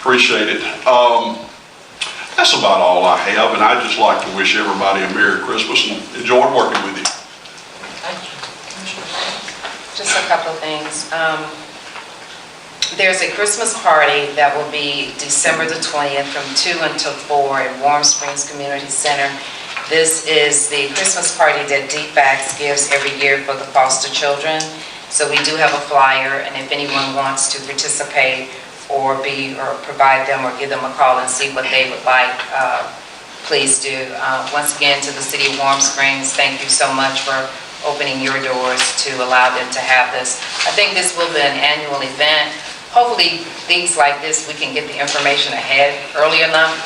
Appreciate it. That's about all I have, and I'd just like to wish everybody a Merry Christmas and enjoy working with you.
Just a couple of things. There's a Christmas party that will be December the 20th from 2 until 4 at Warm Springs Community Center. This is the Christmas party that DFACS gives every year for the foster children. So we do have a flyer, and if anyone wants to participate or provide them or give them a call and see what they would like, please do. Once again, to the City of Warm Springs, thank you so much for opening your doors to allow them to have this. I think this will be an annual event. Hopefully, things like this, we can get the information ahead early enough.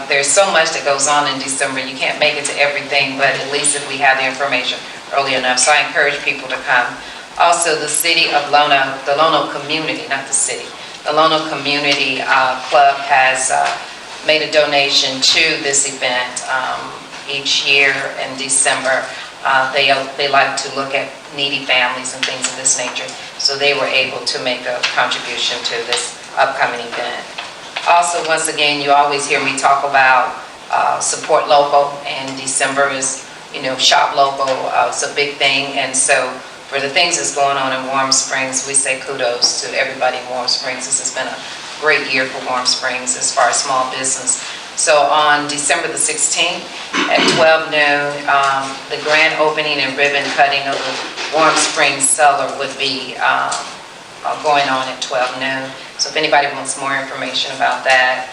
There's so much that goes on in December. You can't make it to everything, but at least if we have the information early enough. So I encourage people to come. Also, the City of Lono, the Lono community, not the city, the Lono Community Club has made a donation to this event each year in December. They like to look at needy families and things of this nature, so they were able to make a contribution to this upcoming event. Also, once again, you always hear me talk about support local, and December is, shop local. It's a big thing, and so for the things that's going on in Warm Springs, we say kudos to everybody in Warm Springs. This has been a great year for Warm Springs as far as small business. So on December the 16th at 12 noon, the grand opening and ribbon cutting of the Warm Springs Cellar would be going on at 12 noon. So if anybody wants more information about that,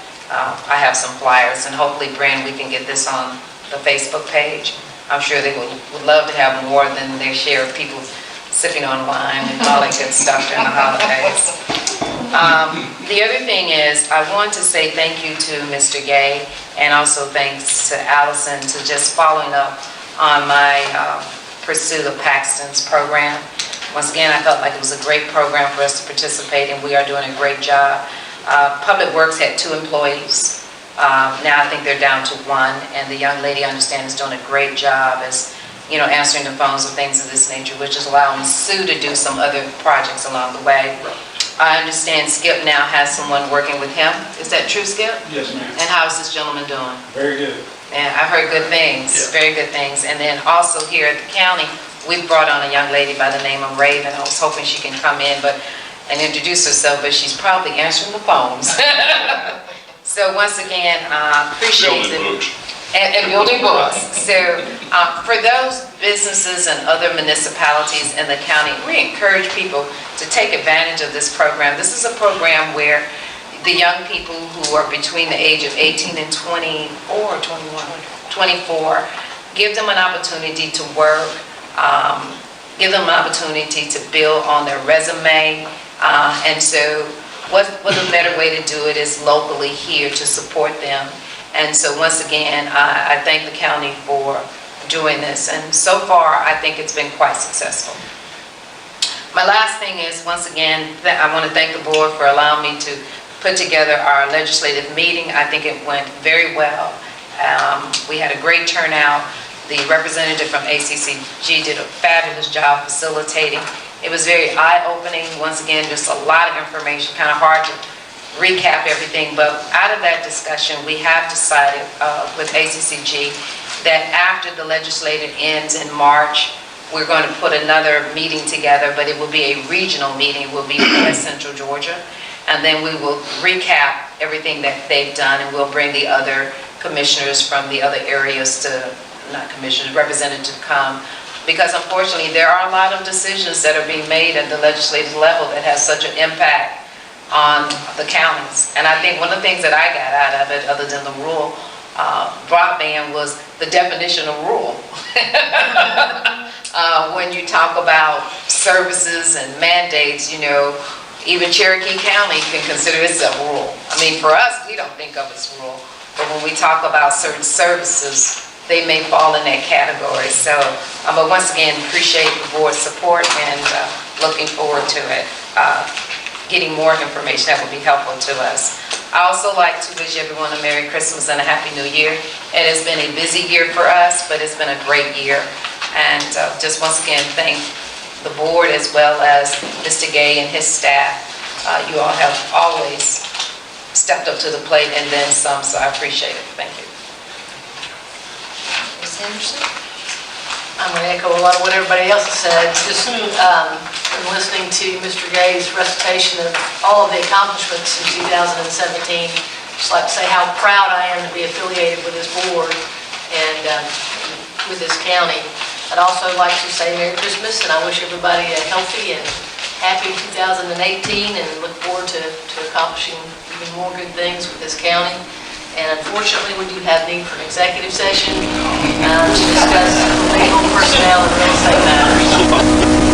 I have some flyers, and hopefully, Brand, we can get this on the Facebook page. I'm sure they would love to have more than their share of people sipping on wine and all that good stuff during the holidays. The other thing is, I want to say thank you to Mr. Gay, and also thanks to Allison to just following up on my pursuit of Paxton's program. Once again, I felt like it was a great program for us to participate in. We are doing a great job. Public Works had 2 employees. Now I think they're down to 1, and the young lady, I understand, is doing a great job as answering the phones and things of this nature, which is allowing Sue to do some other projects along the way. I understand Skip now has someone working with him. Is that true, Skip?
Yes, ma'am.
And how is this gentleman doing?
Very good.
And I've heard good things, very good things. And then also here at the county, we've brought on a young lady by the name of Raven. I was hoping she can come in and introduce herself, but she's probably answering the phones. So once again, appreciate it. And building books. So for those businesses and other municipalities in the county, we encourage people to take advantage of this program. This is a program where the young people who are between the age of 18 and 24, give them an opportunity to work, give them an opportunity to build on their resume. And so what a better way to do it is locally here to support them. And so once again, I thank the county for doing this. And so far, I think it's been quite successful. My last thing is, once again, I want to thank the board for allowing me to put together our legislative meeting. I think it went very well. We had a great turnout. The representative from ACCG did a fabulous job facilitating. It was very eye-opening. Once again, just a lot of information, kind of hard to recap everything, but out of that discussion, we have decided with ACCG that after the legislative ends in March, we're going to put another meeting together, but it will be a regional meeting. It will be in West Central Georgia, and then we will recap everything that they've done, and we'll bring the other commissioners from the other areas to, not commissioners, representatives to come, because unfortunately there are a lot of decisions that are being made at the legislative level that has such an impact on the counties. And I think one of the things that I got out of it, other than the rural broadband, was the definition of rural. When you talk about services and mandates, you know, even Cherokee County can consider itself rural. I mean, for us, we don't think of it as rural, but when we talk about certain services, they may fall in that category. So, but once again, appreciate the board's support and looking forward to it. Getting more information that will be helpful to us. I also like to wish everyone a Merry Christmas and a Happy New Year. It has been a busy year for us, but it's been a great year. And just once again, thank the board as well as Mr. Gay and his staff. You all have always stepped up to the plate and then some, so I appreciate it. Thank you.
Ms. Henderson?
I'm going to echo a lot of what everybody else has said. Just from listening to Mr. Gay's recitation of all of the accomplishments in 2017, just like to say how proud I am to be affiliated with this board and with this county. I'd also like to say Merry Christmas, and I wish everybody a healthy and happy 2018, and look forward to accomplishing even more good things with this county. And unfortunately, we do have need for an executive session to discuss legal, personnel, and real estate matters.